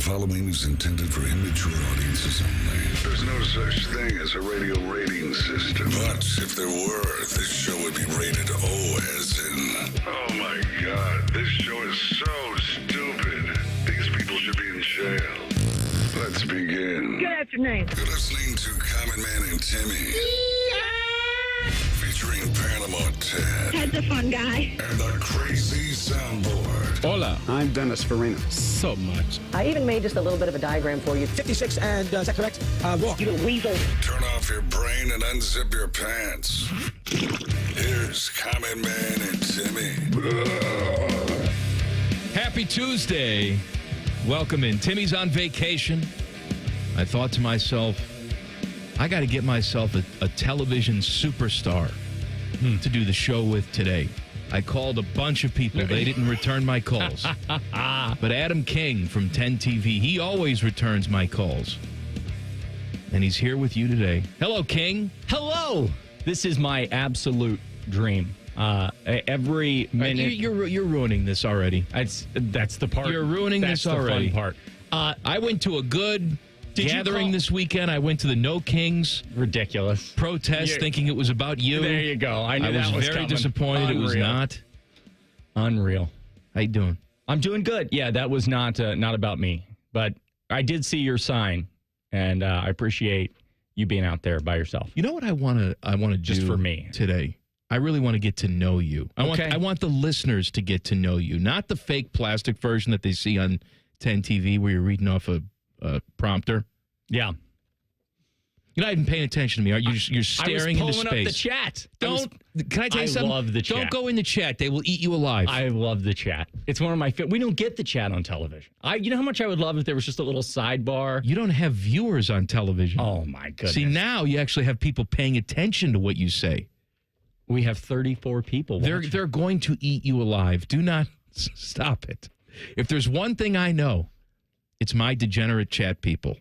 following is intended for immature audiences only. There's no such thing as a radio rating system. But if there were, this show would be rated O as in... Oh my God, this show is so stupid. These people should be in jail. Let's begin. Good afternoon. You're listening to Common Man and Timmy. Featuring Panama Ted. Ted's a fun guy. And the crazy soundboard. Hola. I'm Dennis Farina. So much. I even made just a little bit of a diagram for you. 56 and, is that correct? Walk. You little weasel. Turn off your brain and unzip your pants. Here's Common Man and Timmy. Happy Tuesday. Welcome in. Timmy's on vacation. I thought to myself, I got to get myself a television superstar to do the show with today. I called a bunch of people. They didn't return my calls. But Adam King from 10 TV, he always returns my calls. And he's here with you today. Hello, King. Hello. This is my absolute dream. Every minute. You're ruining this already. That's the part. You're ruining this already. That's the fun part. I went to a good gathering this weekend. I went to the No Kings ridiculous protest, thinking it was about you. There you go. I knew I that was very coming. disappointed. Unreal. It was not. Unreal. How you doing? I'm doing good. Yeah, that was not about me, but I did see your sign, and I appreciate you being out there by yourself. You know what I want to do Just for me today? I really want to get to know you. I want the listeners to get to know you, not the fake plastic version that they see on 10 TV where you're reading off a prompter. Yeah. You're not even paying attention to me. You're staring into space. I was pulling up the chat. Can I tell you something? I love the chat. Don't go in the chat. They will eat you alive. I love the chat. It's one of my favorite. We don't get the chat on television. You know how much I would love if there was just a little sidebar? You don't have viewers on television. Oh, my goodness. See, now you actually have people paying attention to what you say. We have 34 people watching. They're going to eat you alive. Do not stop it. If there's one thing I know, it's my degenerate chat people.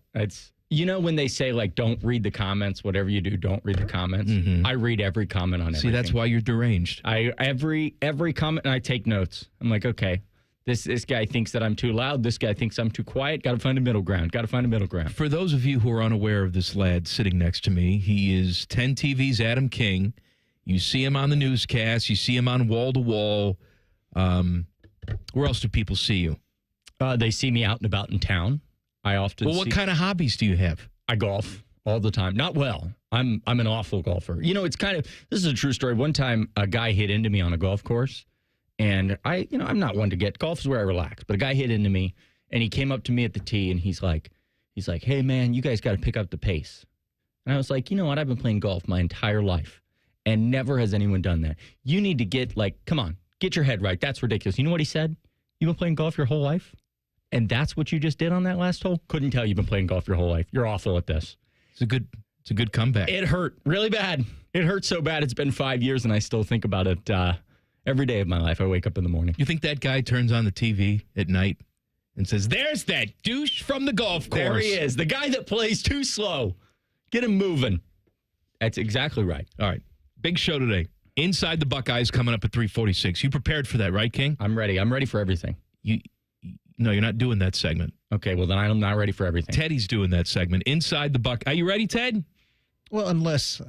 You know when they say, like, don't read the comments, whatever you do, don't read the comments? Mm-hmm. I read every comment on everything. See, that's why you're deranged. Every comment, and I take notes. I'm like, okay, this guy thinks that I'm too loud. This guy thinks I'm too quiet. Got to find a middle ground. For those of you who are unaware of this lad sitting next to me, he is 10 TV's Adam King. You see him on the newscast. You see him on Wall to Wall. Where else do people see you? They see me out and about in town. I often what kind of hobbies do you have? I golf all the time. Not well. I'm an awful golfer. You know, this is a true story. One time a guy hit into me on a golf course, and I'm not one to golf is where I relax, but a guy hit into me, and he came up to me at the tee, and he's like, hey man, you guys got to pick up the pace. And I was like, you know what? I've been playing golf my entire life, and never has anyone done that. You need to come on, get your head right. That's ridiculous. You know what he said? You've been playing golf your whole life? And that's what you just did on that last hole? Couldn't tell you've been playing golf your whole life. You're awful at this. It's a good comeback. It hurt really bad. It hurt so bad. It's been 5 years, and I still think about it every day of my life. I wake up in the morning. You think that guy turns on the TV at night and says, there's that douche from the golf course. There he is. The guy that plays too slow. Get him moving. That's exactly right. All right. Big show today. Inside the Buckeyes coming up at 3:46. You prepared for that, right, King? I'm ready. I'm ready for everything. No, you're not doing that segment. Okay, well, then I'm not ready for everything. Teddy's doing that segment. Inside the Buckeyes. Are you ready, Ted? Well, unless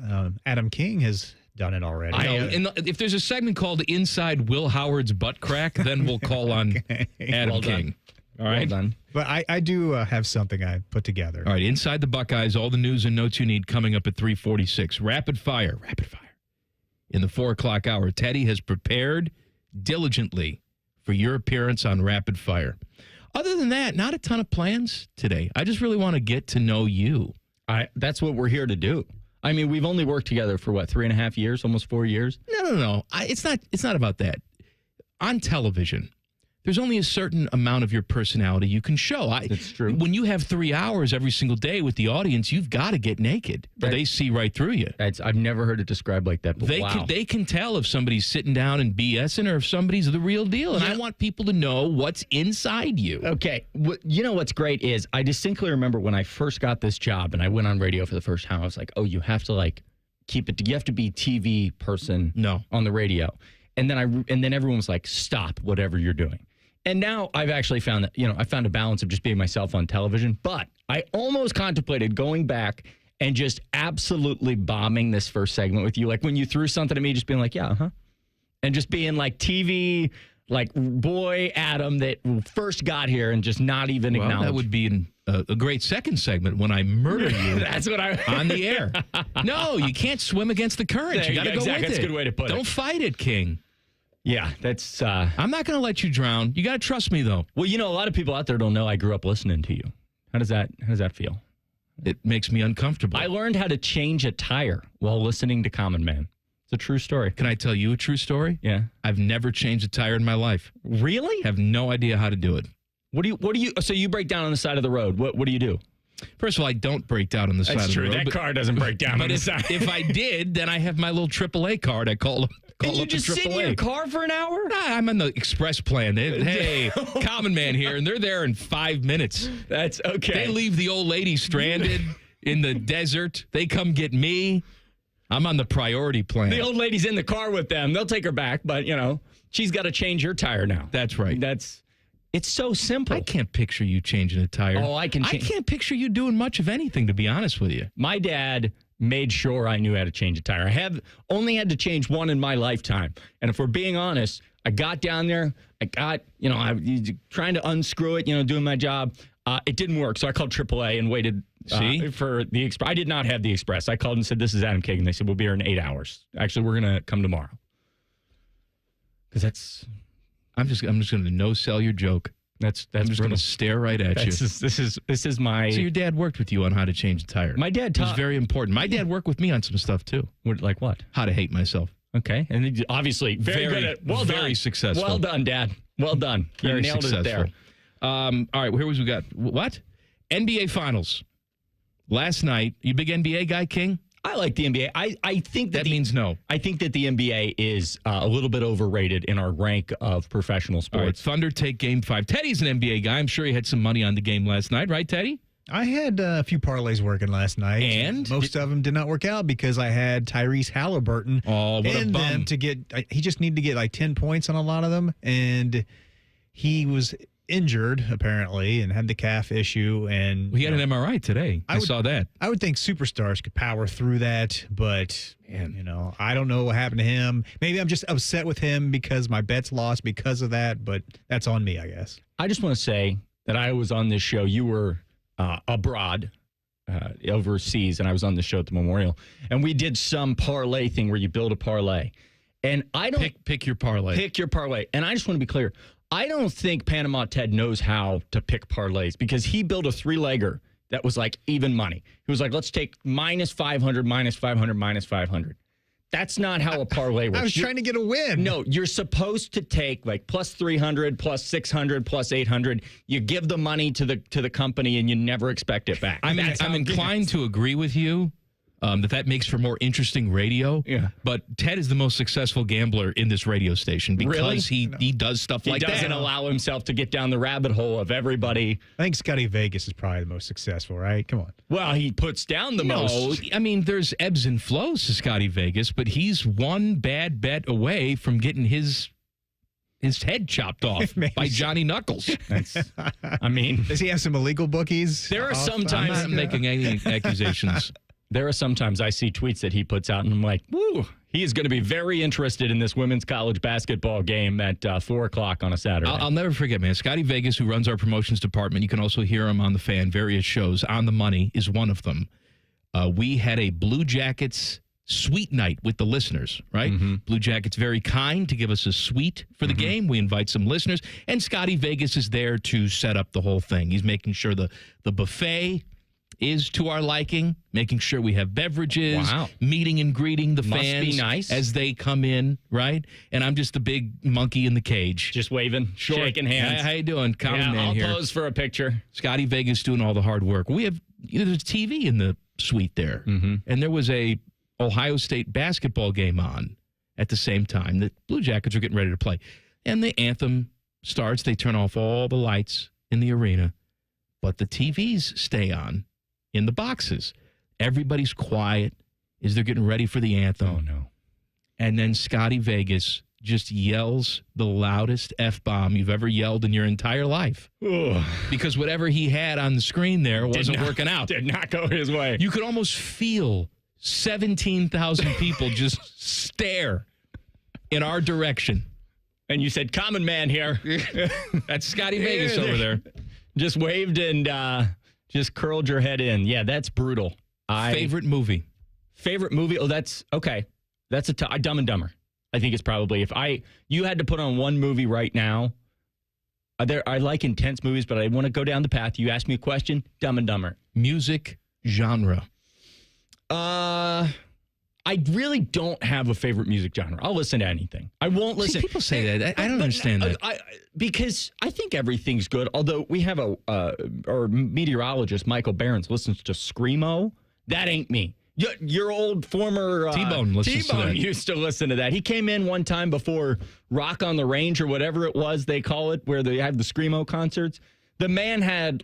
Adam King has done it already. If there's a segment called Inside Will Howard's Butt Crack, then we'll call on Adam King. All right? Well done. But I do have something I put together. All right, Inside the Buckeyes, all the news and notes you need coming up at 3:46. Rapid fire. In the 4 o'clock hour, Teddy has prepared diligently for your appearance on Rapid Fire. Other than that, not a ton of plans today. I just really want to get to know you. That's what we're here to do. I mean, we've only worked together for, 3.5 years, almost 4 years? No. It's not about that. On television, there's only a certain amount of your personality you can show. That's true. When you have 3 hours every single day with the audience, you've got to get naked. Or they see right through you. I've never heard it described like that. But They can tell if somebody's sitting down and BSing or if somebody's the real deal. And I want people to know what's inside you. Okay. You know what's great is I distinctly remember when I first got this job and I went on radio for the first time, I was like, oh, you have to keep it. You have to be TV person on the radio. And then everyone was like, stop whatever you're doing. And now I've actually found that, I found a balance of just being myself on television. But I almost contemplated going back and just absolutely bombing this first segment with you. Like when you threw something at me, just being like, yeah, uh-huh. And just being like TV, like boy Adam that first got here and just not even acknowledge. That would be a great second segment when I murder you. That's what I on the air. No, you can't swim against the current. You got to go with it. That's a good way to put it. Don't fight it, King. Yeah, that's... I'm not going to let you drown. You got to trust me, though. Well, a lot of people out there don't know I grew up listening to you. How does that feel? It makes me uncomfortable. I learned how to change a tire while listening to Common Man. It's a true story. Can I tell you a true story? Yeah. I've never changed a tire in my life. Really? Have no idea how to do it. What do you so you break down on the side of the road. What do you do? First of all, I don't break down on the side of the road. That car doesn't break down on the side. If I did, then I have my little AAA card. I call and you up just the AAA. sit in your car for an hour? I'm on the express plan. Hey, Common Man here, and they're there in 5 minutes. That's okay. They leave the old lady stranded in the desert. They come get me. I'm on the priority plan. The old lady's in the car with them. They'll take her back, but, she's got to change her tire now. That's right. It's so simple. I can't picture you changing a tire. Oh, I can't picture you doing much of anything, to be honest with you. My dad made sure I knew how to change a tire. I have only had to change one in my lifetime. And if we're being honest, I got down there. I was trying to unscrew it, doing my job. It didn't work. So I called AAA and waited for the Express. I did not have the Express. I called and said, this is Adam King. And they said, we'll be here in 8 hours. Actually, we're going to come tomorrow. Because that's... I'm just going to no-sell your joke. I'm just going to stare right at you. This is my... So your dad worked with you on how to change a tire. My dad taught... It was very important. My dad worked with me on some stuff, too. Like what? How to hate myself. Okay. And obviously, very good at... Well done. Very successful. Well done, Dad. Well done. Very you nailed successful. it there. All right, here we got... What? NBA Finals. Last night. You a big NBA guy, King? I like the NBA. I think that means no. I think that the NBA is a little bit overrated in our rank of professional sports. All right, Thunder take Game 5. Teddy's an NBA guy. I'm sure he had some money on the game last night, right, Teddy? I had a few parlays working last night. And? Most of them did not work out because I had Tyrese Halliburton. Oh, what a bum. He just needed to get like 10 points on a lot of them. And he was injured, apparently, and had the calf issue. And he had an MRI today. I saw that. I would think superstars could power through that, but I don't know what happened to him. Maybe I'm just upset with him because my bet's lost because of that, but that's on me, I guess. I just want to say that I was on this show. You were abroad, overseas, and I was on the show at the Memorial, and we did some parlay thing where you build a parlay. And I don't pick your parlay. Pick your parlay. And I just want to be clear. I don't think Panama Ted knows how to pick parlays because he built a 3-legger that was like even money. He was like, let's take minus 500, minus 500, minus 500. That's not how a parlay works. I was trying to get a win. No, you're supposed to take like plus 300, plus 600, plus 800. You give the money to the company and you never expect it back. I'm inclined to agree with you. That makes for more interesting radio. Yeah. But Ted is the most successful gambler in this radio station because he does stuff like that. He doesn't allow himself to get down the rabbit hole of everybody. I think Scotty Vegas is probably the most successful, right? Come on. Well, he puts down the most. I mean, there's ebbs and flows to Scotty Vegas, but he's one bad bet away from getting his head chopped off by Johnny Knuckles. Does he have some illegal bookies? There are sometimes... I'm not making any accusations. There are sometimes I see tweets that he puts out, and I'm like, woo, he is going to be very interested in this women's college basketball game at 4 o'clock on a Saturday. I'll never forget, man. Scotty Vegas, who runs our promotions department, you can also hear him on the Fan, various shows. On the Money is one of them. We had a Blue Jackets sweet night with the listeners, right? Mm-hmm. Blue Jackets very kind to give us a suite for the game. We invite some listeners, and Scotty Vegas is there to set up the whole thing. He's making sure the buffet is to our liking, making sure we have beverages, meeting and greeting the fans as they come in, right? And I'm just the big monkey in the cage. Just waving, shaking hands. How you doing? Common Man I'll here. pose for a picture. Scotty Vegas doing all the hard work. We have there's TV in the suite there. Mm-hmm. And there was a Ohio State basketball game on at the same time. The Blue Jackets are getting ready to play. And the anthem starts. They turn off all the lights in the arena, but the TVs stay on in the boxes. Everybody's quiet as they're getting ready for the anthem. Oh, no. And then Scotty Vegas just yells the loudest F-bomb you've ever yelled in your entire life. Ugh. Because whatever he had on the screen there wasn't working out. Did not go his way. You could almost feel 17,000 people just stare in our direction. And you said, common man here. That's Scotty Vegas over there. Just waved and just curled your head in. Yeah, that's brutal. Favorite movie? Favorite movie? Oh, that's okay. That's Dumb and Dumber. I think it's probably, you had to put on one movie right now. I like intense movies, but I want to go down the path. You asked me a question, Dumb and Dumber. Music genre? I really don't have a favorite music genre. I'll listen to anything. I won't listen. See, people say that. I don't understand that. Because I think everything's good. Although we have our meteorologist, Michael Behrens, listens to Screamo. That ain't me. Your old former T-Bone listens to that. used to listen to that. He came in one time before Rock on the Range or whatever it was they call it, where they have the Screamo concerts. The man had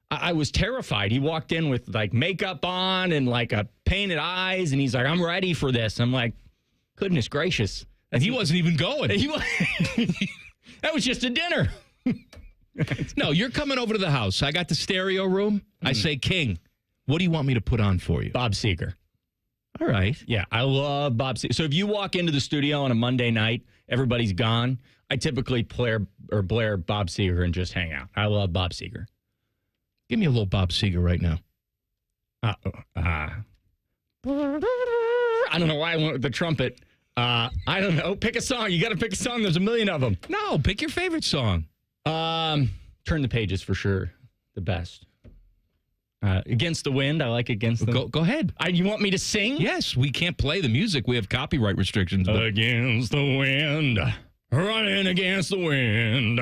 I was terrified. He walked in with makeup on and a painted eyes, and he's like, "I'm ready for this." I'm like, "Goodness gracious!" And he wasn't even going. That was just a dinner. No, you're coming over to the house. I got the stereo room. I say, King, what do you want me to put on for you? Bob Seger. All right. Yeah, I love Bob Seger. So if you walk into the studio on a Monday night, everybody's gone. I typically blare Bob Seger and just hang out. I love Bob Seger. Give me a little Bob Seger right now. I don't know why I went with the trumpet. I don't know. Pick a song. You got to pick a song. There's a million of them. No, pick your favorite song. Turn the Pages for sure. The best. Against the Wind. I like Against the Go ahead. You want me to sing? Yes, we can't play the music. We have copyright restrictions. But... Against the wind. Running against the wind.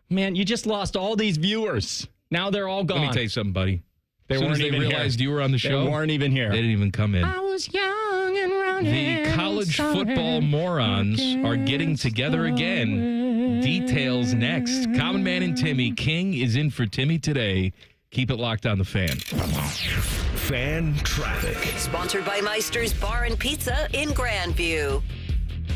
Man, you just lost all these viewers. Now they're all gone. Let me tell you something, buddy. They weren't even realized you were on the show. They weren't even here. They didn't even come in. I was young and running. The college football morons are getting together again. Details next. Common Man and Timmy. King is in for Timmy today. Keep it locked on the Fan. Fan traffic. Sponsored by Meister's Bar and Pizza in Grandview.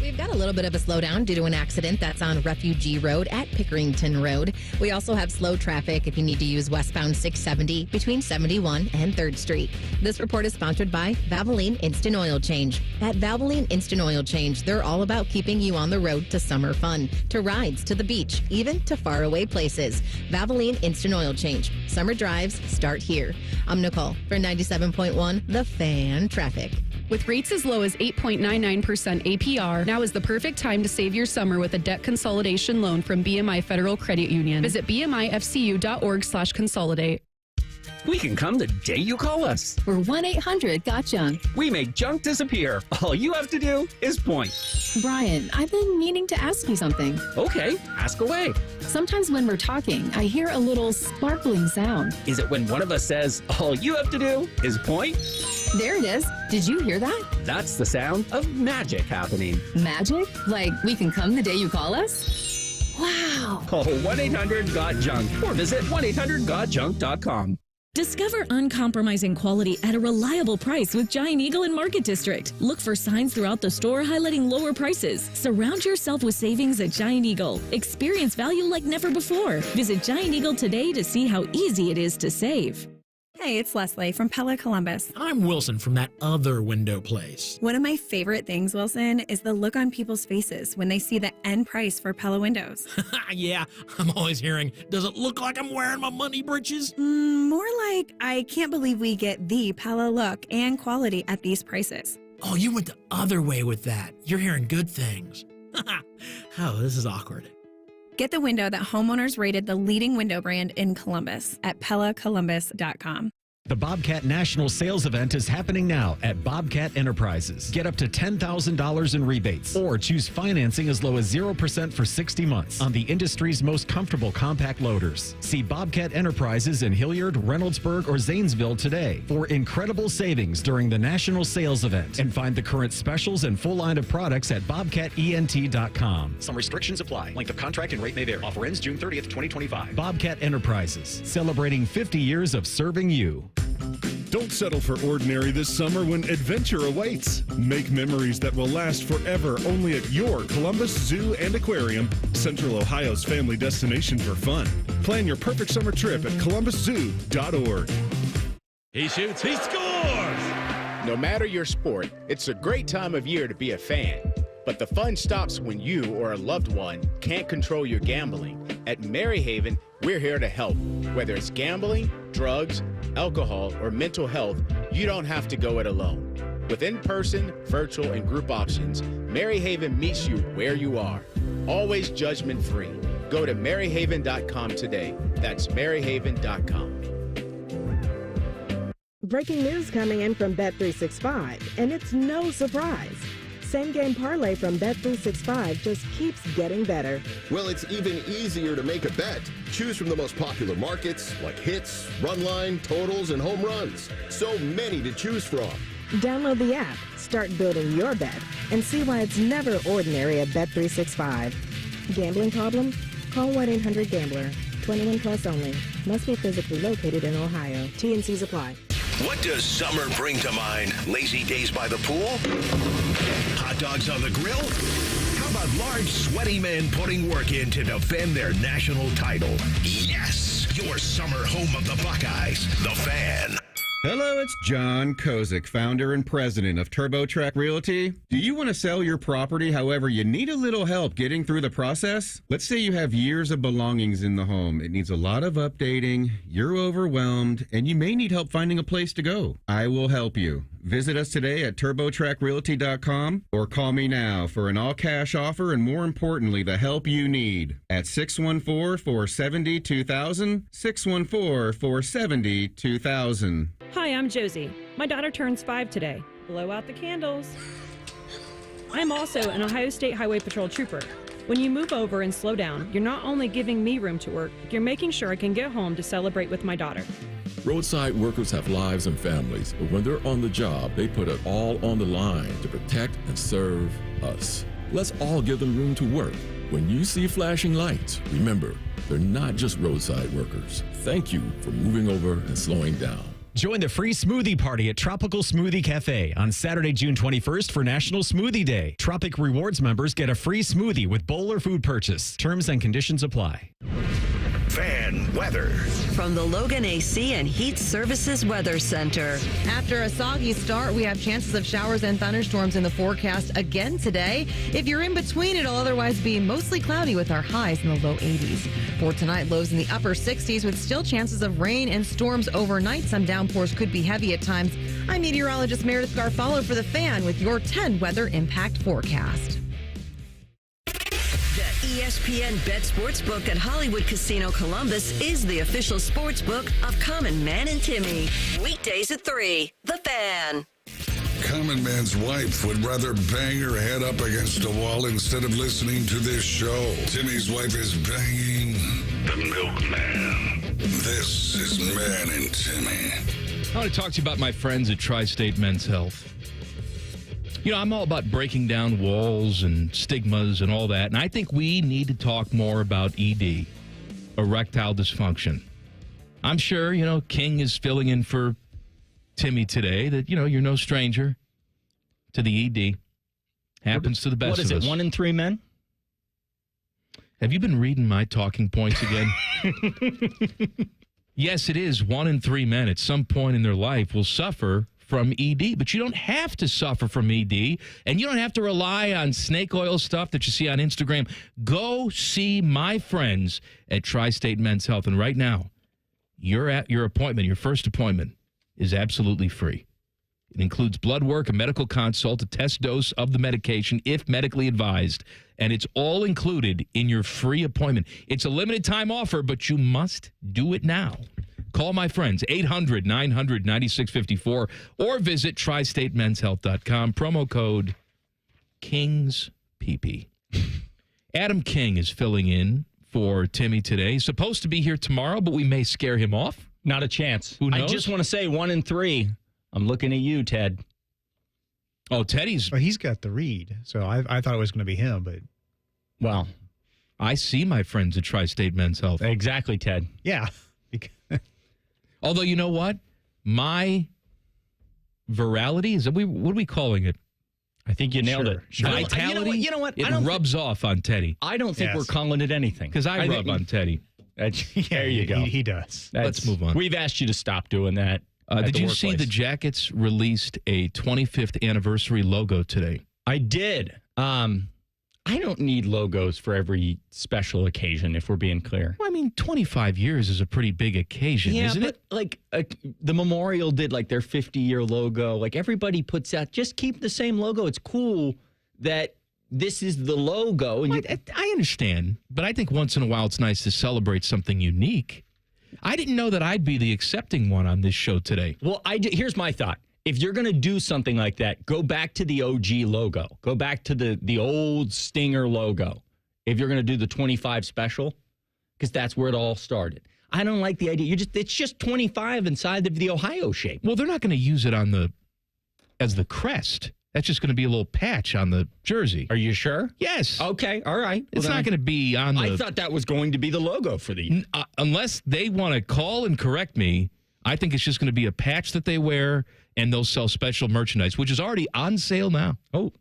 We've got a little bit of a slowdown due to an accident that's on Refugee Road at Pickerington Road. We also have slow traffic if you need to use westbound 670 between 71 and 3rd Street. This report is sponsored by Valvoline Instant Oil Change. At Valvoline Instant Oil Change, they're all about keeping you on the road to summer fun, to rides, to the beach, even to faraway places. Valvoline Instant Oil Change. Summer drives start here. I'm Nicole for 97.1 The Fan Traffic. With rates as low as 8.99% APR, now is the perfect time to save your summer with a debt consolidation loan from BMI Federal Credit Union. Visit bmifcu.org/consolidate. We can come the day you call us. We're 1-800-GOT-JUNK. We make junk disappear. All you have to do is point. Brian, I've been meaning to ask you something. Okay, ask away. Sometimes when we're talking, I hear a little sparkling sound. Is it when one of us says, all you have to do is point? There it is. Did you hear that? That's the sound of magic happening. Magic? Like we can come the day you call us? Wow. Call 1-800-GOT-JUNK or visit 1-800-GOT-JUNK.com. Discover uncompromising quality at a reliable price with Giant Eagle in Market District. Look for signs throughout the store highlighting lower prices. Surround yourself with savings at Giant Eagle. Experience value like never before. Visit Giant Eagle today to see how easy it is to save. Hey, it's Leslie from Pella Columbus. I'm Wilson from that other window place. One of my favorite things, Wilson, is the look on people's faces when they see the end price for Pella windows. Yeah, I'm always hearing, does it look like I'm wearing my money britches? More like, I can't believe we get the Pella look and quality at these prices. Oh, you went the other way with that. You're hearing good things. Oh, this is awkward. Get the window that homeowners rated the leading window brand in Columbus at PellaColumbus.com. The Bobcat National Sales Event is happening now at Bobcat Enterprises. Get up to $10,000 in rebates or choose financing as low as 0% for 60 months on the industry's most comfortable compact loaders. See Bobcat Enterprises in Hilliard, Reynoldsburg, or Zanesville today for incredible savings during the National Sales Event, and find the current specials and full line of products at bobcatent.com. Some restrictions apply. Length of contract and rate may vary. Offer ends June 30th, 2025. Bobcat Enterprises, celebrating 50 years of serving you. Don't settle for ordinary this summer when adventure awaits. Make memories that will last forever only at your Columbus Zoo and Aquarium, Central Ohio's family destination for fun. Plan your perfect summer trip at columbuszoo.org. He shoots, he scores! No matter your sport, it's a great time of year to be a fan. But the fun stops when you or a loved one can't control your gambling. At Maryhaven, we're here to help. Whether it's gambling, drugs, alcohol, or mental health, you don't have to go it alone. With in-person, virtual, and group options, Maryhaven meets you where you are. Always judgment-free. Go to maryhaven.com today. That's maryhaven.com. Breaking news coming in from Bet365, and it's no surprise. Same game parlay from Bet365 just keeps getting better. Well, it's even easier to make a bet. Choose from the most popular markets like hits, run line, totals, and home runs. So many to choose from. Download the app, start building your bet, and see why it's never ordinary at Bet365. Gambling problem? Call 1-800-GAMBLER. 21 plus only. Must be physically located in Ohio. T&Cs apply. What does summer bring to mind? Lazy days by the pool? Hot dogs on the grill? How about large, sweaty men putting work in to defend their national title? Yes, your summer home of the Buckeyes, The Fan. Hello, it's John Kozik, founder and president of TurboTrack Realty. Do you want to sell your property, however, you need a little help getting through the process? Let's say you have years of belongings in the home. It needs a lot of updating, you're overwhelmed, and you may need help finding a place to go. I will help you. Visit us today at TurboTrackRealty.com or call me now for an all-cash offer and, more importantly, the help you need at 614-470-2000, 614-470-2000. Hi, I'm Josie. My daughter turns 5 today. Blow out the candles. I'm also an Ohio State Highway Patrol trooper. When you move over and slow down, you're not only giving me room to work, you're making sure I can get home to celebrate with my daughter. Roadside workers have lives and families, but when they're on the job, they put it all on the line to protect and serve us. Let's all give them room to work. When you see flashing lights, remember, they're not just roadside workers. Thank you for moving over and slowing down. Join the free smoothie party at Tropical Smoothie Cafe on Saturday, June 21st for National Smoothie Day. Tropic Rewards members get a free smoothie with bowl or food purchase. Terms and conditions apply. Fan weather. From the Logan AC and Heat Services Weather Center. After a soggy start, we have chances of showers and thunderstorms in the forecast again today. If you're in between, it'll otherwise be mostly cloudy with our highs in the low 80s. For tonight, lows in the upper 60s with still chances of rain and storms overnight. Some downpours could be heavy at times. I'm meteorologist Meredith Garfalo for The Fan with your 10 weather impact forecast. ESPN Bet Sportsbook at Hollywood Casino Columbus is the official sportsbook of Common Man and Timmy. Weekdays at 3. The Fan. Common Man's wife would rather bang her head up against a wall instead of listening to this show. Timmy's wife is banging the milkman. This is Man and Timmy. I want to talk to you about my friends at Tri-State Men's Health. You know, I'm all about breaking down walls and stigmas and all that. And I think we need to talk more about ED, erectile dysfunction. I'm sure, you know, King is filling in for Timmy today, that, you know, you're no stranger to the ED. Happens to the best of us. What is it, 1 in 3 men? Have you been reading my talking points again? Yes, it is. 1 in 3 men at some point in their life will suffer from ED, but you don't have to suffer from ED, and you don't have to rely on snake oil stuff that you see on Instagram. Go see my friends at Tri-State Men's Health, and right now, your appointment, your first appointment, is absolutely free. It includes blood work, a medical consult, a test dose of the medication if medically advised, and it's all included in your free appointment. It's a limited time offer, but you must do it now. Call my friends, 800-900-9654, or visit tristatemenshealth.com. Promo code KINGSPP. Adam King is filling in for Timmy today. He's supposed to be here tomorrow, but we may scare him off. Not a chance. Who knows? I just want to say 1 in 3. I'm looking at you, Ted. Oh, Teddy's... Well, he's got the read, so I thought it was going to be him, but... Well, I see my friends at Tri-State Men's Health. Exactly, Ted. Yeah. Although, you know what? My virality? Is that what are we calling it? I think you nailed it. Sure. Vitality? You know what? It rubs off on Teddy. I don't think we're calling it anything. Because I rub on Teddy. There you go. He does. Let's move on. We've asked you to stop doing that. Did you see the Jackets released a 25th anniversary logo today? I did. I don't need logos for every special occasion, if we're being clear. Well, I mean, 25 years is a pretty big occasion, isn't it? Like the Memorial did like their 50-year logo. Like everybody puts out, just keep the same logo. It's cool that this is the logo. And I understand, but I think once in a while it's nice to celebrate something unique. I didn't know that I'd be the accepting one on this show today. Well, here's my thought. If you're going to do something like that, go back to the OG logo. Go back to the old Stinger logo. If you're going to do the 25 special, because that's where it all started. I don't like the idea. It's just 25 inside of the Ohio shape. Well, they're not going to use it as the crest. That's just going to be a little patch on the jersey. Are you sure? Yes. Okay. All right. It's not going to be on the... I thought that was going to be the logo for the... unless they want to call and correct me, I think it's just going to be a patch that they wear, and they'll sell special merchandise, which is already on sale now. Oh.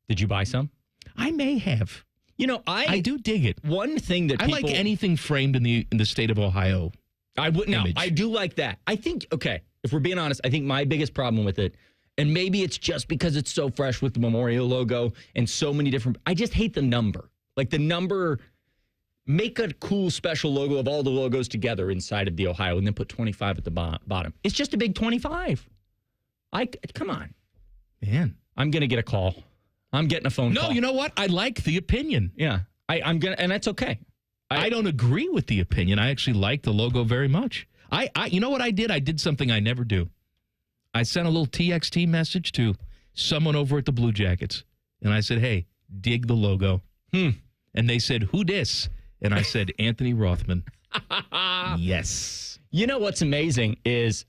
Did you buy some? I may have. You know, I do dig it. One thing that I like anything framed in the state of Ohio. I do like that. I think, okay, if we're being honest, I think my biggest problem with it, and maybe it's just because it's so fresh with the Memorial logo and so many different, I just hate the number. Like the number, make a cool special logo of all the logos together inside of the Ohio and then put 25 at the bottom. It's just a big 25. Come on. Man. I'm going to get a call. I'm getting a phone call. No, you know what? I like the opinion. Yeah. I'm going to, and that's okay. I don't agree with the opinion. I actually like the logo very much. You know what I did? I did something I never do. I sent a little TXT message to someone over at the Blue Jackets. And I said, hey, dig the logo. And they said, who dis? And I said, Anthony Rothman. Yes. You know what's amazing is,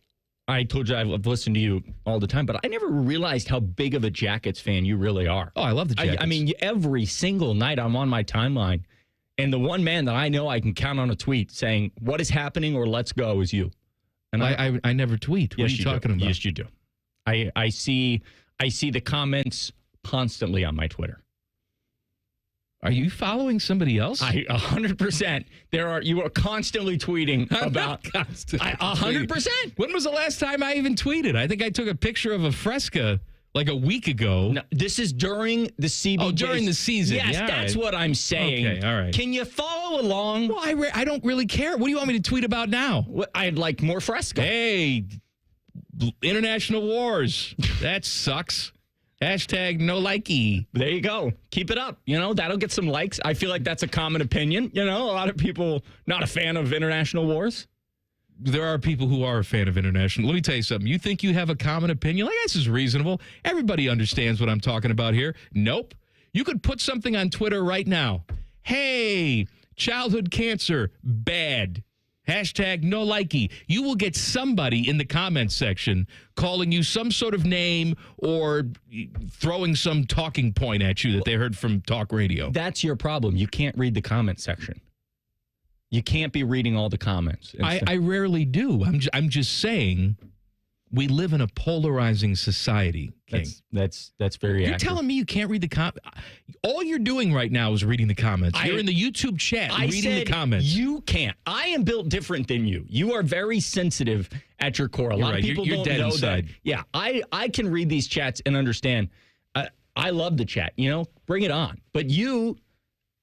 I told you I've listened to you all the time, but I never realized how big of a Jackets fan you really are. Oh, I love the Jackets. I mean, every single night I'm on my timeline, and the one man that I know I can count on a tweet saying, what is happening or let's go is you. And I never tweet. What are you talking about? Yes, you do. I see the comments constantly on my Twitter. Are you following somebody else? 100%. You are constantly tweeting about 100%. When was the last time I even tweeted? I think I took a picture of a fresca like a week ago. No, this is during the CBJ. Oh, during the season. Yes, yeah, that's what I'm saying. Okay, all right. Can you follow along? Well, I don't really care. What do you want me to tweet about now? I'd like more fresca. Hey, international wars. That sucks. Hashtag no likey. There you go. Keep it up. You know, that'll get some likes. I feel like that's a common opinion. You know, a lot of people not a fan of international wars. There are people who are a fan of international. Let me tell you something. You think you have a common opinion? Like, this is reasonable. Everybody understands what I'm talking about here. Nope. You could put something on Twitter right now. Hey, childhood cancer, bad. Hashtag no likey. You will get somebody in the comments section calling you some sort of name or throwing some talking point at you that they heard from talk radio. That's your problem. You can't read the comment section. You can't be reading all the comments. I rarely do. I'm just saying we live in a polarizing society, King. That's very You're accurate. telling me you can't read the comments? All you're doing right now is reading the comments. You're in the YouTube chat reading the comments. You can't. I am built different than you. You are very sensitive at your core. A lot of people you're don't dead know inside. that. Yeah, I can read these chats and understand. I love the chat. You know, bring it on. But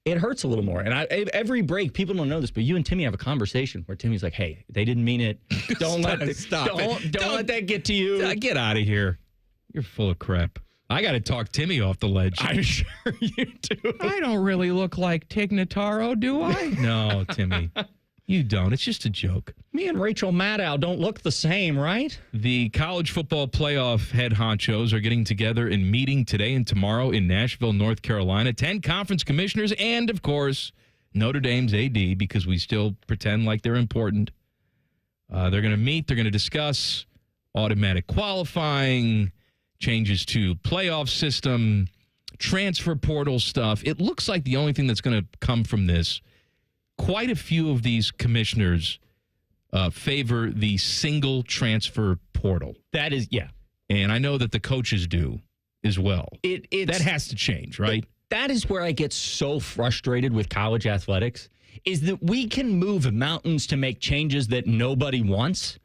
it hurts a little more. And every break, people don't know this, but you and Timmy have a conversation where Timmy's like, hey, they didn't mean it. Don't let that get to you. Get out of here. You're full of crap. I got to talk Timmy off the ledge. I'm sure you do. I don't really look like Tig Notaro, do I? No, Timmy. You don't. It's just a joke. Me and Rachel Maddow don't look the same, right? The college football playoff head honchos are getting together and meeting today and tomorrow in Nashville, North Carolina. 10 conference commissioners and, of course, Notre Dame's AD, because we still pretend like they're important. They're going to meet. They're going to discuss automatic qualifying, changes to playoff system, transfer portal stuff. It looks like the only thing that's going to come from this, quite a few of these commissioners favor the single transfer portal. That is, yeah. And I know that the coaches do as well. That has to change, right? That is where I get so frustrated with college athletics, is that we can move mountains to make changes that nobody wants.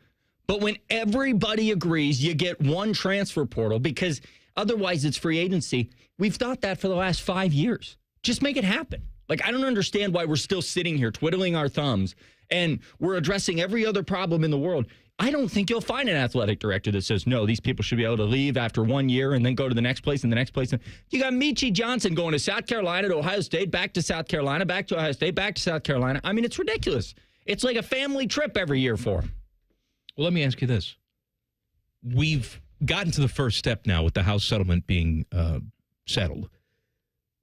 But when everybody agrees, you get one transfer portal because otherwise it's free agency. We've thought that for the last 5 years. Just make it happen. Like, I don't understand why we're still sitting here twiddling our thumbs and we're addressing every other problem in the world. I don't think you'll find an athletic director that says, no, these people should be able to leave after 1 year and then go to the next place and the next place. You got Michi Johnson going to South Carolina, to Ohio State, back to South Carolina, back to Ohio State, back to South Carolina. I mean, it's ridiculous. It's like a family trip every year for him. Well, let me ask you this. We've gotten to the first step now with the House settlement being settled,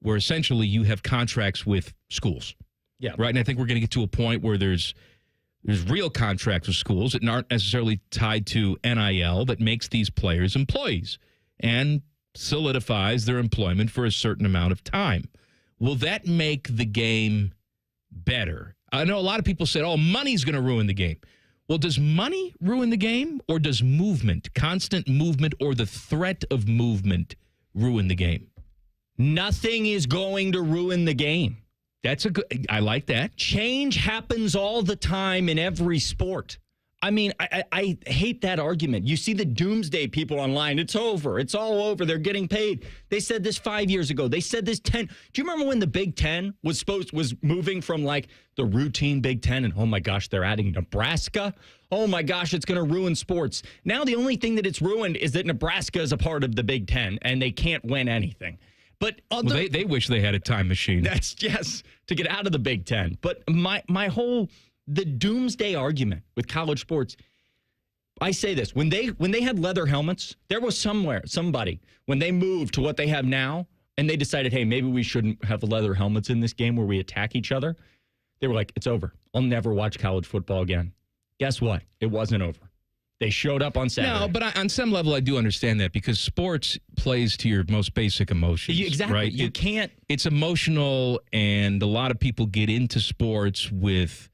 where essentially you have contracts with schools. Yeah. Right? And I think we're going to get to a point where there's real contracts with schools that aren't necessarily tied to NIL that makes these players employees and solidifies their employment for a certain amount of time. Will that make the game better? I know a lot of people said, oh, money's going to ruin the game. Well, does money ruin the game, or does movement, constant movement, or the threat of movement ruin the game? Nothing is going to ruin the game. I like that. Change happens all the time in every sport. I mean, I hate that argument. You see the doomsday people online. It's over. It's all over. They're getting paid. They said this 5 years ago. They said this 10. Do you remember when the Big Ten was moving from like the routine Big Ten and, oh my gosh, they're adding Nebraska? Oh my gosh, it's going to ruin sports. Now the only thing that it's ruined is that Nebraska is a part of the Big Ten and they can't win anything. But they wish they had a time machine. That's yes, to get out of the Big Ten. But my whole the doomsday argument with college sports, I say this, when they had leather helmets, there was somebody when they moved to what they have now and they decided, hey, maybe we shouldn't have leather helmets in this game where we attack each other. They were like, it's over. I'll never watch college football again. Guess what? It wasn't over. They showed up on Saturday. No, but on some level, I do understand that because sports plays to your most basic emotions. Exactly. Right? You can't. It's emotional, and a lot of people get into sports with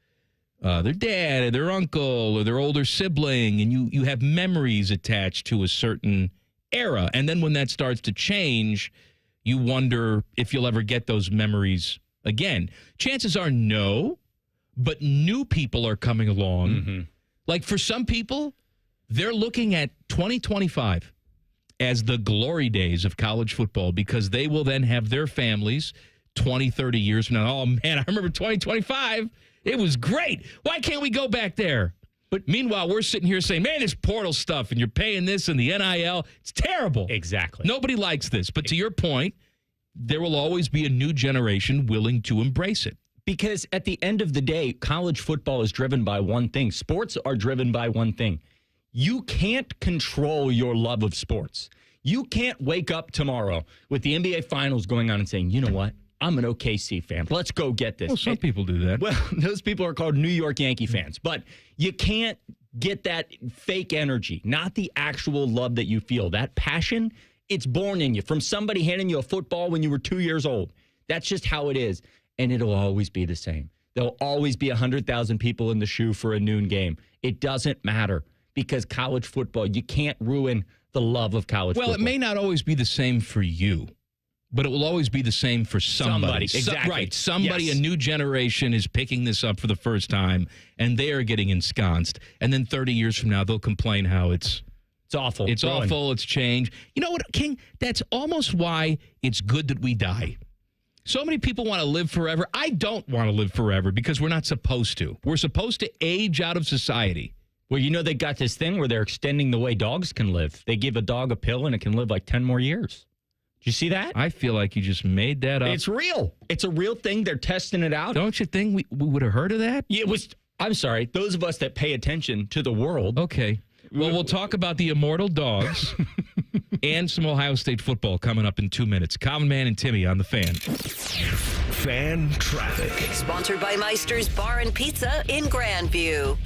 their dad or their uncle or their older sibling, and you have memories attached to a certain era. And then when that starts to change, you wonder if you'll ever get those memories again. Chances are no, but new people are coming along. Mm-hmm. Like for some people, they're looking at 2025 as the glory days of college football because they will then have their families 20, 30 years from now. Oh, man, I remember 2025. It was great. Why can't we go back there? But meanwhile, we're sitting here saying, man, this portal stuff and you're paying this and the NIL, it's terrible. Exactly. Nobody likes this. But to your point, there will always be a new generation willing to embrace it. Because at the end of the day, college football is driven by one thing. Sports are driven by one thing. You can't control your love of sports. You can't wake up tomorrow with the NBA Finals going on and saying, you know what? I'm an OKC fan. Let's go get this. Well, some people do that. Well, those people are called New York Yankee fans. But you can't get that fake energy, not the actual love that you feel. That passion, it's born in you from somebody handing you a football when you were 2 years old. That's just how it is. And it'll always be the same. There'll always be 100,000 people in the shoe for a noon game. It doesn't matter because college football, you can't ruin the love of college football. Well, it may not always be the same for you, but it will always be the same for somebody. Exactly. Right. Somebody, yes. A new generation is picking this up for the first time, and they are getting ensconced. And then 30 years from now, they'll complain how it's awful. It's awful. It's changed. You know what, King? That's almost why it's good that we die. So many people want to live forever. I don't want to live forever because we're not supposed to. We're supposed to age out of society. Well, you know, they got this thing where they're extending the way dogs can live. They give a dog a pill and it can live like 10 more years. Did you see that? I feel like you just made that up. It's real. It's a real thing. They're testing it out. Don't you think we would have heard of that? It was. I'm sorry. Those of us that pay attention to the world. Okay. Well, we'll talk about the immortal dogs and some Ohio State football coming up in 2 minutes. Common Man and Timmy on The Fan. Fan Traffic. Sponsored by Meister's Bar and Pizza in Grandview.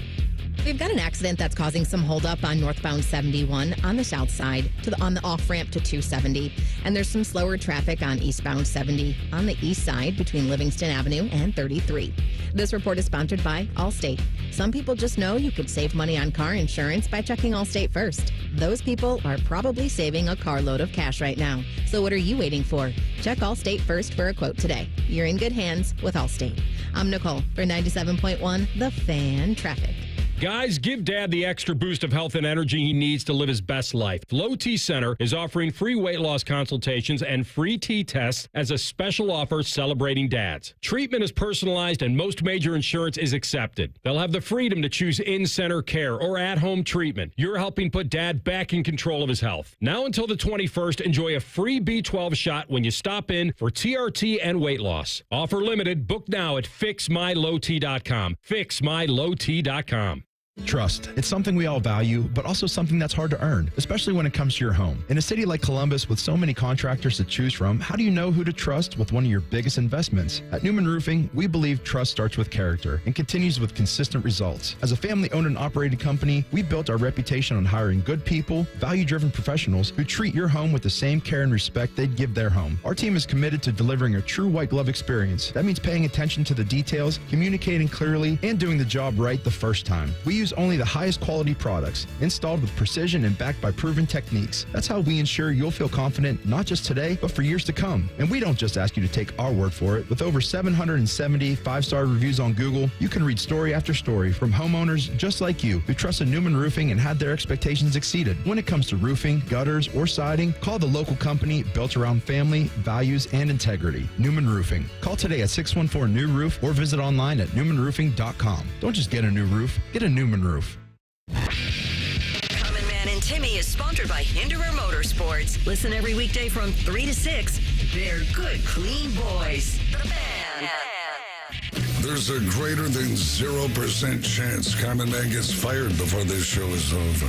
We've got an accident that's causing some holdup on northbound 71 on the south side on the off-ramp to 270. And there's some slower traffic on eastbound 70 on the east side between Livingston Avenue and 33. This report is sponsored by Allstate. Some people just know you could save money on car insurance by checking Allstate first. Those people are probably saving a carload of cash right now. So what are you waiting for? Check Allstate first for a quote today. You're in good hands with Allstate. I'm Nicole for 97.1 The Fan Traffic. Guys, give Dad the extra boost of health and energy he needs to live his best life. Low T Center is offering free weight loss consultations and free T tests as a special offer celebrating dads. Treatment is personalized and most major insurance is accepted. They'll have the freedom to choose in-center care or at-home treatment. You're helping put Dad back in control of his health. Now until the 21st, enjoy a free B12 shot when you stop in for TRT and weight loss. Offer limited. Book now at fixmylowt.com. Fixmylowt.com. Trust. It's something we all value, but also something that's hard to earn, especially when it comes to your home. In a city like Columbus with so many contractors to choose from, how do you know who to trust with one of your biggest investments? At Newman Roofing, we believe trust starts with character and continues with consistent results. As a family-owned and operated company, we built our reputation on hiring good people, value-driven professionals who treat your home with the same care and respect they'd give their home. Our team is committed to delivering a true white glove experience. That means paying attention to the details, communicating clearly, and doing the job right the first time. We use only the highest quality products, installed with precision and backed by proven techniques. That's how we ensure you'll feel confident not just today, but for years to come. And we don't just ask you to take our word for it. With over 770 five-star reviews on Google, you can read story after story from homeowners just like you who trusted Newman Roofing and had their expectations exceeded. When it comes to roofing, gutters, or siding, call the local company built around family, values, and integrity. Newman Roofing. Call today at 614-NEW-ROOF or visit online at newmanroofing.com. Don't just get a new roof, get a Newman Roof. Common Man and Timmy is sponsored by Hinderer Motorsports. Listen every weekday from 3 to 6. They're good, clean boys. The Fan. There's a greater than 0% chance Common Man gets fired before this show is over.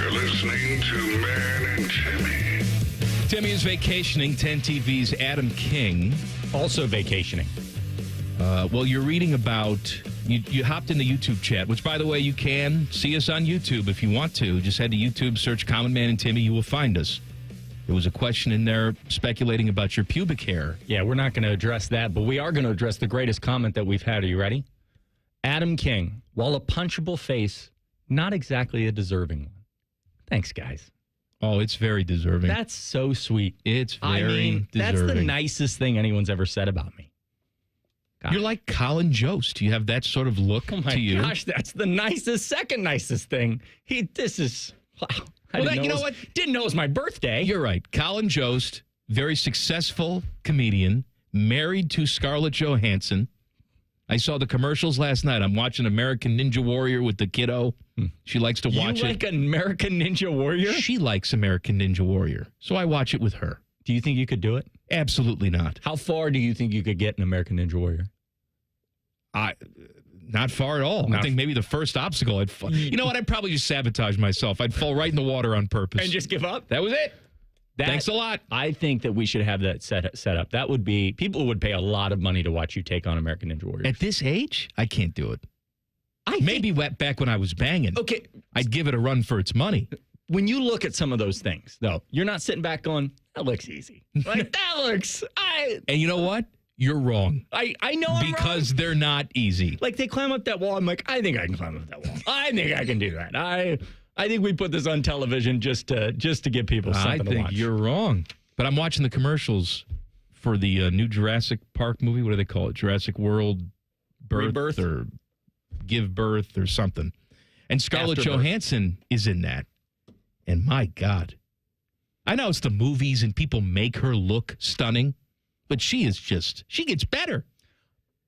You're listening to Man and Timmy. Timmy is vacationing. 10 TV's Adam King. Also vacationing. Well, you're reading about... You hopped in the YouTube chat, which, by the way, you can see us on YouTube if you want to. Just head to YouTube, search Common Man and Timmy. You will find us. There was a question in there speculating about your pubic hair. Yeah, we're not going to address that, but we are going to address the greatest comment that we've had. Are you ready? Adam King, while a punchable face, not exactly a deserving one. Thanks, guys. Oh, it's very deserving. That's so sweet. It's very deserving. That's the nicest thing anyone's ever said about me. God. You're like Colin Jost. Do you have that sort of look to you? Oh, my gosh, that's the nicest, second nicest thing. This is, wow. You know what? Didn't know it was my birthday. You're right. Colin Jost, very successful comedian, married to Scarlett Johansson. I saw the commercials last night. I'm watching American Ninja Warrior with the kiddo. She likes to watch it. You like American Ninja Warrior? She likes American Ninja Warrior. So I watch it with her. Do you think you could do it? Absolutely not. How far do you think you could get in American Ninja Warrior? Not far at all. I think maybe the first obstacle, you know what? I'd probably just sabotage myself. I'd fall right in the water on purpose. And just give up? That was it. Thanks a lot. I think that we should have that set up. That would be, people would pay a lot of money to watch you take on American Ninja Warrior. At this age, I can't do it. Maybe back when I was banging. Okay. I'd give it a run for its money. When you look at some of those things, though, you're not sitting back going, that looks easy. Like, that looks... And you know what? You're wrong. I know I'm wrong. Because they're not easy. Like, they climb up that wall. I'm like, I think I can climb up that wall. I think I can do that. I think we put this on television just to give people something to watch. I think you're wrong. But I'm watching the commercials for the new Jurassic Park movie. What do they call it? Jurassic World Rebirth or Give Birth or something. And Scarlett Johansson is in that. And my God. I know it's the movies and people make her look stunning, but she gets better.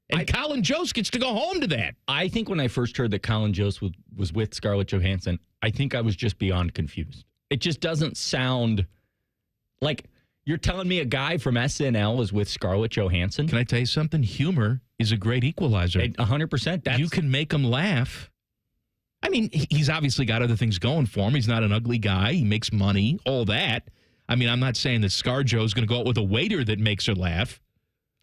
And Colin Jost gets to go home to that. I think when I first heard that Colin Jost was with Scarlett Johansson, I think I was just beyond confused. It just doesn't sound like you're telling me a guy from SNL is with Scarlett Johansson. Can I tell you something? Humor is a great equalizer. 100%. You can make him laugh. I mean, he's obviously got other things going for him. He's not an ugly guy. He makes money, all that. I mean, I'm not saying that ScarJo's going to go out with a waiter that makes her laugh.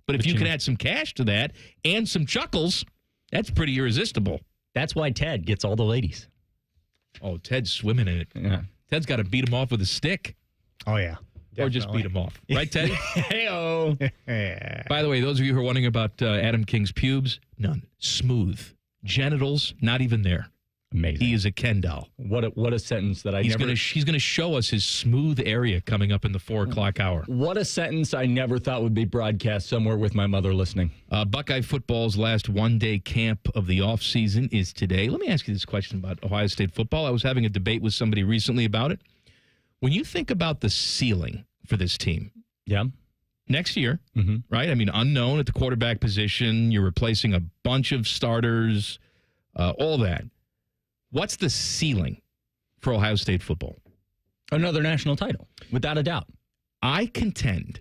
But if you can add some cash to that and some chuckles, that's pretty irresistible. That's why Ted gets all the ladies. Oh, Ted's swimming in it. Yeah. Ted's got to beat him off with a stick. Oh, yeah. Or just beat him off. Right, Ted? Hey-o. Yeah. By the way, those of you who are wondering about Adam King's pubes, none. Smooth. Genitals, not even there. Amazing. He is a Ken doll. What a sentence that He's going to show us his smooth area coming up in the 4 o'clock hour. What a sentence I never thought would be broadcast somewhere with my mother listening. Buckeye football's last one-day camp of the offseason is today. Let me ask you this question about Ohio State football. I was having a debate with somebody recently about it. When you think about the ceiling for this team, next year, right? I mean, unknown at the quarterback position. You're replacing a bunch of starters, all that. What's the ceiling for Ohio State football? Another national title, without a doubt. I contend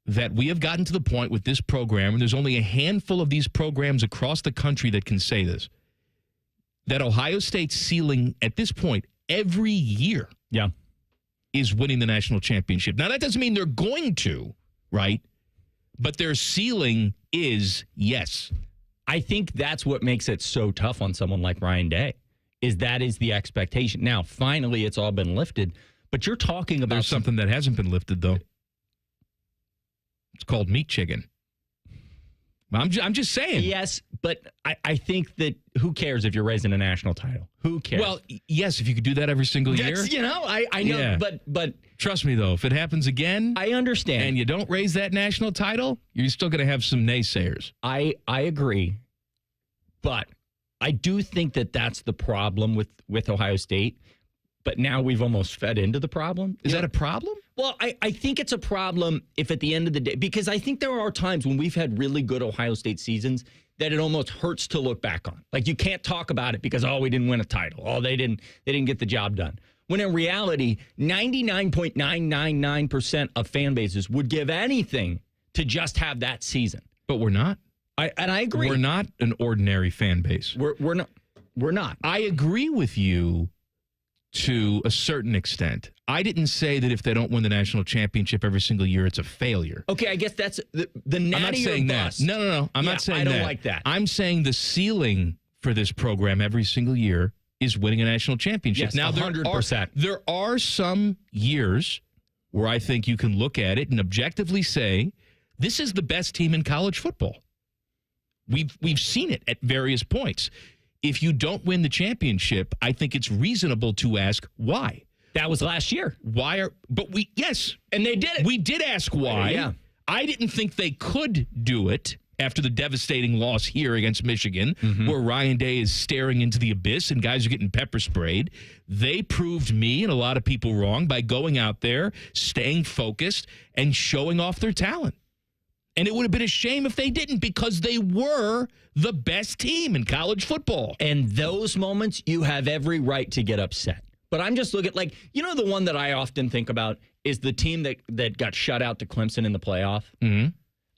that we have gotten to the point with this program, and there's only a handful of these programs across the country that can say this, that Ohio State's ceiling at this point every year is winning the national championship. Now, that doesn't mean they're going to, right? But their ceiling is yes. I think that's what makes it so tough on someone like Ryan Day. That is the expectation. Now, finally, it's all been lifted, but you're talking about There's something that hasn't been lifted, though. It's called meat chicken. I'm just saying. Yes, but I think that who cares if you're raising a national title? Who cares? Well, yes, if you could do that every single year. You know, I know, Yeah. but trust me, though, if it happens again, I understand. And you don't raise that national title, you're still going to have some naysayers. I agree, but I do think that that's the problem with Ohio State, but now we've almost fed into the problem. Is that a problem? Well, I think it's a problem if at the end of the day, because I think there are times when we've had really good Ohio State seasons that it almost hurts to look back on. Like you can't talk about it because, we didn't win a title. They didn't get the job done. When in reality, 99.999% of fan bases would give anything to just have that season. But we're not. I agree. We're not an ordinary fan base. We're not. I agree with you to a certain extent. I didn't say that if they don't win the national championship every single year, it's a failure. Okay, I guess that's the natty I'm not saying that. bust. No. I'm not saying that. I don't like that. I'm saying the ceiling for this program every single year is winning a national championship. Yes, now, 100%. There are some years where I think you can look at it and objectively say, this is the best team in college football. We've seen it at various points. If you don't win the championship, I think it's reasonable to ask why. That was last year. Yes. And they did it. We did ask why. Yeah. I didn't think they could do it after the devastating loss here against Michigan, where Ryan Day is staring into the abyss and guys are getting pepper sprayed. They proved me and a lot of people wrong by going out there, staying focused, and showing off their talent. And it would have been a shame if they didn't, because they were the best team in college football. And those moments, you have every right to get upset. But I'm just looking like, the one that I often think about is the team that got shut out to Clemson in the playoff. Mm-hmm.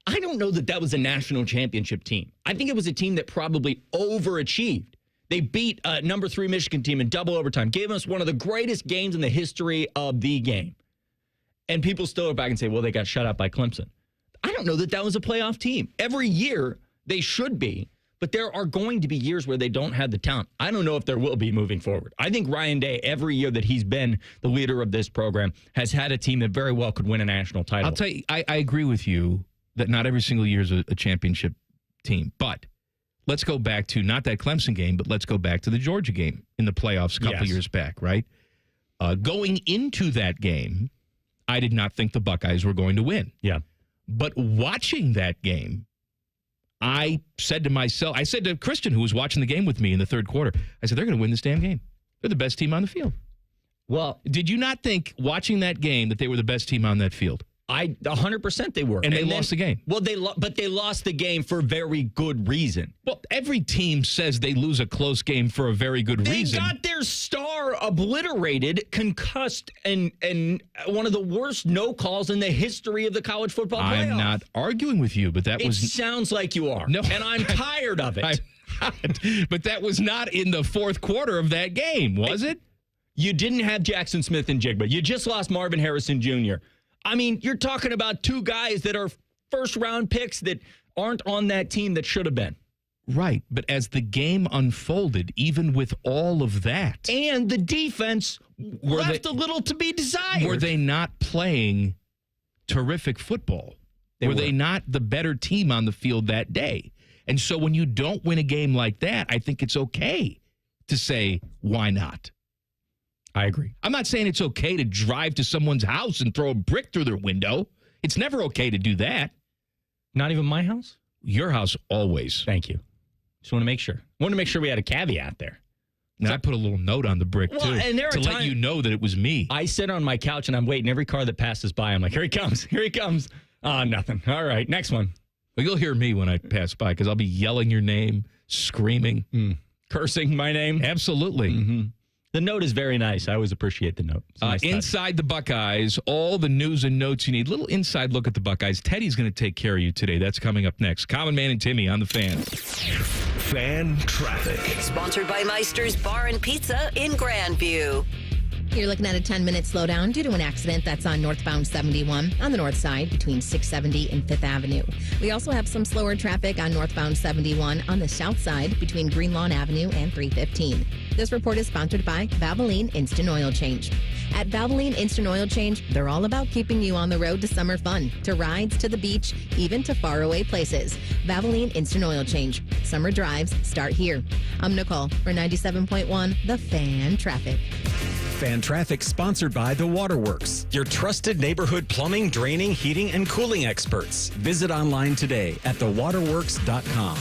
I don't know that was a national championship team. I think it was a team that probably overachieved. They beat a number 3 Michigan team in double overtime, gave us one of the greatest games in the history of the game. And people still go back and say, well, they got shut out by Clemson. I don't know that was a playoff team. Every year they should be, but there are going to be years where they don't have the talent. I don't know if there will be moving forward. I think Ryan Day, every year that he's been the leader of this program, has had a team that very well could win a national title. I'll tell you, I agree with you that not every single year is a championship team. But let's go back to not that Clemson game, but let's go back to the Georgia game in the playoffs a couple years back, right? Going into that game, I did not think the Buckeyes were going to win. Yeah. But watching that game, I said to Christian, who was watching the game with me in the third quarter, I said, they're going to win this damn game. They're the best team on the field. Well, did you not think watching that game that they were the best team on that field? 100% they were. And they lost the game. Well, but they lost the game for very good reason. Well, every team says they lose a close game for a very good reason. They got their star obliterated, concussed, and one of the worst no calls in the history of the college football playoff. I'm not arguing with you, but It sounds like you are. No. And I'm tired of it. But that was not in the fourth quarter of that game, was it? You didn't have Jackson Smith and Jigba. You just lost Marvin Harrison Jr. I mean, you're talking about two guys that are first-round picks that aren't on that team that should have been. Right, but as the game unfolded, even with all of that, and the defense left a little to be desired. Were they not playing terrific football? Were they not the better team on the field that day? And so when you don't win a game like that, I think it's okay to say, why not? I agree. I'm not saying it's okay to drive to someone's house and throw a brick through their window. It's never okay to do that. Not even my house? Your house always. Thank you. Just want to make sure. I want to make sure we had a caveat there. And I put a little note on the brick, too, and there to let you know that it was me. I sit on my couch, and I'm waiting. Every car that passes by, I'm like, here he comes. Here he comes. Nothing. All right, next one. Well, you'll hear me when I pass by because I'll be yelling your name, screaming. Cursing my name. Absolutely. Mm-hmm. The note is very nice. I always appreciate the note. Nice Inside the Buckeyes, all the news and notes you need. Little inside look at the Buckeyes. Teddy's going to take care of you today. That's coming up next. Common Man and Timmy on the Fan. Fan Traffic. Sponsored by Meister's Bar and Pizza in Grandview. You're looking at a 10-minute slowdown due to an accident that's on northbound 71 on the north side between 670 and 5th Avenue. We also have some slower traffic on northbound 71 on the south side between Greenlawn Avenue and 315. This report is sponsored by Valvoline Instant Oil Change. At Valvoline Instant Oil Change, they're all about keeping you on the road to summer fun, to rides, to the beach, even to faraway places. Valvoline Instant Oil Change. Summer drives start here. I'm Nicole for 97.1 The Fan Traffic. Fan Traffic sponsored by The Waterworks, your trusted neighborhood plumbing, draining, heating, and cooling experts. Visit online today at thewaterworks.com.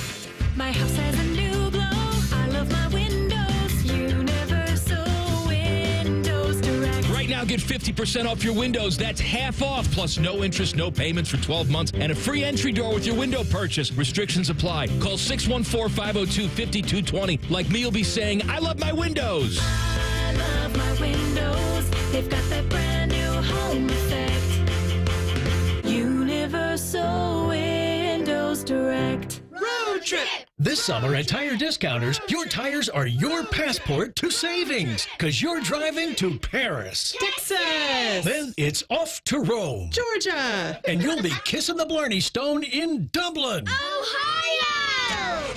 My house has a new glow. I love my windows. Universal Windows Direct. Right now, get 50% off your windows. That's half off, plus no interest, no payments for 12 months, and a free entry door with your window purchase. Restrictions apply. Call 614-502-5220. Like me, you'll be saying, I love my windows. I love my windows. They've got that brand new home effect. Universal Windows Direct. Road trip! This summer at Tire Discounters, your tires are your passport to savings because you're driving to Paris, Texas, then it's off to Rome, Georgia, and you'll be kissing the Blarney Stone in Dublin, Ohio.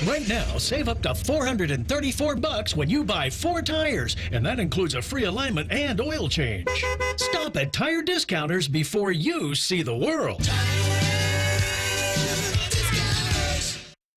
Right now, save up to $434 when you buy 4 tires, and that includes a free alignment and oil change. Stop at Tire Discounters before you see the world.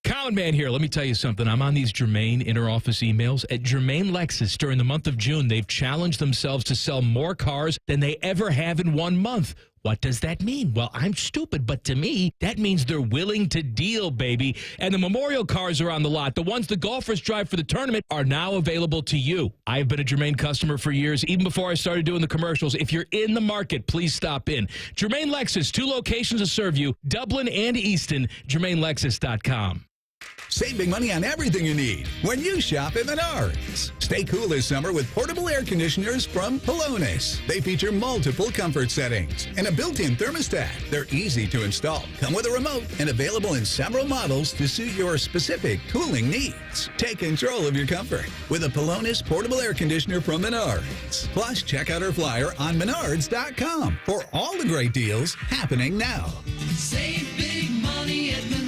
Common Man here. Let me tell you something. I'm on these Germain interoffice emails. At Germain Lexus, during the month of June, they've challenged themselves to sell more cars than they ever have in 1 month. What does that mean? Well, I'm stupid, but to me, that means they're willing to deal, baby. And the memorial cars are on the lot. The ones the golfers drive for the tournament are now available to you. I've been a Germain customer for years, even before I started doing the commercials. If you're in the market, please stop in. Germain Lexus, 2 locations to serve you, Dublin and Easton, GermainLexus.com. Save big money on everything you need when you shop at Menards. Stay cool this summer with portable air conditioners from Polonis. They feature multiple comfort settings and a built-in thermostat. They're easy to install, come with a remote, and available in several models to suit your specific cooling needs. Take control of your comfort with a Polonis portable air conditioner from Menards. Plus, check out our flyer on Menards.com for all the great deals happening now. Save big money at Menards.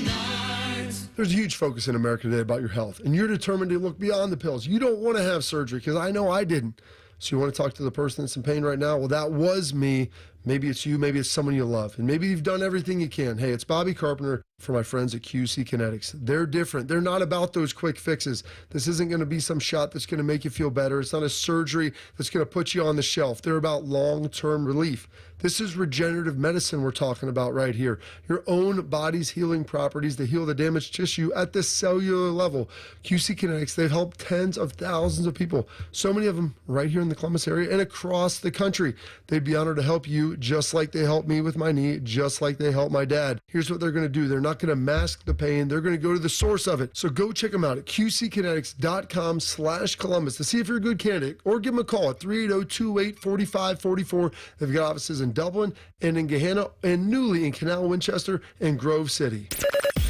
There's a huge focus in America today about your health, and you're determined to look beyond the pills. You don't want to have surgery, because I know I didn't. So you want to talk to the person that's in pain right now? Well, that was me. Maybe it's you, maybe it's someone you love, and maybe you've done everything you can. Hey, it's Bobby Carpenter for my friends at QC Kinetics. They're different. They're not about those quick fixes. This isn't going to be some shot that's going to make you feel better. It's not a surgery that's going to put you on the shelf. They're about long-term relief. This is regenerative medicine we're talking about right here. Your own body's healing properties to heal the damaged tissue at the cellular level. QC Kinetics, they've helped tens of thousands of people, so many of them right here in the Columbus area and across the country. They'd be honored to help you just like they helped me with my knee, just like they helped my dad. Here's what they're going to do. They're not going to mask the pain. They're going to go to the source of it. So go check them out at qckinetics.com/Columbus to see if you're a good candidate, or give them a call at 380-228-4544. They've got offices in Dublin and in Gahanna and newly in Canal, Winchester, and Grove City.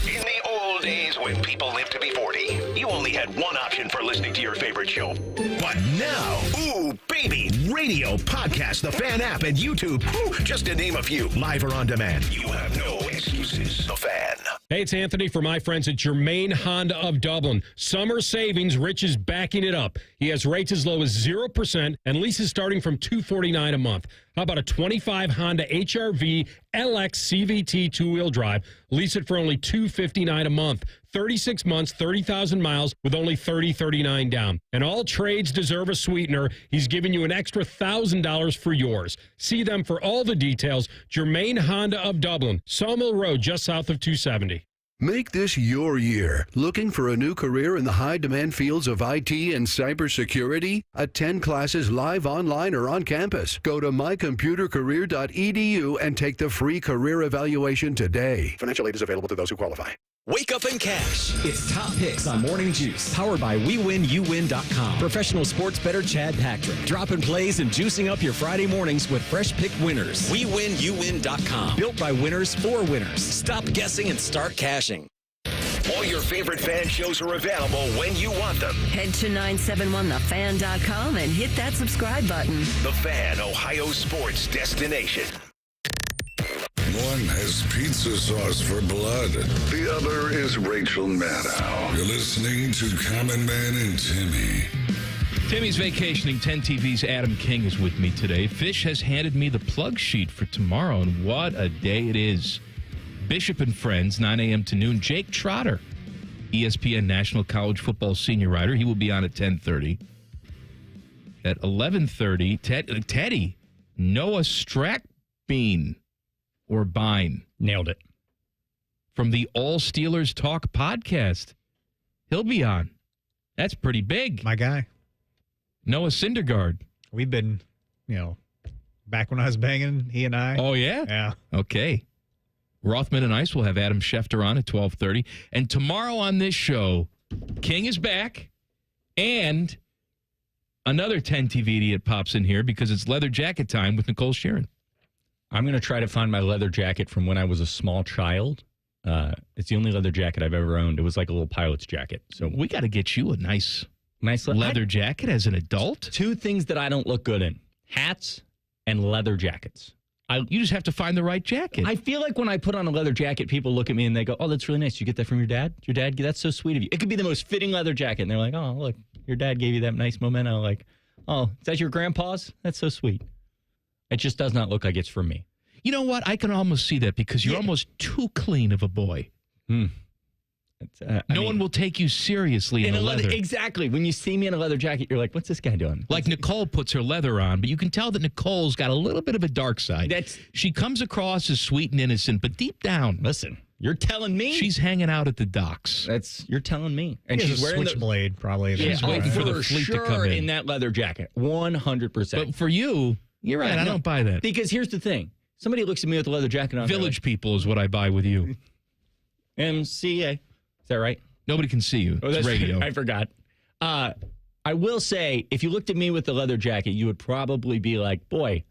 In the old days when people lived to be 40, you only had one option for listening to your favorite show. But now, ooh, baby, radio, podcast, the Fan app, and YouTube, ooh, just to name a few, live or on demand. You have no excuses. The Fan. Hey, it's Anthony for my friends at Germain Honda of Dublin. Summer savings, Rich is backing it up. He has rates as low as 0% and leases starting from $249 a month. How about a 25 Honda HR-V LX CVT two-wheel drive? Lease it for only $259 a month. 36 months, 30,000 miles with only $30.39 down. And all trades deserve a sweetener. He's giving you an extra $1,000 for yours. See them for all the details. Germain Honda of Dublin, Sawmill Road, just south of 270. Make this your year. Looking for a new career in the high-demand fields of IT and cybersecurity? Attend classes live, online, or on campus. Go to mycomputercareer.edu and take the free career evaluation today. Financial aid is available to those who qualify. Wake up and cash. It's Top Picks on Morning Juice. Powered by WeWinUwin.com. Professional sports bettor Chad Patrick. Dropping plays and juicing up your Friday mornings with fresh pick winners. WeWinUwin.com. Built by winners for winners. Stop guessing and start cashing. All your favorite fan shows are available when you want them. Head to 971thefan.com and hit that subscribe button. The Fan, Ohio sports destination. One has pizza sauce for blood. The other is Rachel Maddow. You're listening to Common Man and Timmy. Timmy's vacationing. 10 TV's Adam King is with me today. Fish has handed me the plug sheet for tomorrow, and what a day it is. Bishop and Friends, 9 a.m. to noon. Jake Trotter, ESPN National College Football Senior Writer. He will be on at 10:30. At 11:30, Teddy, Noah Strackbean. Or Bine. Nailed it. From the All Steelers Talk podcast. He'll be on. That's pretty big. My guy. Noah Syndergaard. We've been, back when I was banging, he and I. Oh, yeah? Yeah. Okay. Rothman and Ice will have Adam Schefter on at 12:30. And tomorrow on this show, King is back. And another 10 TV idiot pops in here because it's leather jacket time with Nicole Sheeran. I'm going to try to find my leather jacket from when I was a small child. It's the only leather jacket I've ever owned. It was like a little pilot's jacket. So we got to get you a nice leather jacket as an adult. Two things that I don't look good in: hats and leather jackets. You just have to find the right jacket. I feel like when I put on a leather jacket, people look at me and they go, "Oh, that's really nice. You get that from your dad? Your dad? That's so sweet of you." It could be the most fitting leather jacket, and they're like, "Oh, look, your dad gave you that nice memento." Like, "Oh, is that your grandpa's? That's so sweet." It just does not look like it's for me. You know what? I can almost see that because you're almost too clean of a boy. No one will take you seriously in a leather. Exactly. When you see me in a leather jacket, you're like, what's this guy doing? Like Nicole puts her leather on, but you can tell that Nicole's got a little bit of a dark side. She comes across as sweet and innocent, but deep down, listen, you're telling me she's hanging out at the docks. You're telling me. And she's wearing a switchblade, probably. She's waiting for the fleet to come in that leather jacket. 100%. But for you, you're right. I don't buy that. Because here's the thing. Somebody looks at me with a leather jacket on. Village People is what I buy with you. MCA. Is that right? Nobody can see you. It's radio. I forgot. I will say, if you looked at me with the leather jacket, you would probably be like, boy,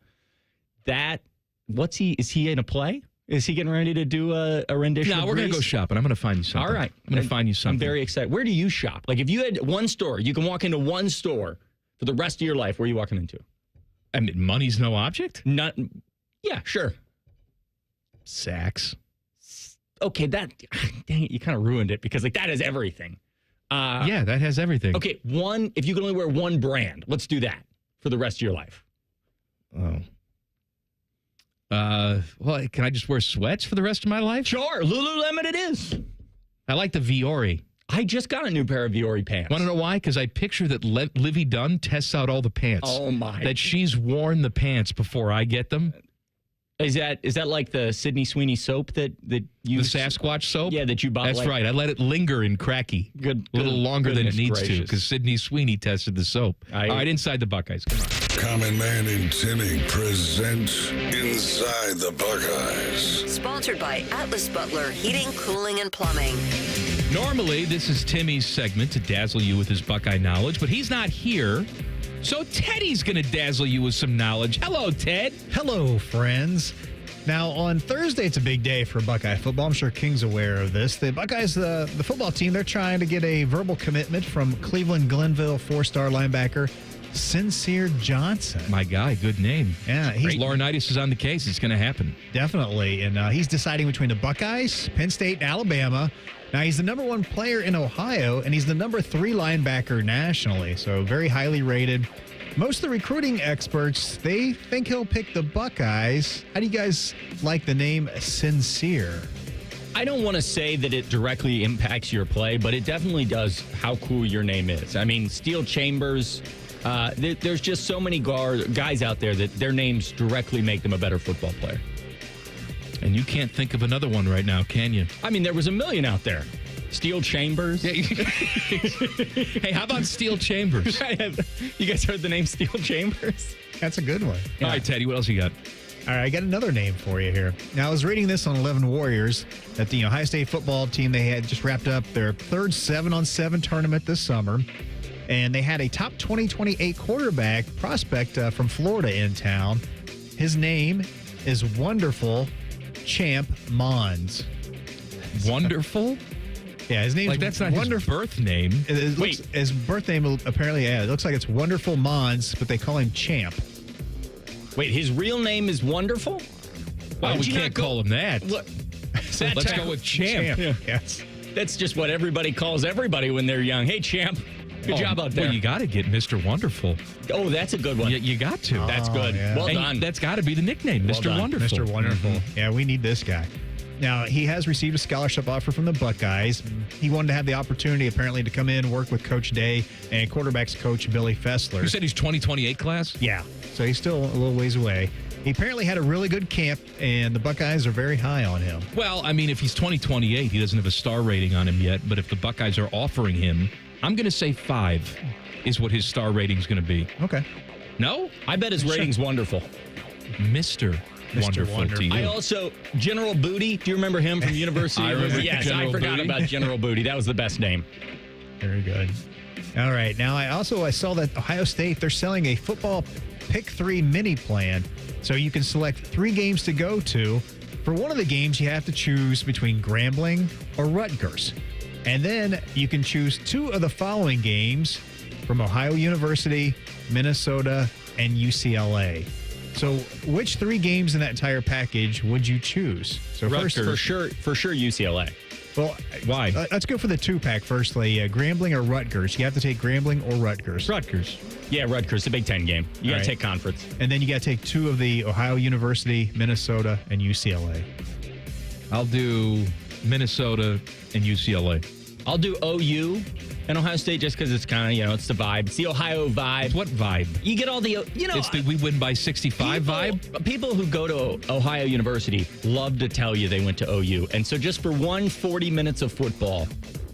is he in a play? Is he getting ready to do a rendition? No, we're going to go shopping. I'm going to find you something. All right. I'm going to find you something. I'm very excited. Where do you shop? Like, if you had one store, you can walk into one store for the rest of your life, where are you walking into? I mean, money's no object? Yeah, sure. Saks. Okay, dang it, you kind of ruined it because that is everything. Yeah, that has everything. Okay, if you can only wear one brand, let's do that for the rest of your life. Oh. Well, can I just wear sweats for the rest of my life? Sure, Lululemon it is. I like the Viore. I just got a new pair of Viore pants. Want to know why? Because I picture that Livy Dunn tests out all the pants. Oh, my. That she's worn the pants before I get them. Is that like the Sydney Sweeney soap that you... The Sasquatch soap? Yeah, that you bought. That's right. I let it linger in cracky. A little longer than it needs to, because Sydney Sweeney tested the soap. All right, Inside the Buckeyes. Come on. Common Man and Timmy present Inside the Buckeyes. Sponsored by Atlas Butler Heating, Cooling, and Plumbing. Normally, this is Timmy's segment to dazzle you with his Buckeye knowledge, but he's not here. So Teddy's going to dazzle you with some knowledge. Hello, Ted. Hello, friends. Now, on Thursday, it's a big day for Buckeye football. I'm sure King's aware of this. The Buckeyes, the football team, they're trying to get a verbal commitment from Cleveland Glenville 4-star linebacker Sincere Johnson. My guy, good name. Yeah, he's Laurinaitis is on the case. It's going to happen. Definitely. And he's deciding between the Buckeyes, Penn State, and Alabama. Now, he's the number 1 player in Ohio, and he's the number 3 linebacker nationally, so very highly rated. Most of the recruiting experts, they think he'll pick the Buckeyes. How do you guys like the name Sincere? I don't want to say that it directly impacts your play, but it definitely does how cool your name is. I mean, Steel Chambers, there's just so many guys out there that their names directly make them a better football player. And you can't think of another one right now, can you? I mean, there was a million out there. Steel Chambers. Hey, how about Steel Chambers? You guys heard the name Steel Chambers? That's a good one. All right, Teddy, what else you got? All right, I got another name for you here. Now, I was reading this on 11 Warriors that the Ohio State football team, they had just wrapped up their third 7-on-7 tournament this summer, and they had a top 2028 quarterback prospect from Florida in town. His name is Wonderful Champ Mons. Wonderful? Yeah, his name like that's not Wonderful. His birth name. His birth name apparently, it looks like it's Wonderful Mons, but they call him Champ. Wait, his real name is Wonderful? Well, we can't call him that. Look, Let's go with Champ. Yeah. Yes. That's just what everybody calls everybody when they're young. Hey, Champ. Good job out there. Well, you got to get Mr. Wonderful. Oh, that's a good one. You got to. That's good. Yeah. Well And done. That's got to be the nickname, Well Mr. done. Wonderful. Mr. Wonderful. Yeah, we need this guy. Now, he has received a scholarship offer from the Buckeyes. He wanted to have the opportunity, apparently, to come in and work with Coach Day and quarterbacks coach Billy Fessler. You said he's 2028 class? Yeah, so he's still a little ways away. He apparently had a really good camp, and the Buckeyes are very high on him. Well, I mean, if he's 2028, he doesn't have a star rating on him yet. But if the Buckeyes are offering him, I'm going to say 5 is what his star rating's going to be. Okay. No? I bet his rating's wonderful. Mr. Wonderful to you. I also, General Booty, do you remember him from University? I remember Yes, General I forgot Booty. about General Booty. That was the best name. Very good. All right. Now, I saw that Ohio State, they're selling a football pick 3 mini plan. So you can select 3 games to go to. For one of the games, you have to choose between Grambling or Rutgers. And then you can choose 2 of the following games from Ohio University, Minnesota, and UCLA. So which 3 games in that entire package would you choose? So Rutgers. For sure UCLA. Well, why? Let's go for the 2-pack firstly. Grambling or Rutgers. You have to take Grambling or Rutgers. Rutgers. Yeah, Rutgers, the Big Ten game. You got to take conference. And then you got to take 2 of the Ohio University, Minnesota, and UCLA. I'll do Minnesota and UCLA. I'll do OU and Ohio State just because it's kind of, it's the vibe. It's the Ohio vibe. What vibe? You get all the, It's the we win by 65 vibe? People who go to Ohio University love to tell you they went to OU. And so just for 40 minutes of football,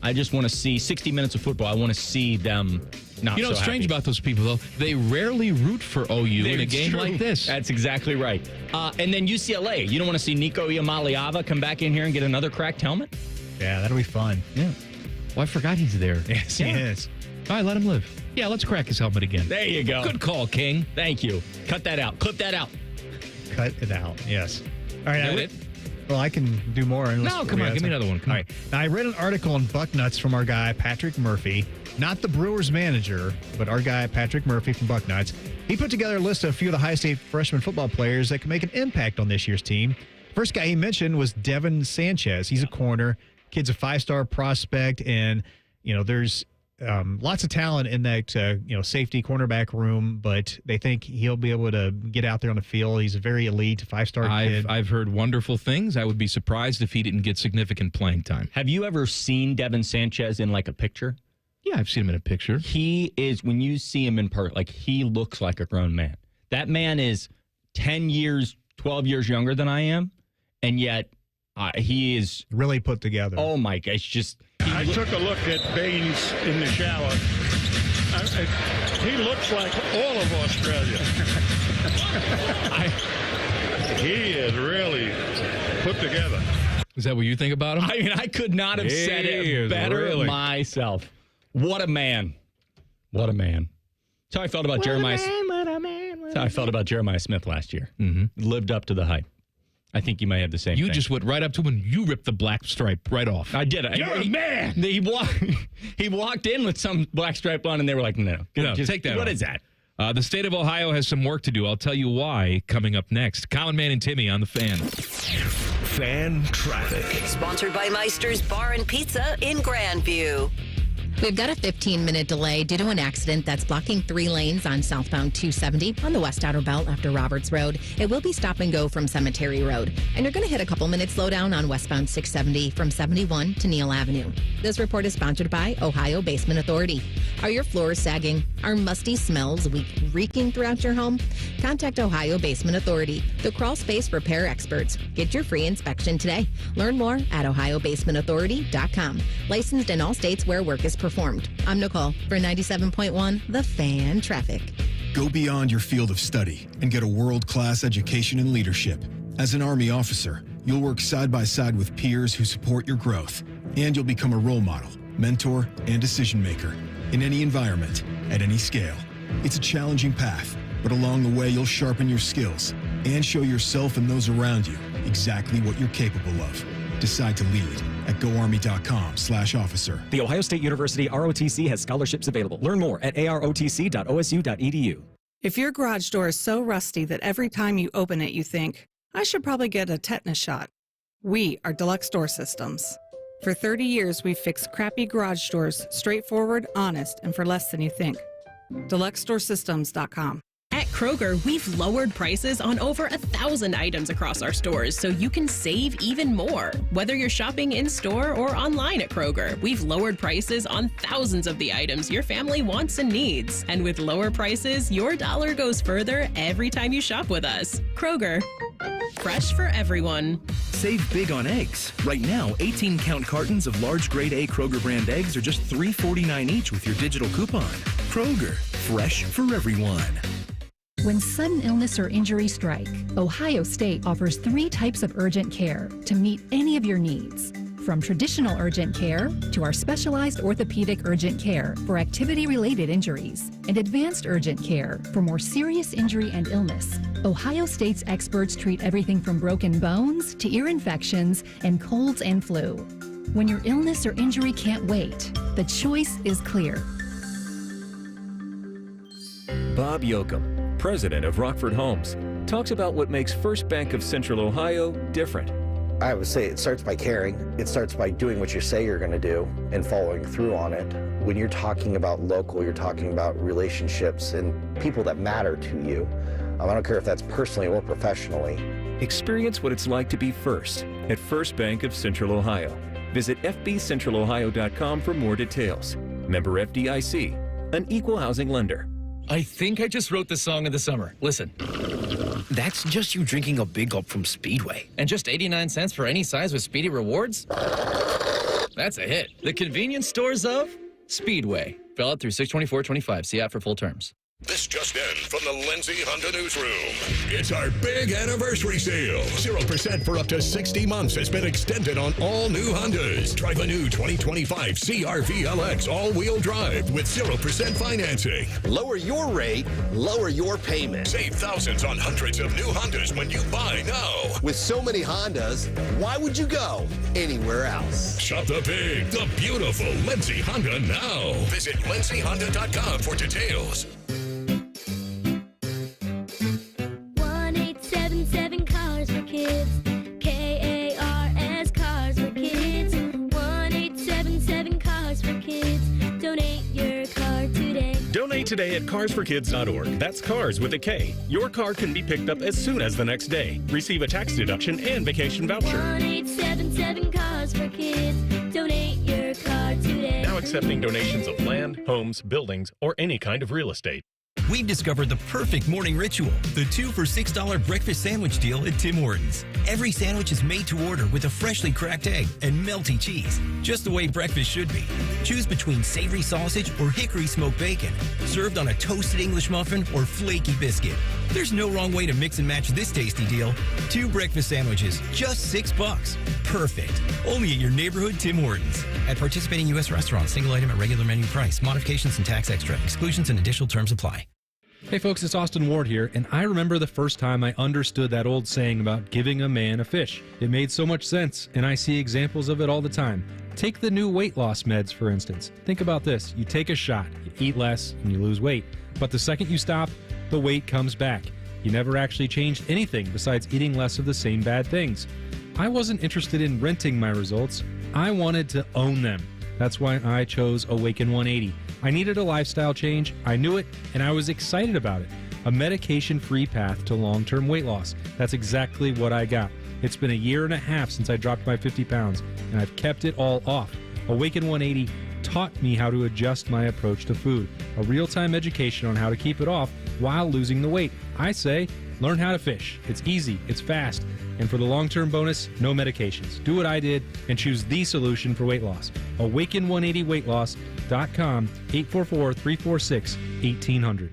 I just want to see 60 minutes of football. I want to see them not You know so what's strange happy. about those people, though? They rarely root for OU in a It's game true. like this. That's exactly right. And then UCLA. You don't want to see Nico Iamaleava come back in here and get another cracked helmet? Yeah, that'll be fun. Yeah. Well, I forgot he's there. Yes, he is. All right, let him live. Yeah, let's crack his helmet again. There you go. Good call, King. Thank you. Cut that out. Clip that out. Cut it out. Yes. All right. Is that it? Well, I can do more. No, come on. Give me another one. Come All right. Now, I read an article on Bucknuts from our guy, Patrick Murphy. Not the Brewers manager, but our guy, Patrick Murphy from Bucknuts. He put together a list of a few of the Ohio State freshman football players that can make an impact on this year's team. First guy he mentioned was Devin Sanchez. He's a corner. Kid's a 5-star prospect, and, there's lots of talent in that, safety cornerback room, but they think he'll be able to get out there on the field. He's a very elite 5-star kid. I've heard wonderful things. I would be surprised if he didn't get significant playing time. Have you ever seen Devin Sanchez in like a picture? Yeah, I've seen him in a picture. He is, when you see him in person, he looks like a grown man. That man is 10 years, 12 years younger than I am, and yet he is really put together. Oh my gosh, just I took a look at Baines in the shower. He looks like all of Australia. He is really put together. Is that what you think about him? I mean, I could not have said it better myself. What a man. What a man. That's how I felt about Jeremiah. That's how I felt about Jeremiah Smith last year. Mm-hmm. Lived up to the hype. I think you may have the same thing. You just went right up to him and you ripped the black stripe right off. I did. You're a man. He walked in with some black stripe on, and they were like, no. No, take that What off. is that? The state of Ohio has some work to do. I'll tell you why coming up next. Common Man and Timmy on the Fan. Fan traffic. Sponsored by Meister's Bar and Pizza in Grandview. We've got a 15-minute delay due to an accident that's blocking 3 lanes on southbound 270 on the West Outer Belt after Roberts Road. It will be stop and go from Cemetery Road. And you're going to hit a couple minutes slowdown on westbound 670 from 71 to Neal Avenue. This report is sponsored by Ohio Basement Authority. Are your floors sagging? Are musty smells reeking throughout your home? Contact Ohio Basement Authority, the crawl space repair experts. Get your free inspection today. Learn more at ohiobasementauthority.com. Licensed in all states where work is performed. I'm Nicole for 97.1 The Fan Traffic. Go beyond your field of study and get a world-class education in leadership. As an Army officer, you'll work side by side with peers who support your growth, and you'll become a role model, mentor, and decision maker in any environment, at any scale. It's a challenging path, but along the way, you'll sharpen your skills and show yourself and those around you exactly what you're capable of. Decide to lead at goarmy.com/officer. The Ohio State University ROTC has scholarships available. Learn more at arotc.osu.edu. If your garage door is so rusty that every time you open it, you think, I should probably get a tetanus shot, we are Deluxe Door Systems. For 30 years, we've fixed crappy garage doors straightforward, honest, and for less than you think. DeluxeDoorSystems.com. At Kroger, we've lowered prices on over 1,000 items across our stores so you can save even more. Whether you're shopping in-store or online at Kroger, we've lowered prices on thousands of the items your family wants and needs. And with lower prices, your dollar goes further every time you shop with us. Kroger, fresh for everyone. Save big on eggs. Right now, 18-count cartons of large grade A Kroger brand eggs are just $3.49 each with your digital coupon. Kroger, fresh for everyone. When sudden illness or injury strike, Ohio State offers 3 types of urgent care to meet any of your needs. From traditional urgent care to our specialized orthopedic urgent care for activity-related injuries and advanced urgent care for more serious injury and illness. Ohio State's experts treat everything from broken bones to ear infections and colds and flu. When your illness or injury can't wait, the choice is clear. Bob Yoakum, president of Rockford Homes, talks about what makes First Bank of Central Ohio different. I would say it starts by caring. It starts by doing what you say you're going to do and following through on it. When you're talking about local, you're talking about relationships and people that matter to you. I don't care if that's personally or professionally. Experience what it's like to be first at First Bank of Central Ohio. Visit fbcentralohio.com for more details. Member FDIC, an equal housing lender. I think I just wrote the song of the summer. Listen. That's just you drinking a big gulp from Speedway. And just 89 cents for any size with Speedy Rewards? That's a hit. The convenience stores of Speedway. Valid through 6/24/25. See app for full terms. This just in from the Lindsay Honda Newsroom. It's our big anniversary sale. 0% for up to 60 months has been extended on all new Hondas. Drive a new 2025 CR-V LX all-wheel drive with 0% financing. Lower your rate, lower your payment. Save thousands on hundreds of new Hondas when you buy now. With so many Hondas, why would you go anywhere else? Shop the big, the beautiful Lindsay Honda now. Visit lindsayhonda.com for details. 1-877 Cars for Kids. KARS Cars for Kids. 1-877 Cars for Kids. Donate your car today. Donate today at carsforkids.org. That's cars with a K. Your car can be picked up as soon as the next day. Receive a tax deduction and vacation voucher. 1-877 Cars for Kids. Donate your car today. Now accepting donations of land, homes, buildings, or any kind of real estate. We've discovered the perfect morning ritual, the 2 for $6 breakfast sandwich deal at Tim Hortons. Every sandwich is made to order with a freshly cracked egg and melty cheese, just the way breakfast should be. Choose between savory sausage or hickory smoked bacon, served on a toasted English muffin or flaky biscuit. There's no wrong way to mix and match this tasty deal. 2 breakfast sandwiches, just $6. Perfect. Only at your neighborhood Tim Hortons. At participating U.S. restaurants, single item at regular menu price. Modifications and tax extra. Exclusions and additional terms apply. Hey folks, it's Austin Ward here, and I remember the first time I understood that old saying about giving a man a fish. It made so much sense, and I see examples of it all the time. Take the new weight loss meds, for instance. Think about this. You take a shot, you eat less, and you lose weight. But the second you stop, the weight comes back. You never actually changed anything besides eating less of the same bad things. I wasn't interested in renting my results. I wanted to own them. That's why I chose Awaken 180. I needed a lifestyle change, I knew it, and I was excited about it. A medication-free path to long-term weight loss. That's exactly what I got. It's been a year and a half since I dropped my 50 pounds, and I've kept it all off. Awaken 180 taught me how to adjust my approach to food. A real-time education on how to keep it off while losing the weight. I say, learn how to fish. It's easy, it's fast, and for the long-term bonus, no medications. Do what I did and choose the solution for weight loss. Awaken180weightloss.com, 844-346-1800.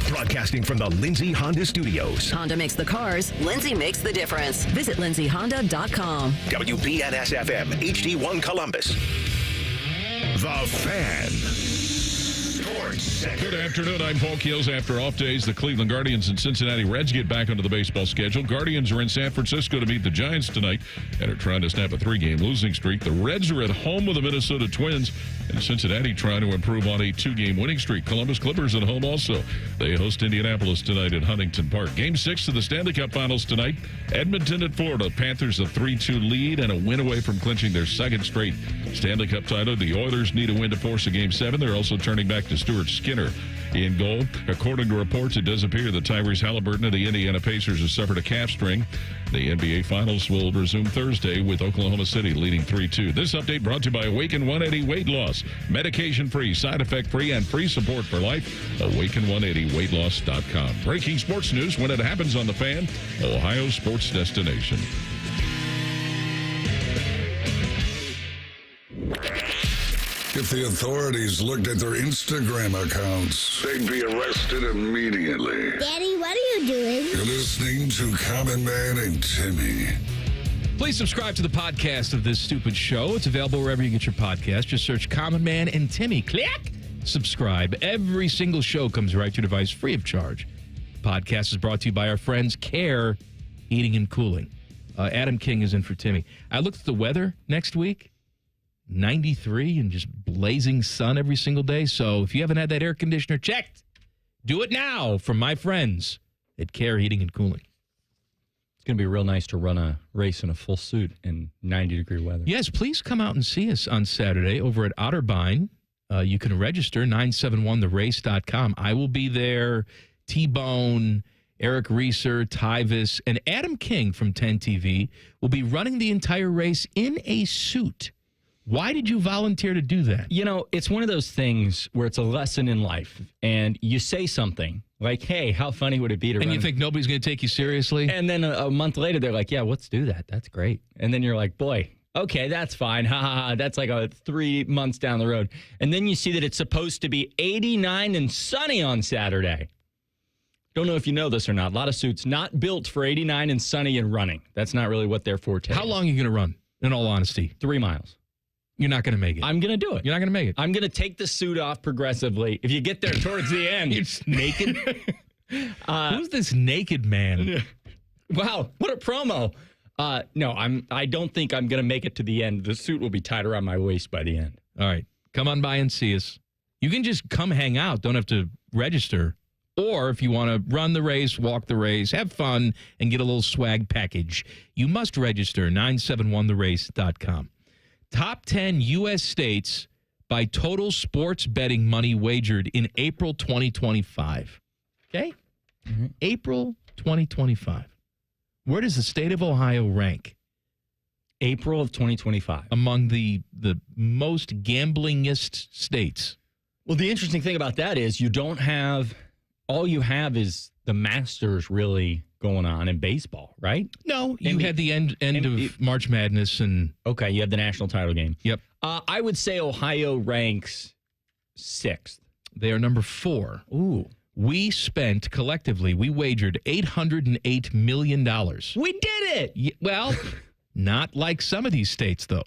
Broadcasting from the Lindsay Honda Studios. Honda makes the cars, Lindsay makes the difference. Visit lindsayhonda.com. WBNS-FM, HD1 Columbus. The Fan. Good afternoon. I'm Paul Keels. After off days, the Cleveland Guardians and Cincinnati Reds get back onto the baseball schedule. Guardians are in San Francisco to meet the Giants tonight and are trying to snap a 3-game losing streak. The Reds are at home with the Minnesota Twins, and Cincinnati trying to improve on a 2-game winning streak. Columbus Clippers at home also. They host Indianapolis tonight at Huntington Park. Game 6 of the Stanley Cup Finals tonight. Edmonton at Florida. Panthers a 3-2 lead and a win away from clinching their second straight Stanley Cup title. The Oilers need a win to force a Game 7. They're also turning back to Stuart Skinner in goal. According to reports, it does appear that Tyrese Halliburton of the Indiana Pacers has suffered a calf strain. The NBA Finals will resume Thursday with Oklahoma City leading 3-2. This update brought to you by Awaken 180 Weight Loss. Medication-free, side effect-free, and free support for life. Awaken180weightloss.com. Breaking sports news when it happens on The Fan, Ohio sports destination. If the authorities looked at their Instagram accounts, they'd be arrested immediately. Daddy, what are you doing? You're listening to Common Man and Timmy. Please subscribe to the podcast of this stupid show. It's available wherever you get your podcast. Just search Common Man and Timmy. Click! Subscribe. Every single show comes right to your device free of charge. The podcast is brought to you by our friends Care Heating and Cooling. Adam King is in for Timmy. I looked at the weather next week. 93 and just blazing sun every single day. So if you haven't had that air conditioner checked, do it now from my friends at Care Heating and Cooling. It's going to be real nice to run a race in a full suit in 90-degree weather. Yes, please come out and see us on Saturday over at Otterbein. You can register, 971therace.com. I will be there. T-Bone, Eric Reeser, Tyvis, and Adam King from 10 TV will be running the entire race in a suit. Why did you volunteer to do that? You know, it's one of those things where it's a lesson in life, and you say something like, hey, how funny would it be to run? And you think nobody's going to take you seriously? And then a month later, they're like, yeah, let's do that. That's great. And then you're like, boy, okay, that's fine. Ha ha ha. That's like 3 months down the road. And then you see that it's supposed to be 89 and sunny on Saturday. Don't know if you know this or not. A lot of suits not built for 89 and sunny and running. That's not really what they're forte. How long are you going to run, in all honesty? 3 miles. You're not going to make it. I'm going to do it. You're not going to make it. I'm going to take the suit off progressively. If you get there towards the end. You're just naked? Who's this naked man? Wow, what a promo. No, I don't think I'm going to make it to the end. The suit will be tied around my waist by the end. All right. Come on by and see us. You can just come hang out. Don't have to register. Or if you want to run the race, walk the race, have fun, and get a little swag package, you must register, 971therace.com. Top 10 U.S. states by total sports betting money wagered in April 2025. Okay? Mm-hmm. April 2025. Where does the state of Ohio rank? April of 2025. Among the most gamblingest states. Well, the interesting thing about that is all you have is the Masters really going on in baseball, right? No, you had the end of March Madness. Okay, you have the national title game. Yep. I would say Ohio ranks 6th. They are number 4. Ooh. We spent, collectively, we wagered $808 million. We did it! Well, not like some of these states, though.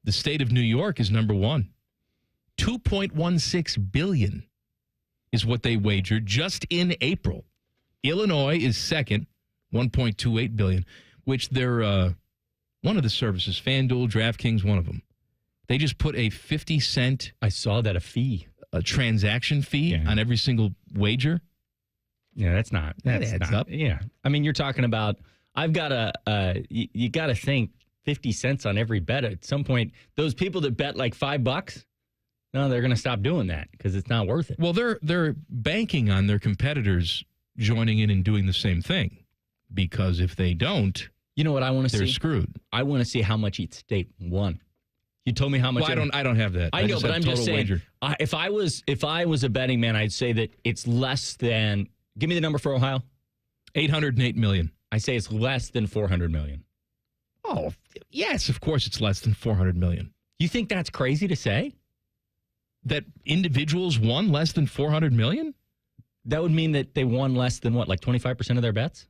The state of New York is number 1. $2.16 billion is what they wagered just in April. Illinois is second, $1.28 billion, which they're one of the services, FanDuel, DraftKings, one of them. They just put a 50-cent. I saw that a transaction fee on every single wager. Yeah, that's not. That adds up. Yeah, I mean, you're talking about. I've got you got to think 50 cents on every bet at some point. Those people that bet like $5, no, they're going to stop doing that because it's not worth it. Well, they're banking on their competitors joining in and doing the same thing, because if they don't, you know what I want to see? They're screwed. I want to see how much each state won. You told me how much. Well, I don't have that. I know, but I'm just saying. If I was a betting man, I'd say that it's less than. Give me the number for Ohio. 808 million. I say it's less than 400 million. Oh, yes, of course it's less than 400 million. You think that's crazy to say? That individuals won less than 400 million? That would mean that they won less than what, like 25% of their bets?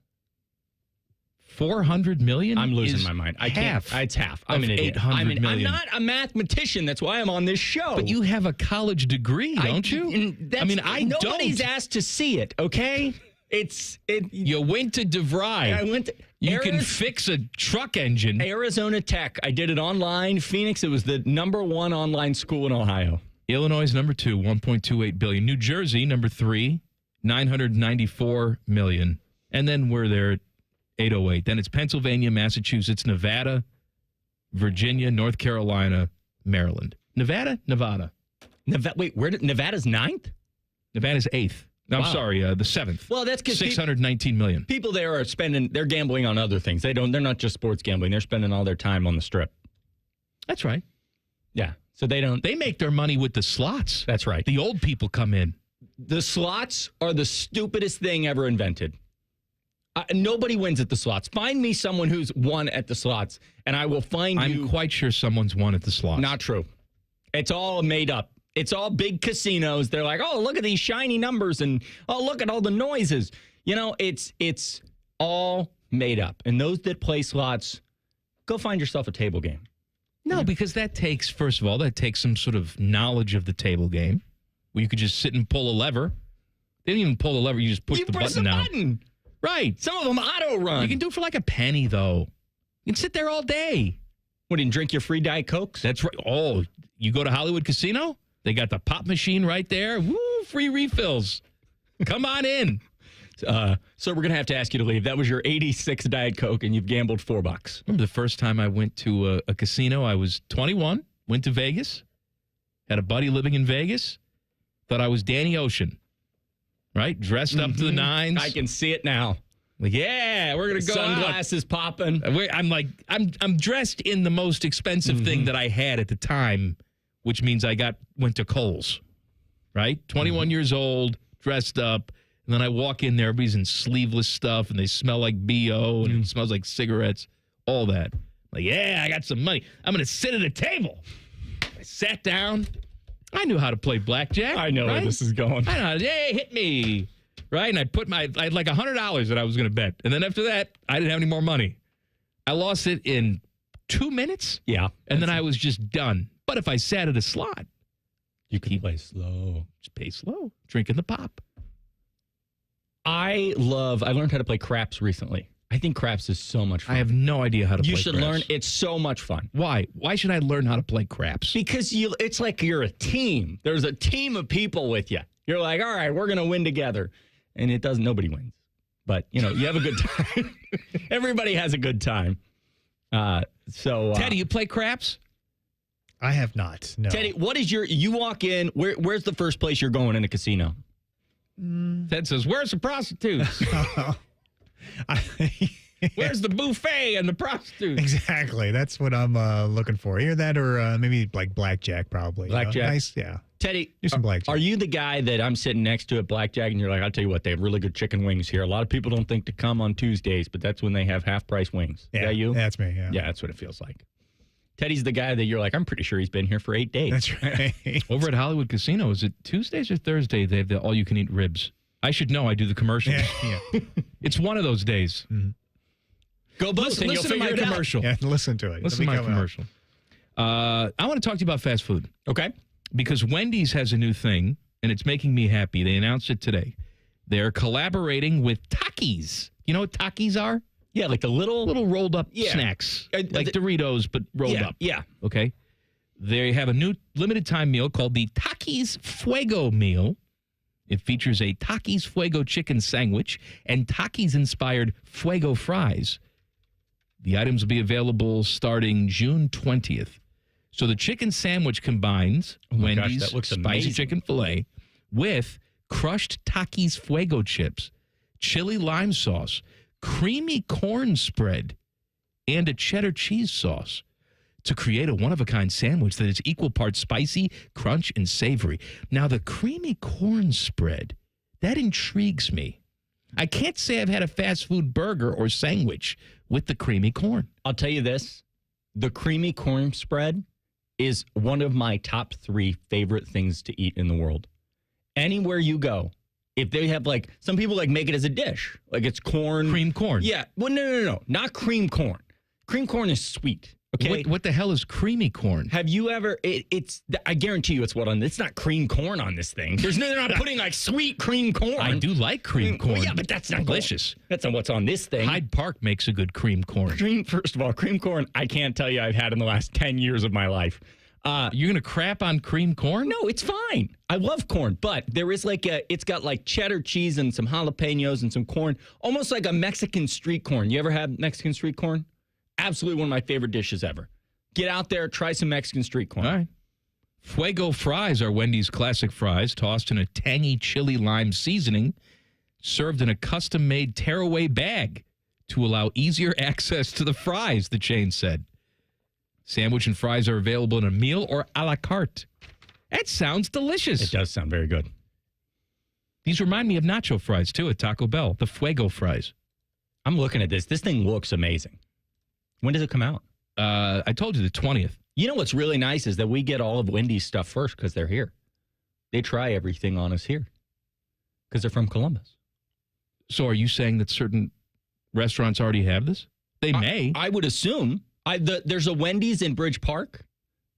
400 million? I'm losing my mind. I half. can't. It's half. I'm an idiot. 800 million. I'm not a mathematician. That's why I'm on this show. But you have a college degree, don't you? Nobody's asked to see it, okay? You went to DeVry. I went to... You can fix a truck engine. Arizona Tech. I did it online. Phoenix, it was the number 1 online school in Ohio. Illinois is number 2, $1.28 billion. New Jersey, number 3, $994 million. And then we're there at 808. Then it's Pennsylvania, Massachusetts, Nevada, Virginia, North Carolina, Maryland. Nevada? Wait, Nevada's 9th? Nevada's 8th. No, Wow. I'm sorry, the 7th. Well, that's because $619 million. People there are they're gambling on other things. They're not just sports gambling. They're spending all their time on the strip. That's right. Yeah. So they make their money with the slots. That's right. The old people come in. The slots are the stupidest thing ever invented. Nobody wins at the slots. Find me someone who's won at the slots, and I will find you. I'm quite sure someone's won at the slots. Not true. It's all made up. It's all big casinos. They're like, oh, look at these shiny numbers, and oh, look at all the noises. You know, it's all made up. And those that play slots, go find yourself a table game. No, because first of all, that takes some sort of knowledge of the table game, where you could just sit and pull a lever. They didn't even pull the lever. You just push the button down. Button. Right. Some of them auto run. You can do it for like a penny, though. You can sit there all day. What, and drink your free Diet Cokes? That's right. Oh, you go to Hollywood Casino? They got the pop machine right there. Woo, free refills. Come on in. So we're going to have to ask you to leave. That was your 86 Diet Coke, and you've gambled $4. Remember the first time I went to a casino? I was 21, went to Vegas, had a buddy living in Vegas, thought I was Danny Ocean, right? Dressed up to the nines. I can see it now. Like, yeah, we're going to go Sunglasses popping. I'm dressed in the most expensive thing that I had at the time, which means I went to Kohl's, right? 21 years old, dressed up. And then I walk in there, everybody's in sleeveless stuff, and they smell like BO, and it smells like cigarettes, all that. Like, yeah, I got some money. I'm going to sit at a table. I sat down. I knew how to play blackjack. I know where this is going. I know. Hey, hit me. Right? And I had like $100 that I was going to bet. And then after that, I didn't have any more money. I lost it in 2 minutes. Yeah. And then I was just done. But if I sat at a slot, you could play slow. Just play slow. Drinking the pop. I learned how to play craps recently. I think craps is so much fun. I have no idea how to play craps. You should learn. craps. It's so much fun. Why? Why should I learn how to play craps? Because it's like you're a team. There's a team of people with you. You're like, all right, we're going to win together. And nobody wins. But, you have a good time. Everybody has a good time. Teddy, you play craps? I have not, no. Teddy, what is you walk in, where's the first place you're going in a casino? Ted says, where's the prostitutes? Where's the buffet and the prostitutes? Exactly. That's what I'm looking for. Either that or maybe like blackjack, probably. Blackjack? Nice, yeah. Teddy, do some blackjack. Are you the guy that I'm sitting next to at blackjack and you're like, I'll tell you what, they have really good chicken wings here. A lot of people don't think to come on Tuesdays, but that's when they have half-price wings. Yeah, is that you? That's me, yeah. Yeah, that's what it feels like. Teddy's the guy that you're like, I'm pretty sure he's been here for 8 days. That's right. Over at Hollywood Casino, is it Tuesdays or Thursdays they have the all-you-can-eat ribs? I should know. I do the commercials. Yeah. It's one of those days. Mm-hmm. Go both and listen to my commercial. Yeah, listen to it. Listen to my commercial. I want to talk to you about fast food. Okay. Because Wendy's has a new thing, and it's making me happy. They announced it today. They're collaborating with Takis. You know what Takis are? Yeah, like the little rolled up snacks, like Doritos, but rolled up. Yeah. Okay. They have a new limited time meal called the Takis Fuego meal. It features a Takis Fuego chicken sandwich and Takis-inspired Fuego fries. The items will be available starting June 20th. So the chicken sandwich combines Wendy's that looks spicy amazing. chicken filet with crushed Takis Fuego chips, chili lime sauce, creamy corn spread, and a cheddar cheese sauce to create a one-of-a-kind sandwich that is equal parts spicy, crunch, and savory. Now, the creamy corn spread, that intrigues me. I can't say I've had a fast food burger or sandwich with the creamy corn. I'll tell you this. The creamy corn spread is one of my top 3 favorite things to eat in the world. Anywhere you go, if they have some people make it as a dish, like it's corn. Cream corn. Yeah. Well, no. Not cream corn. Cream corn is sweet. Okay. What the hell is creamy corn? Have you ever? I guarantee you, it's it's not cream corn on this thing. They're not putting sweet cream corn. I do like cream corn. Well, yeah, but that's not delicious. That's not what's on this thing. Hyde Park makes a good cream corn. First of all, cream corn. I can't tell you I've had in the last 10 years of my life. You're gonna crap on cream corn? No, it's fine. I love corn, but there is it's got cheddar cheese and some jalapenos and some corn, almost like a Mexican street corn. You ever had Mexican street corn? Absolutely one of my favorite dishes ever. Get out there, try some Mexican street corn. All right. Fuego fries are Wendy's classic fries, tossed in a tangy chili lime seasoning, served in a custom-made tearaway bag to allow easier access to the fries, the chain said. Sandwich and fries are available in a meal or a la carte. That sounds delicious. It does sound very good. These remind me of nacho fries, too, at Taco Bell, the Fuego fries. I'm looking at this. This thing looks amazing. When does it come out? I told you the 20th. You know what's really nice is that we get all of Wendy's stuff first because they're here. They try everything on us here because they're from Columbus. So are you saying that certain restaurants already have this? They may. I would assume. There's a Wendy's in Bridge Park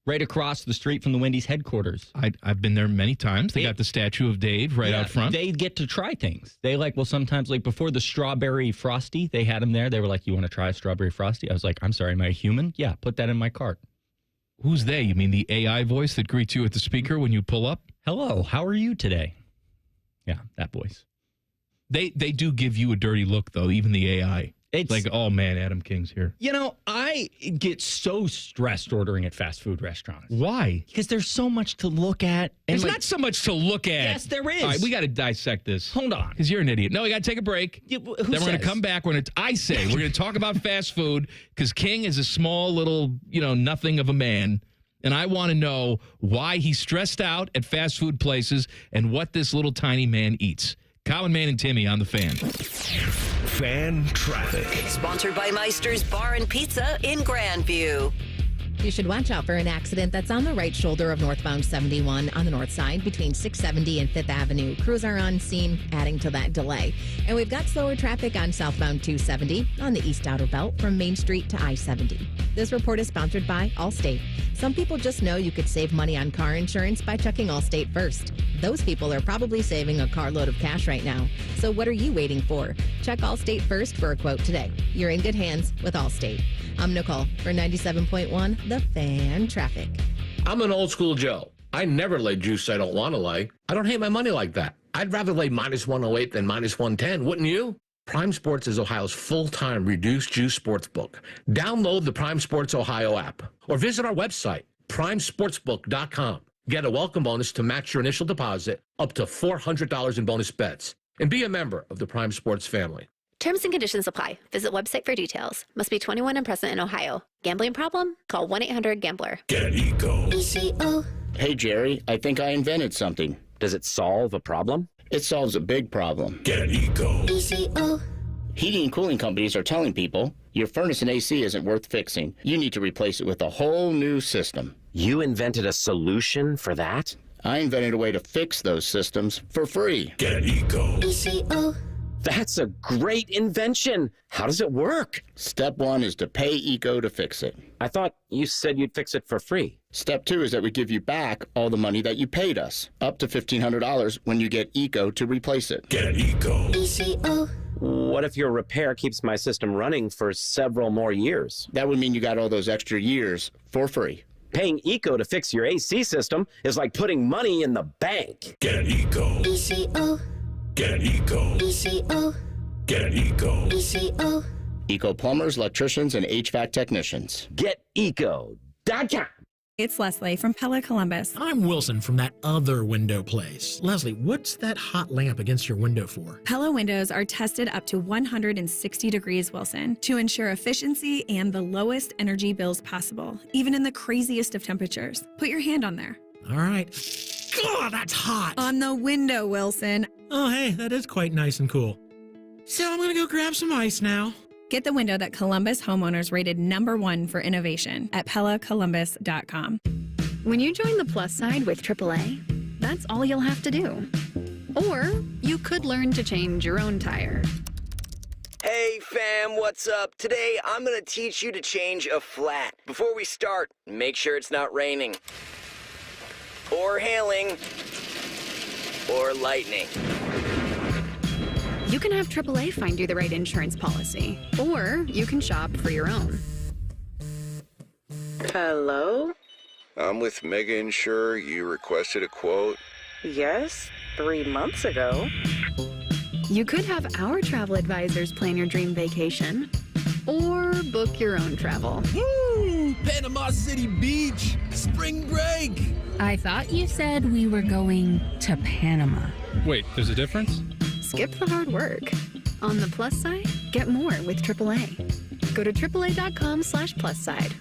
right across the street from the Wendy's headquarters. I've been there many times. They got the statue of Dave right out front. They get to try things. They sometimes before the strawberry frosty, they had them there. They were like, you want to try a strawberry frosty? I was like, I'm sorry, am I a human? Yeah, put that in my cart. Who's they? You mean the AI voice that greets you at the speaker when you pull up? Hello, how are you today? Yeah, that voice. They do give you a dirty look, though, even the AI. It's like, oh, man, Adam King's here. You know, I get so stressed ordering at fast food restaurants. Why? Because there's so much to look at. And there's not so much to look at. Yes, there is. All right, we got to dissect this. Hold on. Because you're an idiot. No, we got to take a break. Yeah, then we're going to come back. We're going to talk about fast food because King is a small little, nothing of a man. And I want to know why he's stressed out at fast food places and what this little tiny man eats. Common Man and Timmy on the Fan. Fan traffic. Sponsored by Meister's Bar and Pizza in Grandview. You should watch out for an accident that's on the right shoulder of northbound 71 on the north side between 670 and 5th Avenue. Crews are on scene, adding to that delay. And we've got slower traffic on southbound 270 on the east outer belt from Main Street to I-70. This report is sponsored by Allstate. Some people just know you could save money on car insurance by checking Allstate first. Those people are probably saving a carload of cash right now. So what are you waiting for? Check Allstate first for a quote today. You're in good hands with Allstate. I'm Nicole for 97.1 The Fan Traffic. I'm an old school Joe. I never lay juice I don't want to lay. I don't hate my money like that. I'd rather lay minus 108 than minus 110, wouldn't you? Prime Sports is Ohio's full-time reduced juice sportsbook. Download the Prime Sports Ohio app or visit our website, primesportsbook.com. Get a welcome bonus to match your initial deposit up to $400 in bonus bets. And be a member of the Prime Sports family. Terms and conditions apply. Visit website for details. Must be 21 and present in Ohio. Gambling problem? Call 1-800-GAMBLER. Get Eco. ECO. Hey, Jerry, I think I invented something. Does it solve a problem? It solves a big problem. Get Eco. ECO. Heating and cooling companies are telling people your furnace and AC isn't worth fixing. You need to replace it with a whole new system. You invented a solution for that? I invented a way to fix those systems for free. Get Eco. ECO. That's a great invention. How does it work? Step one is to pay ECO to fix it. I thought you said you'd fix it for free. Step 2 is that we give you back all the money that you paid us, up to $1,500 when you get Eco to replace it. Get Eco. ECO. What if your repair keeps my system running for several more years? That would mean you got all those extra years for free. Paying Eco to fix your AC system is like putting money in the bank. Get Eco. ECO. Get Eco. ECO. Get Eco. ECO. Eco plumbers, electricians, and HVAC technicians. Get Eco.com. It's Leslie from Pella Columbus. I'm Wilson from that other window place. Leslie, what's that hot lamp against your window for? Pella windows are tested up to 160 degrees Wilson to ensure efficiency and the lowest energy bills possible, even in the craziest of temperatures. Put your hand on there. All right. God, that's hot. On the window, Wilson. Oh, hey, that is quite nice and cool. So I'm going to go grab some ice now. Get the window that Columbus homeowners rated #1 for innovation at PellaColumbus.com. When you join the plus side with AAA, that's all you'll have to do. Or you could learn to change your own tire. Hey fam, what's up? Today I'm gonna teach you to change a flat. Before we start, make sure it's not raining, or hailing, or lightning. You can have AAA find you the right insurance policy, or you can shop for your own. Hello? I'm with Mega Insure. You requested a quote? Yes, 3 months ago. You could have our travel advisors plan your dream vacation, or book your own travel. Woo! Panama City Beach! Spring break! I thought you said we were going to Panama. Wait, there's a difference? Skip the hard work. On the plus side, get more with AAA. Go to AAA.com/plus side.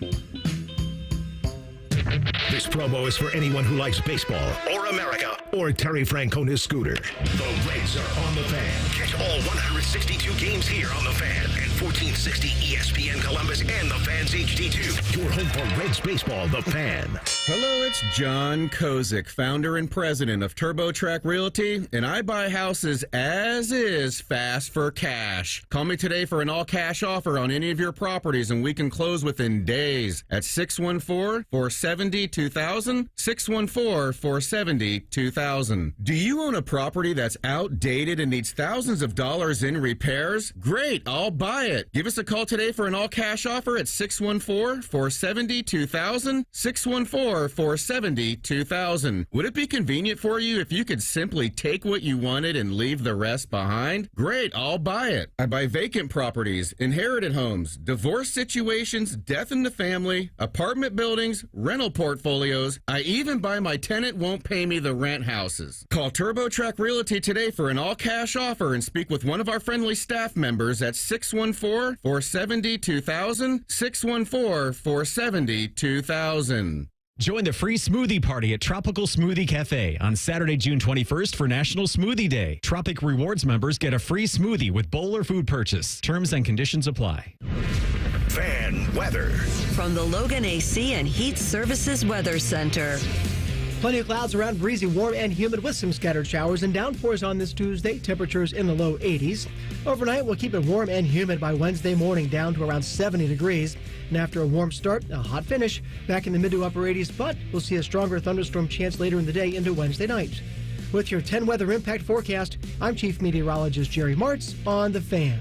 This promo is for anyone who likes baseball or America or Terry Francona's scooter. The Reds are on the Fan. Catch all 162 games here on the Fan and 1460 ESPN Columbus and the Fan's HD2. Your home for Reds baseball, the Fan. Hello, it's John Kozik, founder and president of TurboTrack Realty, and I buy houses as is fast for cash. Call me today for an all-cash offer on any of your properties, and we can close within days at 614-470-2000, 614-470-2000. Do you own a property that's outdated and needs thousands of dollars in repairs? Great, I'll buy it. Give us a call today for an all-cash offer at 614-470-2000, 614-470-2000. Would it be convenient for you if you could simply take what you wanted and leave the rest behind? Great, I'll buy it. I buy vacant properties, inherited homes, divorce situations, death in the family, apartment buildings, rental portfolios. I even buy my tenant won't pay me the rent houses. Call TurboTrack Realty today for an all-cash offer and speak with one of our friendly staff members at 614-470-2000, 614-470-2000. Join the free smoothie party at Tropical Smoothie Cafe on Saturday, June 21st for National Smoothie Day. Tropic Rewards members get a free smoothie with bowl or food purchase. Terms and conditions apply. Fan weather. From the Logan AC and Heat Services Weather Center. Plenty of clouds around, breezy, warm, and humid with some scattered showers and downpours on this Tuesday. Temperatures in the low 80s. Overnight, we'll keep it warm and humid by Wednesday morning, down to around 70 degrees. And after a warm start, a hot finish back in the mid to upper 80s, but we'll see a stronger thunderstorm chance later in the day into Wednesday night. With your 10 weather impact forecast, I'm Chief Meteorologist Jerry Martz on The Fan.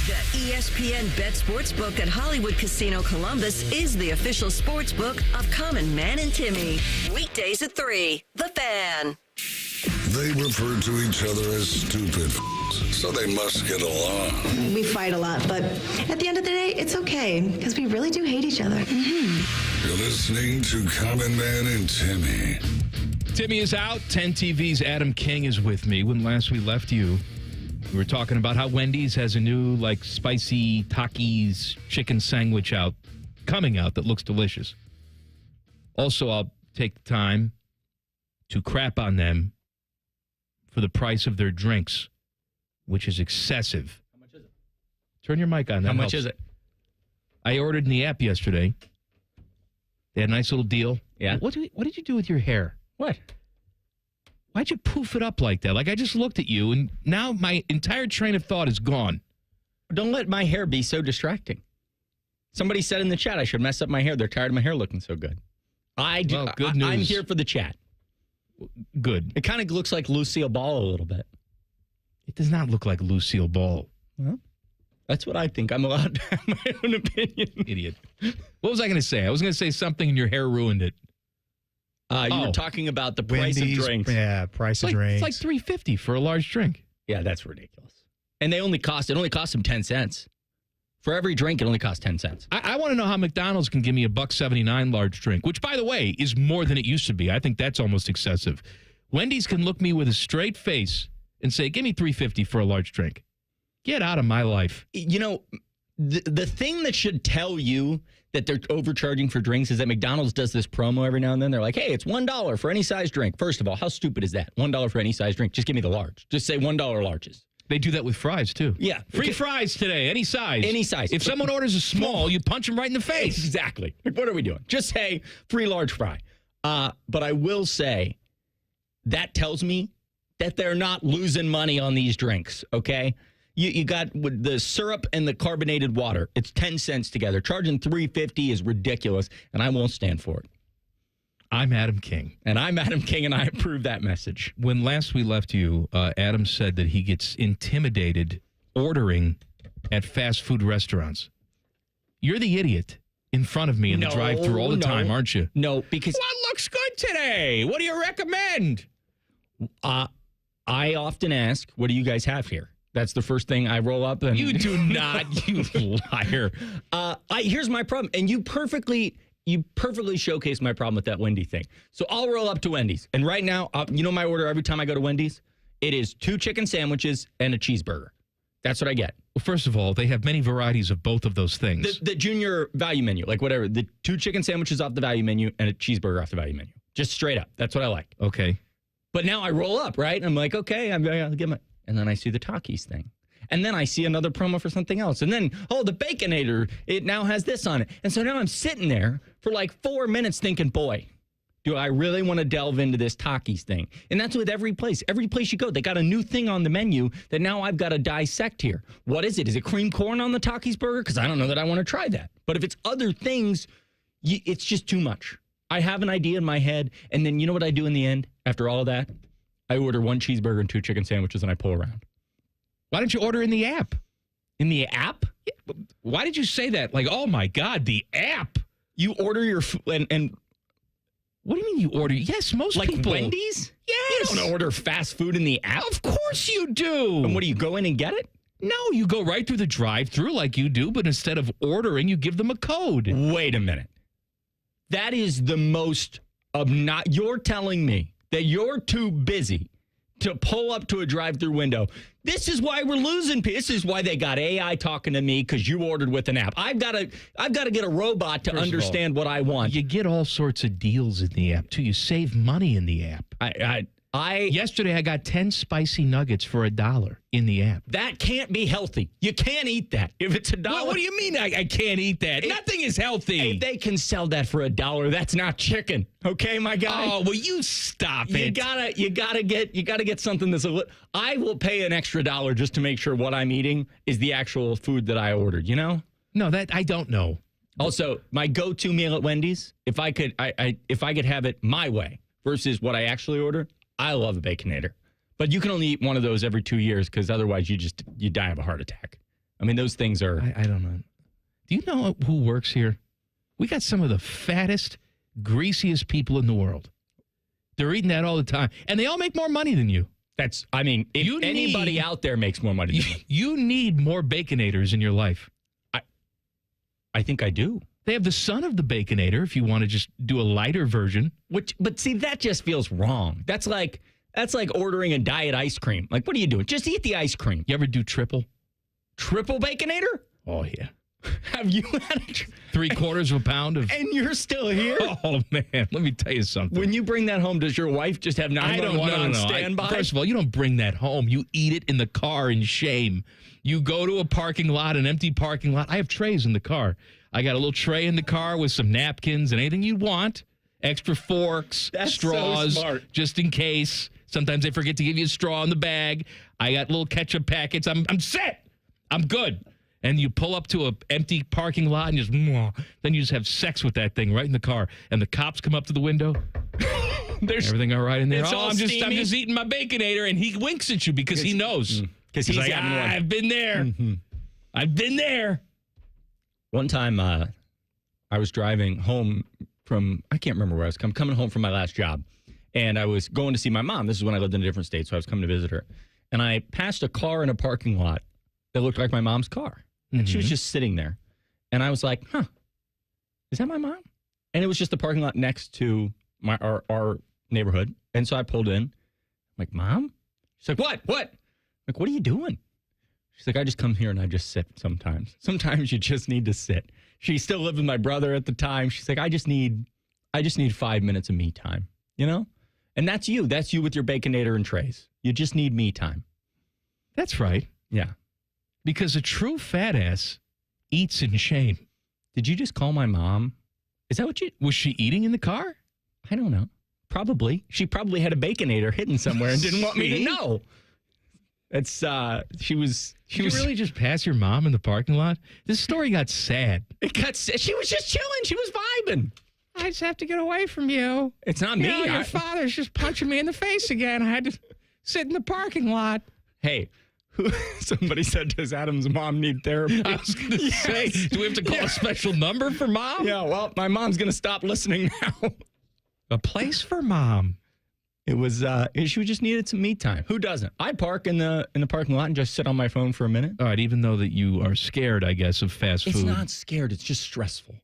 The ESPN Bet Sportsbook at Hollywood Casino Columbus is the official sportsbook of Common Man and Timmy. Weekdays at 3. The Fan. They refer to each other as stupid, so they must get along. We fight a lot, but at the end of the day, it's okay, because we really do hate each other. You're listening to Common Man and Timmy. Timmy is out. 10 TV's Adam King is with me. When last we left you, we were talking about how Wendy's has a new, spicy Takis chicken sandwich coming out that looks delicious. Also, I'll take the time to crap on them for the price of their drinks, which is excessive. How much is it? Turn your mic on. How much is it? I ordered in the app yesterday. They had a nice little deal. Yeah. What did you do with your hair? What? Why'd you poof it up like that? I just looked at you, and now my entire train of thought is gone. Don't let my hair be so distracting. Somebody said in the chat I should mess up my hair. They're tired of my hair looking so good. I do. Well, good news. I'm here for the chat. Good. It kind of looks like Lucille Ball a little bit. It does not look like Lucille Ball. Well, that's what I think. I'm allowed to have my own opinion. Idiot. What was I going to say? I was going to say something and your hair ruined it. You were talking about the price of drinks. Yeah, price of drinks. It's like $3.50 for a large drink. Yeah, that's ridiculous. And it only cost them 10 cents. For every drink, it only costs 10 cents. I want to know how McDonald's can give me a $1.79 large drink, which, by the way, is more than it used to be. I think that's almost excessive. Wendy's can look me with a straight face and say, give me $3.50 for a large drink. Get out of my life. You know, the thing that should tell you that they're overcharging for drinks is that McDonald's does this promo every now and then. They're like, hey, it's $1 for any size drink. First of all, how stupid is that? $1 for any size drink. Just give me the large. Just say $1 larges. They do that with fries, too. Yeah. Free fries today, any size. Any size. If someone orders a small, you punch them right in the face. Exactly. Like, what are we doing? Just say free large fry. But I will say that tells me that they're not losing money on these drinks, okay? You got with the syrup and the carbonated water. It's 10 cents together. Charging $3.50 is ridiculous, and I won't stand for it. I'm Adam King. And I'm Adam King, and I approve that message. When last we left you, Adam said that he gets intimidated ordering at fast food restaurants. You're the idiot in front of me in the drive-thru all the time, aren't you? No, because... What looks good today? What do you recommend? I often ask, what do you guys have here? That's the first thing I roll up. And You do not, you liar. Here's my problem. And you perfectly showcased my problem with that Wendy thing. So I'll roll up to Wendy's. And right now, you know my order every time I go to Wendy's? It is 2 chicken sandwiches and a cheeseburger. That's what I get. Well, first of all, they have many varieties of both of those things. The junior value menu, like whatever. The 2 chicken sandwiches off the value menu and a cheeseburger off the value menu. Just straight up. That's what I like. Okay. But now I roll up, right? I'm like, okay, I'm going to get my... And then I see the Takis thing. And then I see another promo for something else. And then, the Baconator, it now has this on it. And so now I'm sitting there for like 4 minutes thinking, boy, do I really want to delve into this Takis thing? And that's with every place. Every place you go, they got a new thing on the menu that now I've got to dissect here. What is it? Is it cream corn on the Takis burger? Because I don't know that I want to try that. But if it's other things, it's just too much. I have an idea in my head. And then you know what I do in the end after all of that? I order 1 cheeseburger and 2 chicken sandwiches, and I pull around. Why didn't you order in the app? In the app? Yeah, why did you say that? Like, oh, my God, the app. You order your food, and what do you mean you order? Yes, most like people. Like Wendy's? Yes. You don't order fast food in the app? Of course you do. And what, do you go in and get it? No, you go right through the drive-thru like you do, but instead of ordering, you give them a code. Wait a minute. That is the most you're telling me that you're too busy to pull up to a drive-thru window. This is why we're losing people. This is why they got AI talking to me because you ordered with an app. I've got to get a robot to understand what I want. You get all sorts of deals in the app too. You save money in the app. Yesterday I got 10 spicy nuggets for $1 in the app. That can't be healthy. You can't eat that. If it's $1. What do you mean I can't eat that? Nothing is healthy. If they can sell that for $1, that's not chicken. Okay, my guy? Oh, well, you stop it. You gotta get something that's I will pay an extra $1 just to make sure what I'm eating is the actual food that I ordered, you know? No, that I don't know. Also, my go-to meal at Wendy's, if I could have it my way versus what I actually order, I love a Baconator. But you can only eat one of those every 2 years because otherwise you die of a heart attack. I mean, those things are... I don't know. Do you know who works here? We got some of the fattest, greasiest people in the world. They're eating that all the time. And they all make more money than you. If anybody out there makes more money than me. You need more Baconators in your life. I think I do. They have the son of the Baconator if you want to just do a lighter version. But see, that just feels wrong. That's like ordering a diet ice cream. Like, what are you doing? Just eat the ice cream. You ever do triple? Triple Baconator? Oh, yeah. Have you had $0.75 of a pound of... And you're still here? Oh, man. Let me tell you something. When you bring that home, does your wife just have 911 on standby? First of all, you don't bring that home. You eat it in the car in shame. You go to a parking lot, an empty parking lot. I have trays in the car. I got a little tray in the car with some napkins and anything you want. Extra forks, straws, so smart. Just in case. Sometimes they forget to give you a straw in the bag. I got little ketchup packets. I'm set. I'm good. And you pull up to an empty parking lot and just, then you just have sex with that thing right in the car. And the cops come up to the window. Everything all right in there? I'm just eating my Baconator. And he winks at you because he knows. Because he's like, having one. I've been there. Mm-hmm. I've been there. One time I was driving home from, I can't remember where I was coming home from my last job. And I was going to see my mom. This is when I lived in a different state, so I was coming to visit her. And I passed a car in a parking lot that looked like my mom's car. And she was just sitting there. And I was like, is that my mom? And it was just the parking lot next to our neighborhood. And so I pulled in. I'm like, Mom? She's like, what? I'm like, what are you doing? She's like, I just come here and I just sit sometimes. Sometimes you just need to sit. She still lived with my brother at the time. She's like, I just need 5 minutes of me time, you know? And that's you. That's you with your Baconator and trays. You just need me time. That's right. Yeah. Because a true fat ass eats in shame. Did you just call my mom? Is that what you... Was she eating in the car? I don't know. Probably. She probably had a Baconator hidden somewhere and didn't want me to know. It's, she was really just pass your mom in the parking lot? This story got sad. She was just chilling. She was vibing. I just have to get away from you. It's not me. Your father's just punching me in the face again. I had to sit in the parking lot. Hey, somebody said, does Adam's mom need therapy? I was going to say, do we have to call a special number for mom? Yeah, well, my mom's going to stop listening now. A place for mom. It was, she just needed some me time. Who doesn't? I park in the parking lot and just sit on my phone for a minute. All right, even though that you are scared, I guess, of fast food. It's not scared. It's just stressful.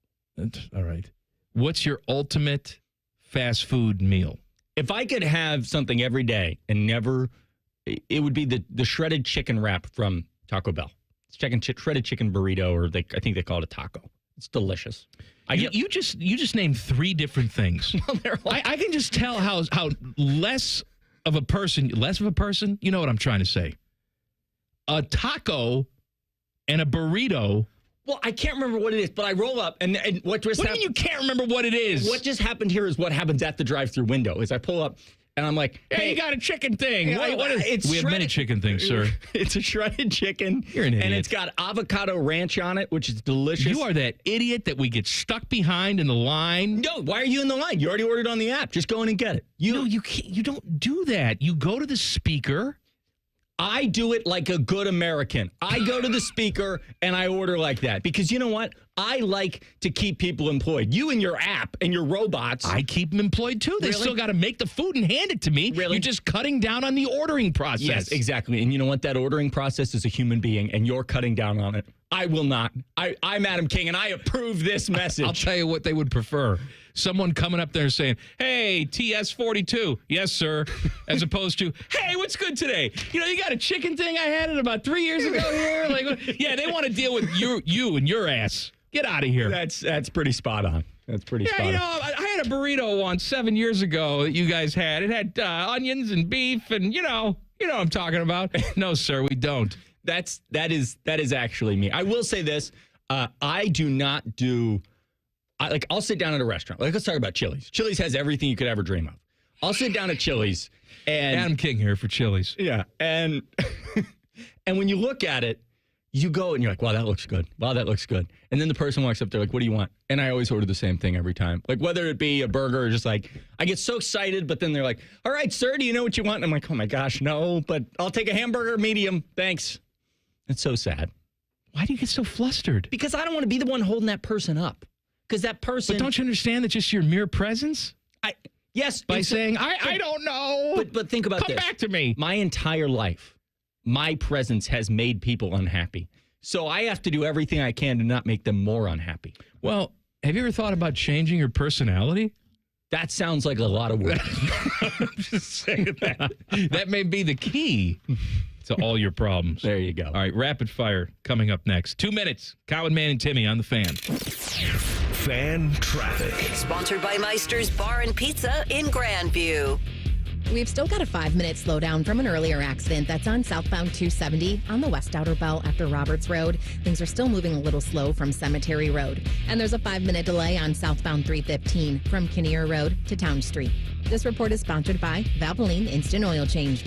All right. What's your ultimate fast food meal? If I could have something every day and never, it would be the shredded chicken wrap from Taco Bell. It's shredded chicken burrito, or I think they call it a taco. It's delicious. You just named 3 different things. Well, I can just tell how less of a person, you know what I'm trying to say. A taco and a burrito. Well, I can't remember what it is, but I roll up and what just happened. What do you mean you can't remember what it is? What just happened here is what happens at the drive-thru window. Is I pull up and I'm like, hey, you got a chicken thing. Yeah, We have many chicken things, sir. It's a shredded chicken. You're an idiot. And it's got avocado ranch on it, which is delicious. You are that idiot that we get stuck behind in the line. No, why are you in the line? You already ordered on the app. Just go in and get it. No, you can't. You don't do that. You go to the speaker. I do it like a good American. I go to the speaker and I order like that because you know what? I like to keep people employed. You and your app and your robots. I keep them employed too. They still got to make the food and hand it to me. Really? You're just cutting down on the ordering process. Yes, exactly. And you know what? That ordering process is a human being and you're cutting down on it. I will not. I'm Adam King and I approve this message. I'll tell you what they would prefer. Someone coming up there saying, hey, TS42. Yes, sir. As opposed to, hey, what's good today? You know, you got a chicken thing I had it about 3 years ago here. Like, yeah, they want to deal with you and your ass. Get out of here. That's pretty spot on. That's pretty spot on. Yeah, you know, I had a burrito once 7 years ago that you guys had. It had onions and beef and, you know what I'm talking about. No, sir, we don't. That is actually me. I will say this. I do not do... I'll sit down at a restaurant. Like, let's talk about Chili's. Chili's has everything you could ever dream of. I'll sit down at Chili's and... Adam King here for Chili's. Yeah. And when you look at it, you go and you're like, wow, that looks good. Wow, that looks good. And then the person walks up there like, what do you want? And I always order the same thing every time. Like, whether it be a burger or just like, I get so excited, but then they're like, all right, sir, do you know what you want? And I'm like, oh my gosh, no, but I'll take a hamburger, medium. Thanks. It's so sad. Why do you get so flustered? Because I don't want to be the one holding that person up. Because that person... But don't you understand that just your mere presence? Yes. By saying, I don't know. But think about this. Come back to me. My entire life, my presence has made people unhappy. So I have to do everything I can to not make them more unhappy. Well, have you ever thought about changing your personality? That sounds like a lot of work. I'm just saying that may be the key to all your problems. There you go. All right, rapid fire coming up next. 2 minutes. Cowan, Man, and Timmy on the Fan. Fan traffic. Sponsored by Meister's Bar and Pizza in Grandview. We've still got a 5-minute slowdown from an earlier accident that's on southbound 270 on the West Outer Belt after Roberts Road. Things are still moving a little slow from Cemetery Road. And there's a 5-minute delay on southbound 315 from Kinnear Road to Town Street. This report is sponsored by Valvoline Instant Oil Change.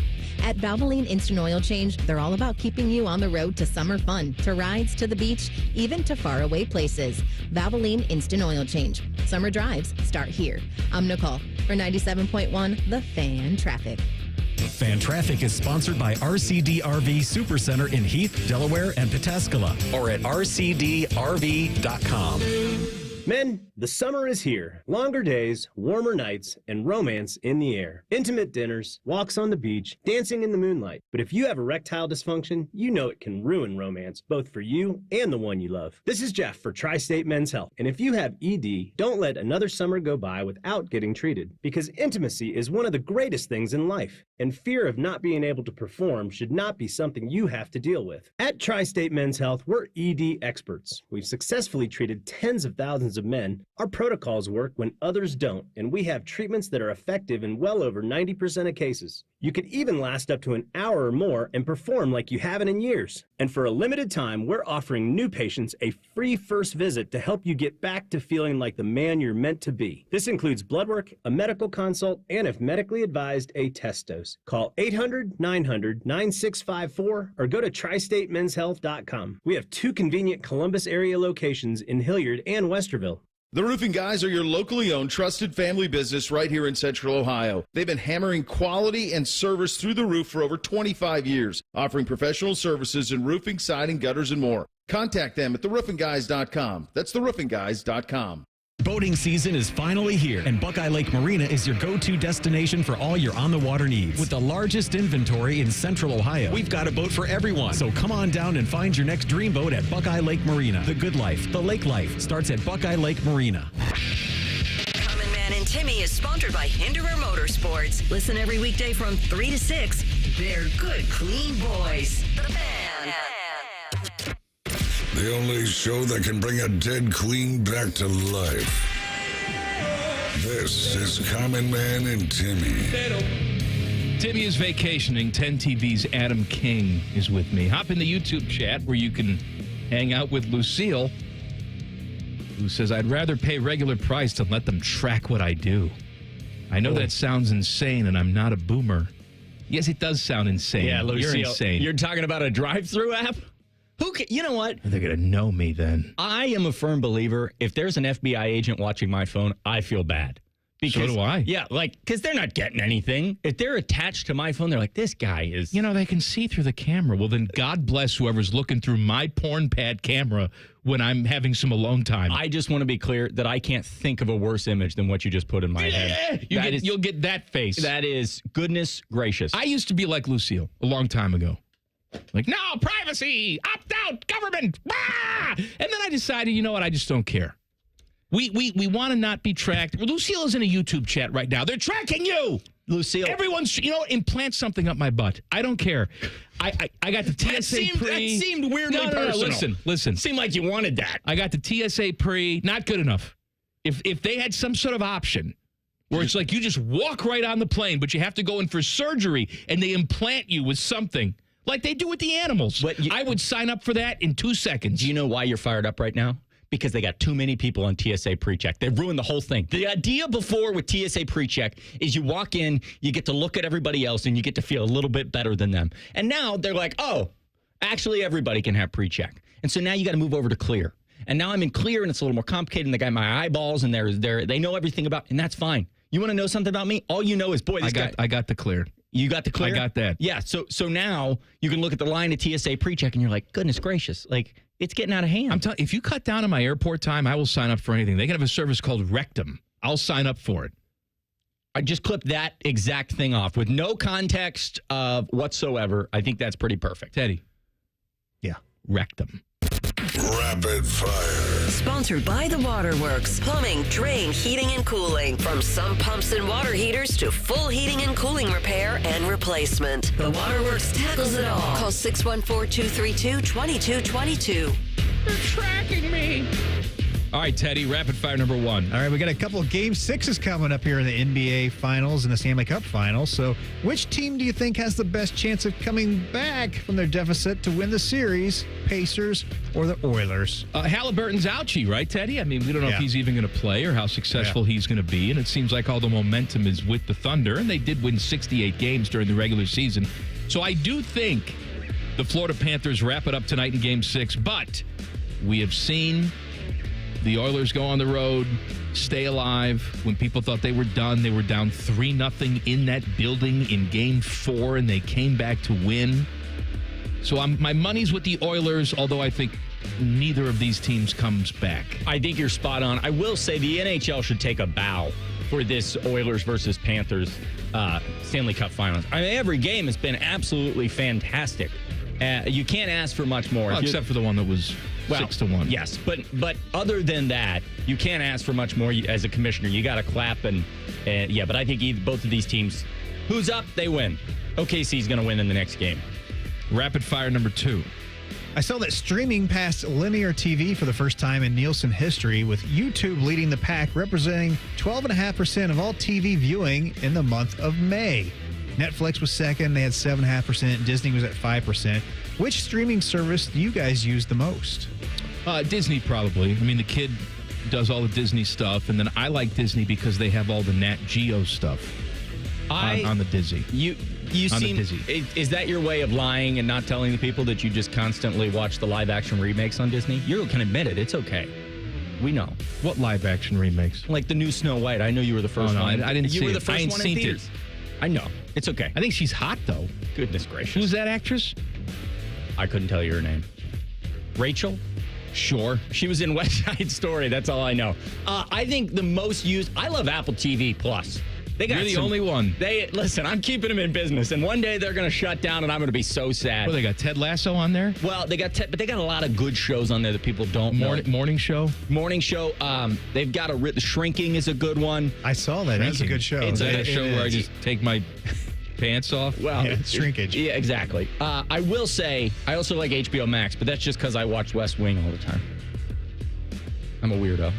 At Valvoline Instant Oil Change, they're all about keeping you on the road to summer fun, to rides, to the beach, even to faraway places. Valvoline Instant Oil Change. Summer drives start here. I'm Nicole for 97.1 The Fan Traffic. Fan Traffic is sponsored by RCD RV Supercenter in Heath, Delaware, and Pataskala, or at rcdrv.com. Men, the summer is here. Longer days, warmer nights, and romance in the air. Intimate dinners, walks on the beach, dancing in the moonlight. But if you have erectile dysfunction, you know it can ruin romance, both for you and the one you love. This is Jeff for Tri-State Men's Health. And if you have ED, don't let another summer go by without getting treated. Because intimacy is one of the greatest things in life. And fear of not being able to perform should not be something you have to deal with. At Tri-State Men's Health, we're ED experts. We've successfully treated tens of thousands of men. Our protocols work when others don't, and we have treatments that are effective in well over 90% of cases. You could even last up to an hour or more and perform like you haven't in years. And for a limited time, we're offering new patients a free first visit to help you get back to feeling like the man you're meant to be. This includes blood work, a medical consult, and if medically advised, a test dose. Call 800-900-9654 or go to tristatemenshealth.com. We have 2 convenient Columbus area locations in Hilliard and Westerville. The Roofing Guys are your locally owned, trusted family business right here in Central Ohio. They've been hammering quality and service through the roof for over 25 years, offering professional services in roofing, siding, gutters, and more. Contact them at theroofingguys.com. That's theroofingguys.com. Boating season is finally here, and Buckeye Lake Marina is your go-to destination for all your on-the-water needs. With the largest inventory in Central Ohio, we've got a boat for everyone. So come on down and find your next dream boat at Buckeye Lake Marina. The good life, the lake life, starts at Buckeye Lake Marina. Common Man and Timmy is sponsored by Hinderer Motorsports. Listen every weekday from 3 to 6. They're good, clean boys. The Fan. The only show that can bring a dead queen back to life. This is Common Man and Timmy. Timmy is vacationing. 10 TV's Adam King is with me. Hop in the YouTube chat where you can hang out with Lucille, who says, I'd rather pay regular price than let them track what I do. I know that sounds insane, and I'm not a boomer. Yes, it does sound insane. Yeah, Lucille, you're insane. You're talking about a drive-thru app? You know what? They're going to know me then. I am a firm believer. If there's an FBI agent watching my phone, I feel bad. So do I. Yeah, because they're not getting anything. If they're attached to my phone, they're like, this guy is... You know, they can see through the camera. Well, then God bless whoever's looking through my porn pad camera when I'm having some alone time. I just want to be clear that I can't think of a worse image than what you just put in my head. You'll get that face. That is goodness gracious. I used to be like Lucille a long time ago. Like, no, privacy, opt out, government. Ah! And then I decided, you know what, I just don't care. We want to not be tracked. Lucille is in a YouTube chat right now. They're tracking you. Lucille. Everyone's, implant something up my butt. I don't care. I got the TSA pre. That seemed weirdly personal. No, listen. Seemed like you wanted that. I got the TSA pre. Not good enough. If they had some sort of option where it's like you just walk right on the plane, but you have to go in for surgery and they implant you with something. Like they do with the animals. I would sign up for that in 2 seconds. Do you know why you're fired up right now? Because they got too many people on TSA PreCheck. They've ruined the whole thing. The idea before with TSA PreCheck is you walk in, you get to look at everybody else, and you get to feel a little bit better than them. And now they're like, oh, actually everybody can have PreCheck. And so now you got to move over to Clear. And now I'm in Clear, and it's a little more complicated, and they got my eyeballs, and they know everything about, and that's fine. You want to know something about me? All you know is, boy, this guy. I got the Clear. You got the Clear? I got that. Yeah, so now you can look at the line at TSA PreCheck, and you're like, goodness gracious, like, it's getting out of hand. I'm telling you, if you cut down on my airport time, I will sign up for anything. They can have a service called Rectum. I'll sign up for it. I just clipped that exact thing off with no context whatsoever. I think that's pretty perfect. Teddy. Yeah. Rectum. Rapid Fire. Sponsored by The Waterworks. Plumbing, drain, heating, and cooling. From sump pumps and water heaters to full heating and cooling repair and replacement. The Waterworks tackles it all. Call 614-232-2222. They're tracking me. All right, Teddy, rapid fire number 1. All right, we got a couple of Game 6s coming up here in the NBA Finals and the Stanley Cup Finals. So which team do you think has the best chance of coming back from their deficit to win the series, Pacers or the Oilers? Halliburton's ouchie, right, Teddy? I mean, we don't know if he's even going to play or how successful he's going to be, and it seems like all the momentum is with the Thunder, and they did win 68 games during the regular season. So I do think the Florida Panthers wrap it up tonight in Game 6, but we have seen the Oilers go on the road, stay alive. When people thought they were done down 3-0 in that building in Game 4, and they came back to win. So my money's with the Oilers, although I think neither of these teams comes back. I think you're spot on. I will say the NHL should take a bow for this Oilers versus Panthers Stanley Cup Finals. I mean, every game has been absolutely fantastic. You can't ask for much more. Well, except for the one that was 6-1. Yes, but other than that, you can't ask for much more as a commissioner. You got to clap and but I think both of these teams, who's up, they win. OKC's going to win in the next game. Rapid fire number 2. I saw that streaming passed linear TV for the first time in Nielsen history, with YouTube leading the pack, representing 12.5% of all TV viewing in the month of May. Netflix was second. They had 7.5%. Disney was at 5%. Which streaming service do you guys use the most? Disney, probably. I mean, the kid does all the Disney stuff, and then I like Disney because they have all the Nat Geo stuff on the Disney. You seem, is that your way of lying and not telling the people that you just constantly watch the live-action remakes on Disney? You can admit it. It's okay. We know. What live-action remakes? Like the new Snow White. I know you were the first one. I didn't see it. You were the first one in theaters. I know. It's okay. I think she's hot, though. Goodness gracious. Who's that actress? I couldn't tell you her name. Rachel? Sure. She was in West Side Story. That's all I know. I think the most used... I love Apple TV Plus. You're the only one. Listen, I'm keeping them in business, and one day they're going to shut down, and I'm going to be so sad. Well, they got Ted Lasso on there? Well, but they got a lot of good shows on there that people don't know. Morning Show? Morning Show. They've got Shrinking is a good one. I saw that. That's a good show. It's a show where I just take my pants off? Well, shrinkage. Yeah, exactly. I will say, I also like HBO Max, but that's just because I watch West Wing all the time. I'm a weirdo.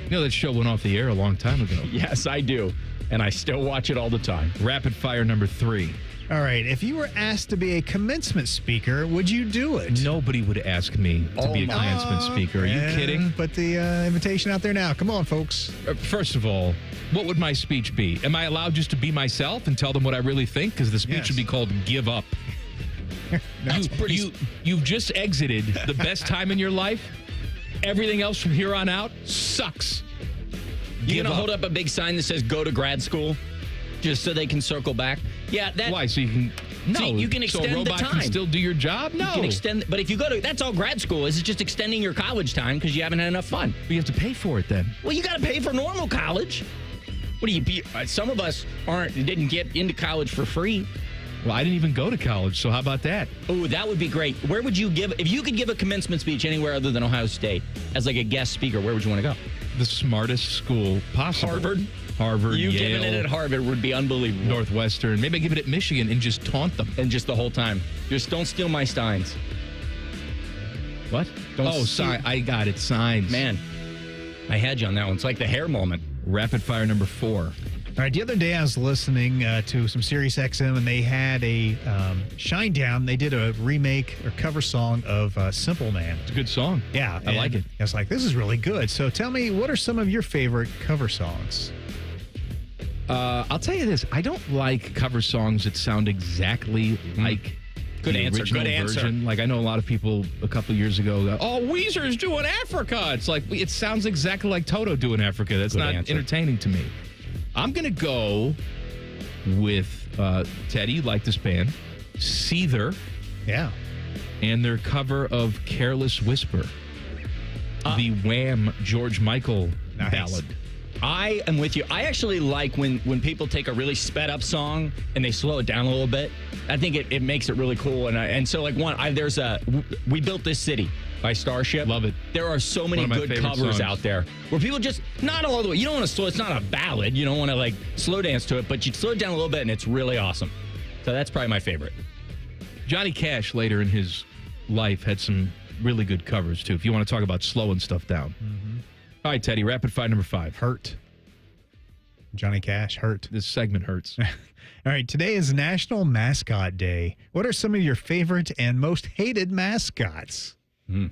You know, that show went off the air a long time ago. Yes, I do. And I still watch it all the time. Rapid fire number 3. All right. If you were asked to be a commencement speaker, would you do it? Nobody would ask me to be a commencement speaker. Are you kidding? Put the invitation out there now. Come on, folks. First of all, what would my speech be? Am I allowed just to be myself and tell them what I really think? Because the speech should be called Give Up. You've just exited the best time in your life. Everything else from here on out sucks. You're going to hold up a big sign that says go to grad school just so they can circle back? Yeah. Why? So you can... No. So you can extend so a robot the time. Can still do your job? No. You can extend... But if you go to... That's all grad school is. It's just extending your college time because you haven't had enough fun. But you have to pay for it then. Well, you got to pay for normal college. What do you... Some of us didn't get into college for free. Well, I didn't even go to college, so how about that? Oh, that would be great. Where would you give... If you could give a commencement speech anywhere other than Ohio State as like a guest speaker, where would you want to go? The smartest school possible. Harvard, you Yale. Giving it at Harvard would be unbelievable. Northwestern. Maybe I give it at Michigan and just taunt them. And just the whole time. Just don't steal my signs. What? I got it. Signs. Man, I had you on that one. It's like the hair moment. Rapid fire number 4. All right, the other day I was listening to some Sirius XM, and they had a Shinedown. They did a remake or cover song of Simple Man. It's a good song. Yeah. I like it. I was like, this is really good. So tell me, what are some of your favorite cover songs? I'll tell you this. I don't like cover songs that sound exactly like Good the answer. original Good answer. version. Like, I know a lot of people a couple of years ago go, oh, Weezer's doing Africa. It's like, it sounds exactly like Toto doing Africa. That's not entertaining to me. I'm going to go with Teddy, you like this band, Seether. Yeah. And their cover of Careless Whisper, the Wham! George Michael ballad. I am with you. I actually like when people take a really sped up song and they slow it down a little bit. I think it makes it really cool. And so like there's We Built This City by Starship. Love it. There are so many good covers out there where people just not all the way. You don't want to slow. It's not a ballad. You don't want to like slow dance to it, but you slow it down a little bit and it's really awesome. So that's probably my favorite. Johnny Cash later in his life had some really good covers too. If you want to talk about slowing stuff down. Mm-hmm. All right, Teddy, rapid fire number 5. Hurt. Johnny Cash, Hurt. This segment hurts. All right, today is National Mascot Day. What are some of your favorite and most hated mascots? You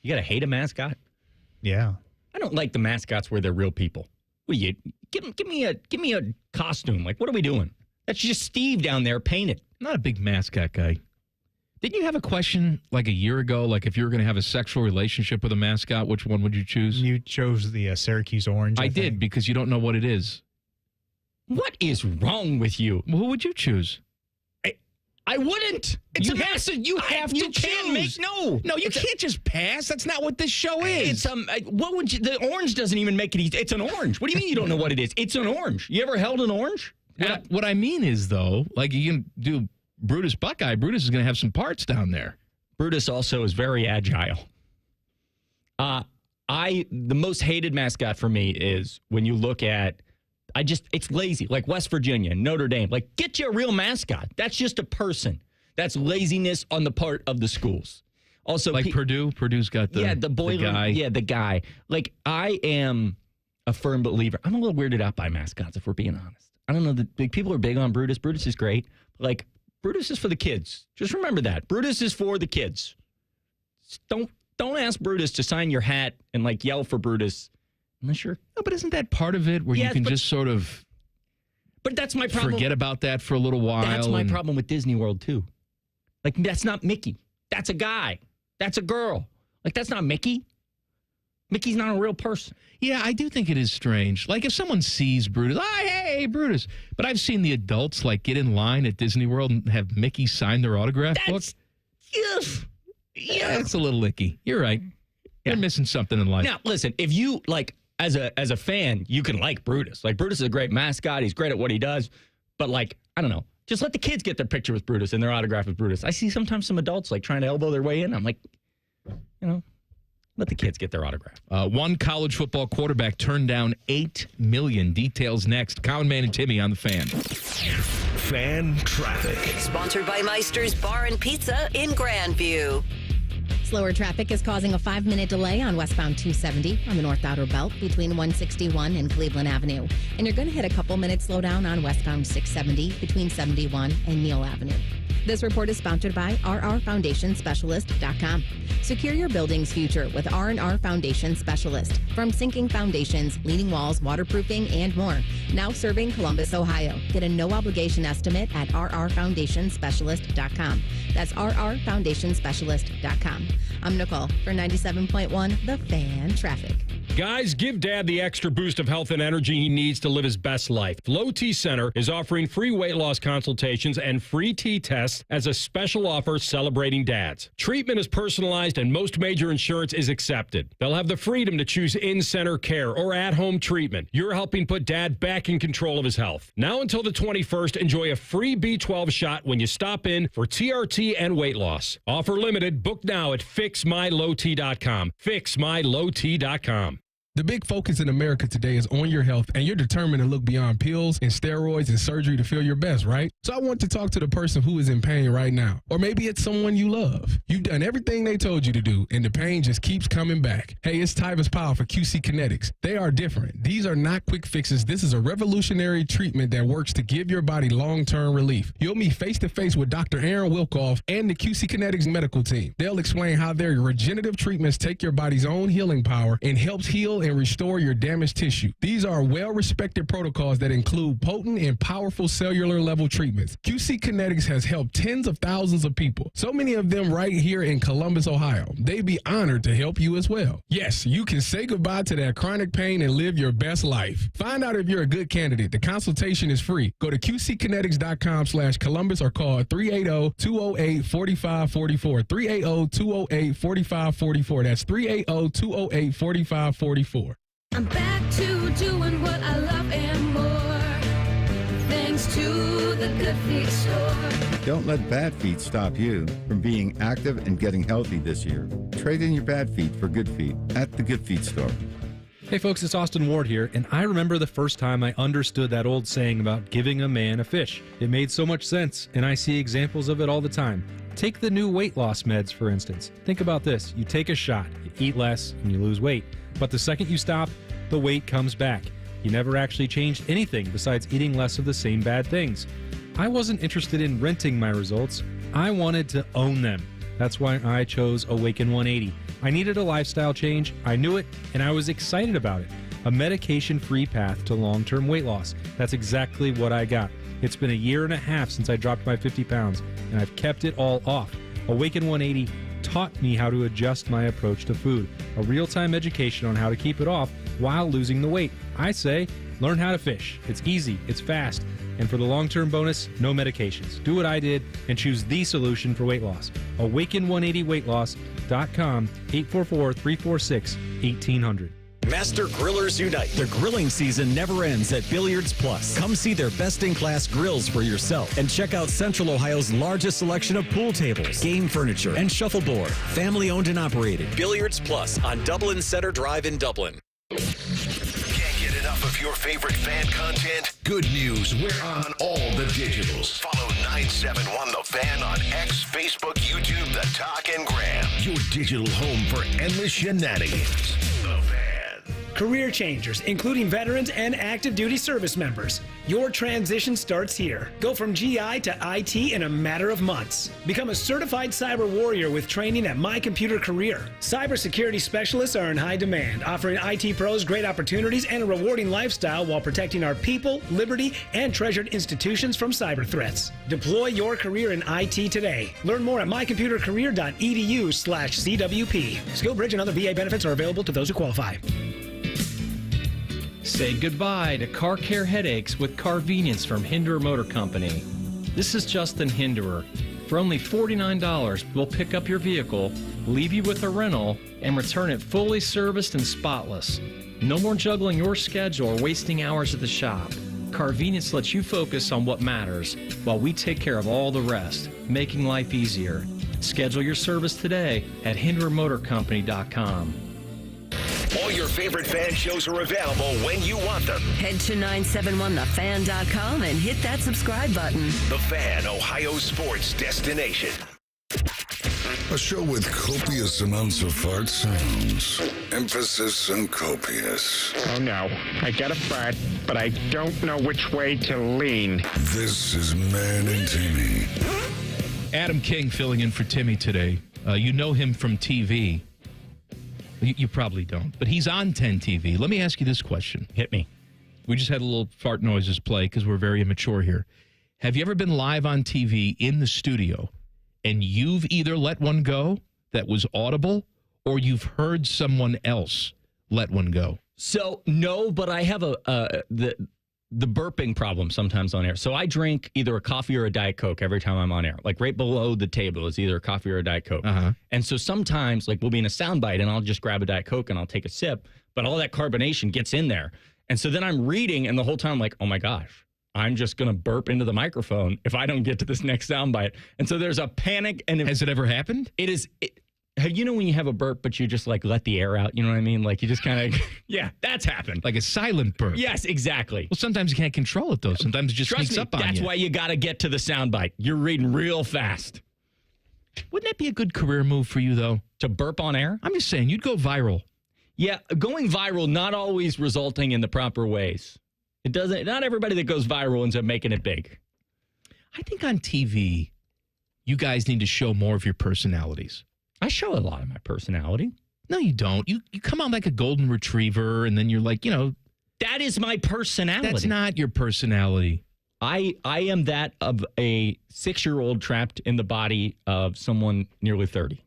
got to hate a mascot? Yeah. I don't like the mascots where they're real people. Well, give me a costume. Like, what are we doing? That's just Steve down there painted. not a big mascot guy. Didn't you have a question like a year ago? Like if you were going to have a sexual relationship with a mascot, which one would you choose? You chose the Syracuse Orange. I did because you don't know what it is. What is wrong with you? Well, who would you choose? I wouldn't. It's you a have to. You have to choose. No, you can't just pass. That's not what this show is. It's what would you? The orange doesn't even make it easy. It's an orange. What do you mean you don't know what it is? It's an orange. You ever held an orange? What I mean is though, like you can do Brutus Buckeye. Brutus is going to have some parts down there. Brutus also is very agile. The most hated mascot for me is when you look at. It's lazy, like West Virginia, Notre Dame. Like, get you a real mascot. That's just a person. That's laziness on the part of the schools. Also, like Purdue. Purdue's got the boiler guy. Yeah, the guy. Like, I am a firm believer. I'm a little weirded out by mascots, if we're being honest. I don't know. The people are big on Brutus. Brutus is great. Like, Brutus is for the kids. Just remember that. Brutus is for the kids. Don't ask Brutus to sign your hat and, like, yell for Brutus. Unless you're... No, but isn't that part of it where you can just sort of... But that's my problem. Forget about that for a little while. That's my problem with Disney World, too. Like, that's not Mickey. That's a guy. That's a girl. Like, that's not Mickey. Mickey's not a real person. Yeah, I do think it is strange. Like, if someone sees Brutus, hey, Brutus. But I've seen the adults, like, get in line at Disney World and have Mickey sign their autograph book. Yeah, it's a little icky. You're right. You're missing something in life. Now, listen, if you, like... As a fan, you can like Brutus. Like, Brutus is a great mascot. He's great at what he does. But, like, I don't know. Just let the kids get their picture with Brutus and their autograph with Brutus. I see sometimes some adults, like, trying to elbow their way in. I'm like, let the kids get their autograph. One college football quarterback turned down $8 million. Details next. Common Man and Timmy on the Fan. Fan traffic. Sponsored by Meister's Bar and Pizza in Grandview. Slower traffic is causing a 5-minute delay on westbound 270 on the North Outer Belt between 161 and Cleveland Avenue. And you're going to hit a couple minutes slowdown on westbound 670 between 71 and Neal Avenue. This report is sponsored by rrfoundationspecialist.com. Secure your building's future with R&R Foundation Specialist. From sinking foundations, leaning walls, waterproofing, and more. Now serving Columbus, Ohio. Get a no-obligation estimate at rrfoundationspecialist.com. That's rrfoundationspecialist.com. I'm Nicole for 97.1 The Fan Traffic. Guys, give Dad the extra boost of health and energy he needs to live his best life. Low T Center is offering free weight loss consultations and free T tests as a special offer celebrating dads. Treatment is personalized and most major insurance is accepted. They'll have the freedom to choose in-center care or at-home treatment. You're helping put Dad back in control of his health. Now until the 21st, enjoy a free B12 shot when you stop in for TRT and weight loss. Offer limited. Book now at fixmylowt.com. Fixmylowt.com. The big focus in America today is on your health, and you're determined to look beyond pills and steroids and surgery to feel your best, right? So I want to talk to the person who is in pain right now. Or maybe it's someone you love. You've done everything they told you to do, and the pain just keeps coming back. Hey, it's Tyvus Powell for QC Kinetics. They are different. These are not quick fixes. This is a revolutionary treatment that works to give your body long-term relief. You'll meet face-to-face with Dr. Aaron Wilkoff and the QC Kinetics medical team. They'll explain how their regenerative treatments take your body's own healing power and helps heal and restore your damaged tissue. These are well-respected protocols that include potent and powerful cellular level treatments. QC Kinetics has helped tens of thousands of people, so many of them right here in Columbus, Ohio. They'd be honored to help you as well. Yes, you can say goodbye to that chronic pain and live your best life. Find out if you're a good candidate. The consultation is free. Go to qckinetics.com/Columbus or call 380-208-4544. 380-208-4544. That's 380-208-4544. I'm back to doing what I love and more, thanks to the Good Feet store. Don't let bad feet stop you from being active and getting healthy this year. Trade in your bad feet for good feet at the Good Feet store. Hey folks, it's Austin Ward here, and I remember the first time I understood that old saying about giving a man a fish. It made so much sense, and I see examples of it all the time. Take the new weight loss meds, for instance. Think about this. You take a shot, you eat less, and you lose weight. But the second you stop, the weight comes back. You never actually changed anything besides eating less of the same bad things. I wasn't interested in renting my results. I wanted to own them. That's why I chose Awaken 180. I needed a lifestyle change, I knew it, and I was excited about it. A medication-free path to long-term weight loss. That's exactly what I got. It's been a year and a half since I dropped my 50 pounds, and I've kept it all off. Awaken 180 taught me how to adjust my approach to food, a real-time education on how to keep it off while losing the weight. I say, learn how to fish. It's easy, it's fast, and for the long-term bonus, no medications. Do what I did and choose the solution for weight loss. Awaken180weightloss.com, 844-346-1800. Master Grillers Unite. The grilling season never ends at Billiards Plus. Come see their best-in-class grills for yourself and check out Central Ohio's largest selection of pool tables, game furniture, and shuffleboard. Family-owned and operated. Billiards Plus on Dublin Center Drive in Dublin. Can't get enough of your favorite fan content? Good news, we're on all the digitals. Follow 971 The Fan on X, Facebook, YouTube, The Talk, and Gram. Your digital home for endless shenanigans. The Fan. Career changers, including veterans and active duty service members. Your transition starts here. Go from GI to IT in a matter of months. Become a certified cyber warrior with training at My Computer Career. Cybersecurity specialists are in high demand, offering IT pros great opportunities and a rewarding lifestyle while protecting our people, liberty, and treasured institutions from cyber threats. Deploy your career in IT today. Learn more at mycomputercareer.edu/CWP. SkillBridge and other VA benefits are available to those who qualify. Say goodbye to car care headaches with Carvenience from Hinderer Motor Company. This is Justin Hinderer. For only $49, we'll pick up your vehicle, leave you with a rental, and return it fully serviced and spotless. No more juggling your schedule or wasting hours at the shop. Carvenience lets you focus on what matters while we take care of all the rest, making life easier. Schedule your service today at HindererMotorCompany.com. All your favorite fan shows are available when you want them. Head to 971thefan.com and hit that subscribe button. The Fan, Ohio sports destination. A show with copious amounts of fart sounds. Emphasis on copious. Oh no, I got a fart, but I don't know which way to lean. This is Man and Timmy. Adam King filling in for Timmy today. You know him from TV. You probably don't, but he's on 10 TV. Let me ask you this question. Hit me. We just had a little fart noises play because we're very immature here. Have you ever been live on TV in the studio and you've either let one go that was audible or you've heard someone else let one go? So, no, but I have the burping problem sometimes on air. So I drink either a coffee or a Diet Coke every time I'm on air. Like right below the table is either a coffee or a Diet Coke. And so sometimes like we'll be in a soundbite and I'll just grab a Diet Coke and I'll take a sip, but all that carbonation gets in there. And so then I'm reading and the whole time I'm like, oh my gosh, I'm just going to burp into the microphone if I don't get to this next soundbite. And so there's a panic. And has it ever happened? It is. You know when you have a burp, but you just like let the air out, you know what I mean? Like you just kind of, yeah, that's happened. Like a silent burp. Yes, exactly. Well, sometimes you can't control it though. Sometimes it just sneaks up on you. That's why you got to get to the soundbite. You're reading real fast. Wouldn't that be a good career move for you though? To burp on air? I'm just saying, you'd go viral. Yeah, going viral, not always resulting in the proper ways. It doesn't, not everybody that goes viral ends up making it big. I think on TV, you guys need to show more of your personalities. I show a lot of my personality. No, you don't. You come on like a golden retriever, and then you're like, that is my personality. That's not your personality. I am that of a 6-year-old trapped in the body of someone nearly 30.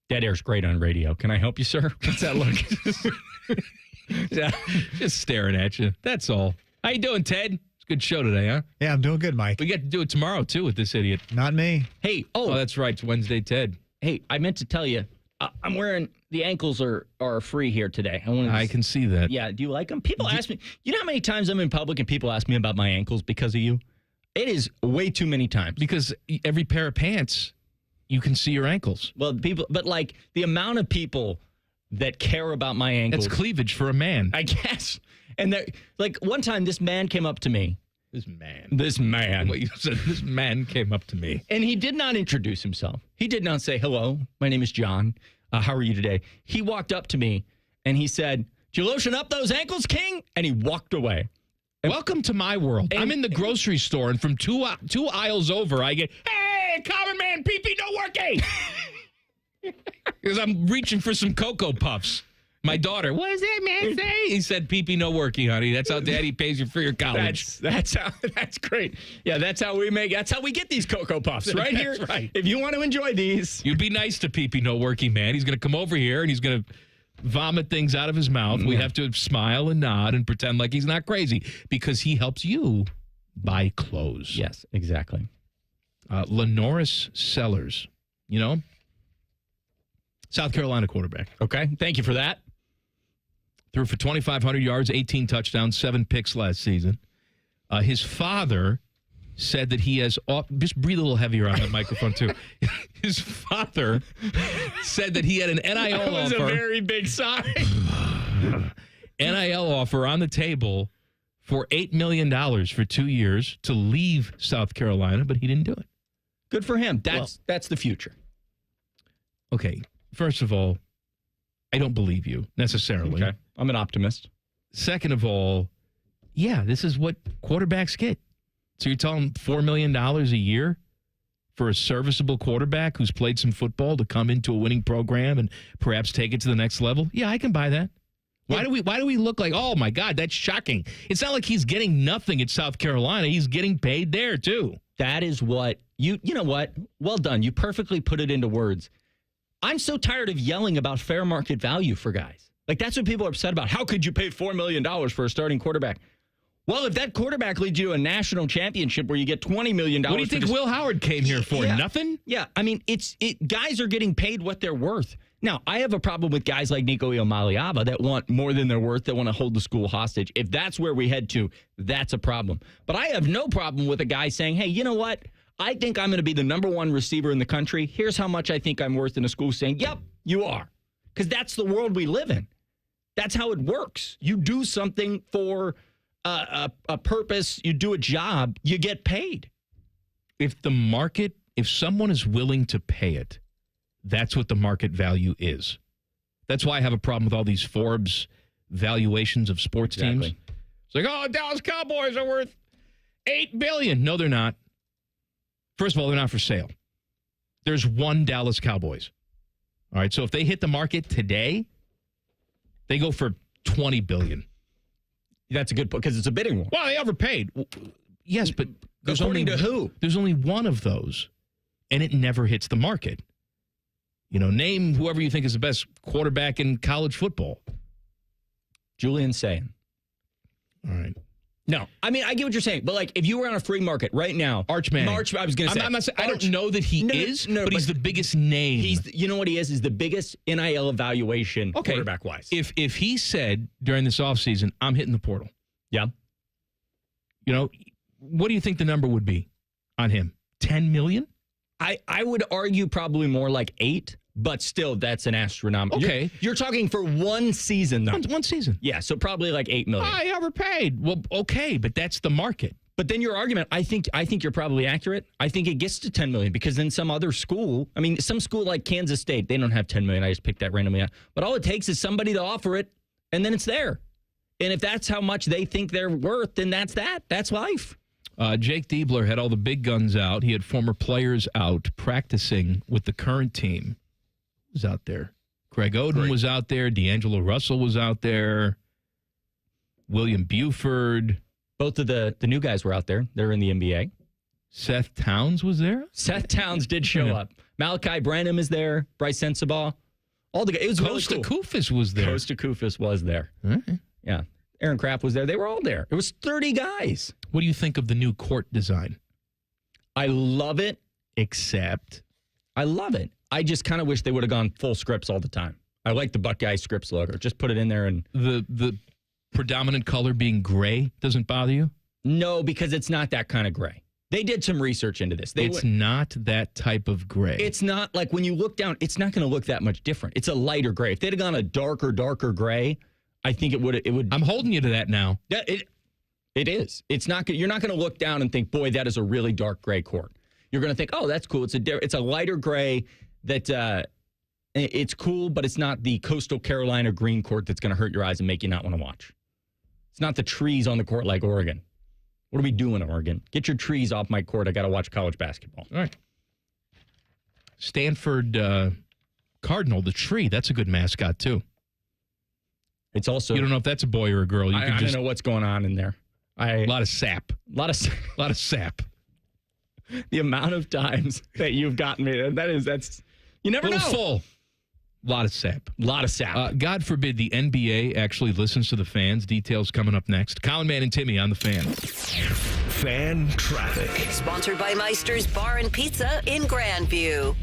Dead air's great on radio. Can I help you, sir? What's that look? Yeah, just staring at you. That's all. How you doing, Ted? It's a good show today, huh? Yeah, I'm doing good, Mike. We get to do it tomorrow, too, with this idiot. Not me. Hey, oh, that's right. It's Wednesday, Ted. Hey, I meant to tell you, I'm wearing, the ankles are free here today. I can see that. Yeah, do you like them? People ask me, you know how many times I'm in public and people ask me about my ankles because of you? It is way too many times. Because every pair of pants, you can see your ankles. Well, but like the amount of people that care about my ankles. That's cleavage for a man. I guess. And like one time this man came up to me. This man. What you said, this man came up to me. And he did not introduce himself. He did not say, hello, my name is John. How are you today? He walked up to me and he said, did you lotion up those ankles, King? And he walked away. Welcome to my world. I'm in the grocery store and from two aisles over, I get, hey, common man, pee-pee, no working. Because I'm reaching for some Cocoa Puffs. My daughter, what does that man say? He said, pee-pee, no working, honey. That's how Daddy pays you for your college. That's great. Yeah, that's how we get these Cocoa Puffs right here. That's right. If you want to enjoy these. You be nice to pee-pee, no working, man. He's going to come over here and he's going to vomit things out of his mouth. We have to smile and nod and pretend like he's not crazy because he helps you buy clothes. Yes, exactly. Lenoris Sellers, South Carolina quarterback. Okay, thank you for that. Threw for 2,500 yards, 18 touchdowns, 7 picks last season. His father said that he has... just breathe a little heavier on that microphone, too. His father said that he had an NIL offer. That was a very big sigh. NIL offer on the table for $8 million for 2 years to leave South Carolina, but he didn't do it. Good for him. That's the future. Okay, first of all, I don't believe you necessarily. Okay, I'm an optimist. Second of all, yeah, this is what quarterbacks get. So you're telling $4 million a year for a serviceable quarterback who's played some football to come into a winning program and perhaps take it to the next level? Yeah, I can buy that. Why do we look like, oh my God, that's shocking? It's not like he's getting nothing at South Carolina. He's getting paid there too. That is what you know what? Well done. You perfectly put it into words. I'm so tired of yelling about fair market value for guys. Like, that's what people are upset about. How could you pay $4 million for a starting quarterback? Well, if that quarterback leads you to a national championship where you get $20 million. What do you think Will Howard came here for? Yeah. Nothing? Yeah. I mean, guys are getting paid what they're worth. Now, I have a problem with guys like Nico Iamaleava that want more than they're worth, that want to hold the school hostage. If that's where we head to, that's a problem. But I have no problem with a guy saying, hey, you know what? I think I'm going to be the number one receiver in the country. Here's how much I think I'm worth in a school, saying, yep, you are. Because that's the world we live in. That's how it works. You do something for a purpose, you do a job, you get paid. If someone is willing to pay it, that's what the market value is. That's why I have a problem with all these Forbes valuations of sports teams. It's like, oh, Dallas Cowboys are worth $8 billion. No, they're not. First of all, they're not for sale. There's one Dallas Cowboys. All right, so if they hit the market today, they go for $20 billion. That's a good point, because it's a bidding war. Well, they overpaid. Yes, but there's according to who? There's only one of those, and it never hits the market. Name whoever you think is the best quarterback in college football. Julian Sayin. All right. No, I mean, I get what you're saying, but like, if you were on a free market right now, Arch Manning. I was going to say, I'm not saying, I don't know that he is, but he's the biggest name. You know what he is? He's the biggest NIL evaluation quarterback wise. If he said during this offseason, I'm hitting the portal. Yeah. What do you think the number would be on him? 10 million? I would argue probably more like 8. But still, that's an astronomical. Okay. You're talking for one season, though. One season. Yeah, so probably like $8 million. I overpaid. Well, okay, but that's the market. But then your argument, I think you're probably accurate. I think it gets to $10 million because then some other school, some school like Kansas State, they don't have $10 million. I just picked that randomly out. But all it takes is somebody to offer it, and then it's there. And if that's how much they think they're worth, then that's that. That's life. Jake Diebler had all the big guns out. He had former players out practicing with the current team. Was out there. Craig Oden was out there. D'Angelo Russell was out there. William Buford. Both of the new guys were out there. They're in the NBA. Seth Towns was there? Seth Towns did show up. Malachi Branham is there. Bryce Sensabaugh. All the guys. It was Costa really cool. Koufis was there. Costa Koufis was there. Okay. Yeah. Aaron Kraft was there. They were all there. It was 30 guys. What do you think of the new court design? I love it. Except I love it. I just kind of wish they would have gone full scripts all the time. I like the Buckeye scripts logo. Just put it in there. And the predominant color being gray doesn't bother you? No, because it's not that kind of gray. They did some research into this. It's not that type of gray. It's not like when you look down, it's not going to look that much different. It's a lighter gray. If they'd have gone a darker gray, I think it would. I'm holding you to that now. It is. It's not. You're not going to look down and think, boy, that is a really dark gray court. You're going to think, oh, that's cool. It's a lighter gray. That it's cool, but it's not the Coastal Carolina green court that's going to hurt your eyes and make you not want to watch. It's not the trees on the court like Oregon. What are we doing, Oregon? Get your trees off my court. I got to watch college basketball. All right. Stanford Cardinal, the tree. That's a good mascot, too. It's also You don't know if that's a boy or a girl. I don't know what's going on in there. A lot of sap. A lot of sap. The amount of times that you've gotten me, that's you never know. Full. A lot of sap. A lot of sap. God forbid the NBA actually listens to the fans. Details coming up next. Colin, Man, and Timmy on the Fan. Fan traffic. Sponsored by Meister's Bar and Pizza in Grandview.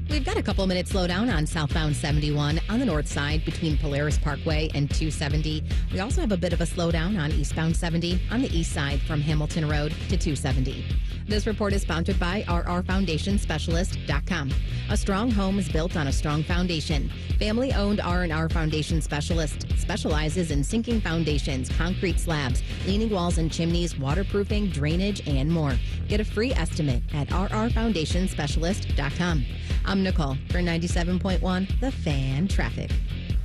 We've got a couple minutes slowdown on southbound 71 on the north side between Polaris Parkway and 270. We also have a bit of a slowdown on eastbound 70 on the east side from Hamilton Road to 270. This report is sponsored by rrfoundationspecialist.com. A strong home is built on a strong foundation. Family-owned R&R Foundation Specialist specializes in sinking foundations, concrete slabs, leaning walls and chimneys, waterproofing, drainage, and more. Get a free estimate at rrfoundationspecialist.com. I'm Nicole for 97.1 The Fan Traffic.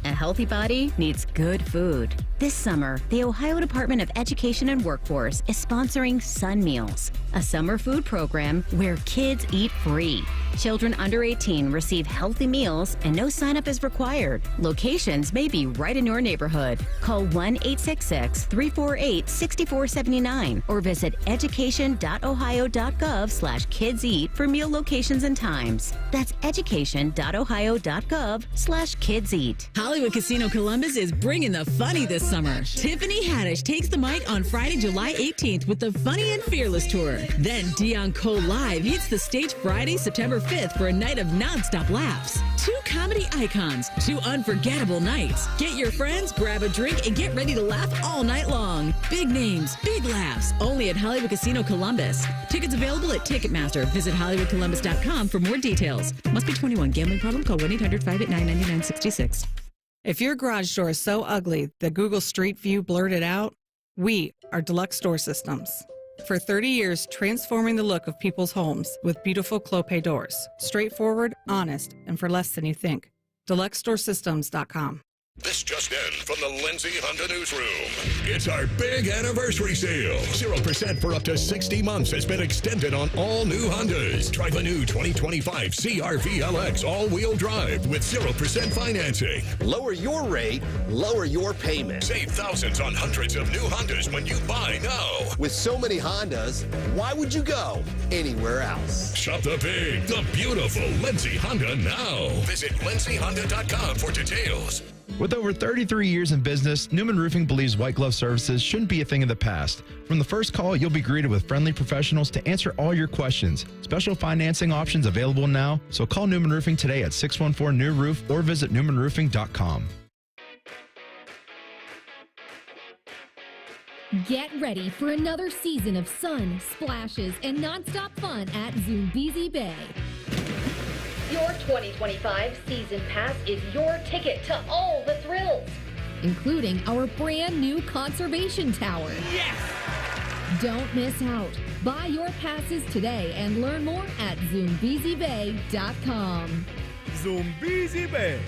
A healthy body needs good food. This summer, the Ohio Department of Education and Workforce is sponsoring Sun Meals, a summer food program where kids eat free. Children under 18 receive healthy meals and no sign-up is required. Locations may be right in your neighborhood. Call 1-866-348-6479 or visit education.ohio.gov/kidseat for meal locations and times. That's education.ohio.gov/kidseat. Hollywood Casino Columbus is bringing the funny this summer. Tiffany Haddish takes the mic on Friday, July 18th with the Funny and Fearless Tour. Then Dion Cole Live hits the stage Friday, September 5th for a night of nonstop laughs. 2 comedy icons, 2 unforgettable nights. Get your friends, grab a drink, and get ready to laugh all night long. Big names, big laughs, only at Hollywood Casino Columbus. Tickets available at Ticketmaster. Visit HollywoodColumbus.com for more details. Must be 21. Gambling problem? Call 1-800-589-9966. If your garage door is so ugly that Google Street View blurred it out, we are Deluxe Door Systems. For 30 years, transforming the look of people's homes with beautiful Clopay doors. Straightforward, honest, and for less than you think. DeluxeDoorSystems.com. This just in from the Lindsay Honda Newsroom. It's our big anniversary sale. 0% for up to 60 months has been extended on all new Hondas. Try the new 2025 CR-V LX all-wheel drive with 0% financing. Lower your rate, lower your payment. Save thousands on hundreds of new Hondas when you buy now. With so many Hondas, why would you go anywhere else? Shop the big, the beautiful Lindsay Honda now. Visit lindsayhonda.com for details. With over 33 years in business, Newman Roofing believes white glove services shouldn't be a thing of the past. From the first call, you'll be greeted with friendly professionals to answer all your questions. Special financing options available now, so call Newman Roofing today at 614-NEW-ROOF or visit newmanroofing.com. Get ready for another season of sun, splashes, and nonstop fun at Zoombezi Bay. Your 2025 season pass is your ticket to all the thrills, including our brand new conservation tower. Yes! Don't miss out. Buy your passes today and learn more at ZoombeziBay.com. Zoombezi Bay.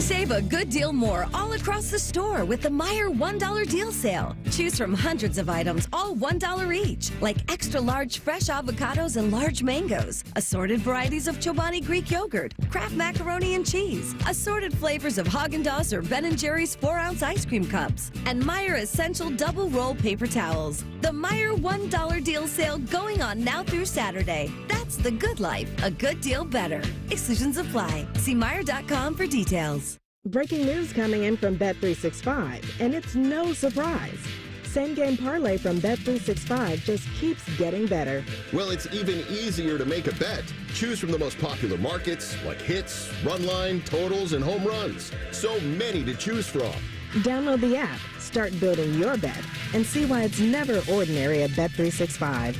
Save a good deal more all across the store with the Meijer $1 deal sale. Choose from hundreds of items, all $1 each, like extra large fresh avocados and large mangoes, assorted varieties of Chobani Greek yogurt, Kraft macaroni and cheese, assorted flavors of Haagen-Dazs or Ben & Jerry's 4-ounce ice cream cups, and Meijer Essential Double Roll paper towels. The Meijer $1 deal sale going on now through Saturday. That's the good life, a good deal better. Exclusions apply. See Meijer.com for details. Breaking news coming in from Bet365, and it's no surprise. Same-game parlay from Bet365 just keeps getting better. Well, it's even easier to make a bet. Choose from the most popular markets like hits, run line, totals, and home runs. So many to choose from. Download the app, start building your bet, and see why it's never ordinary at Bet365.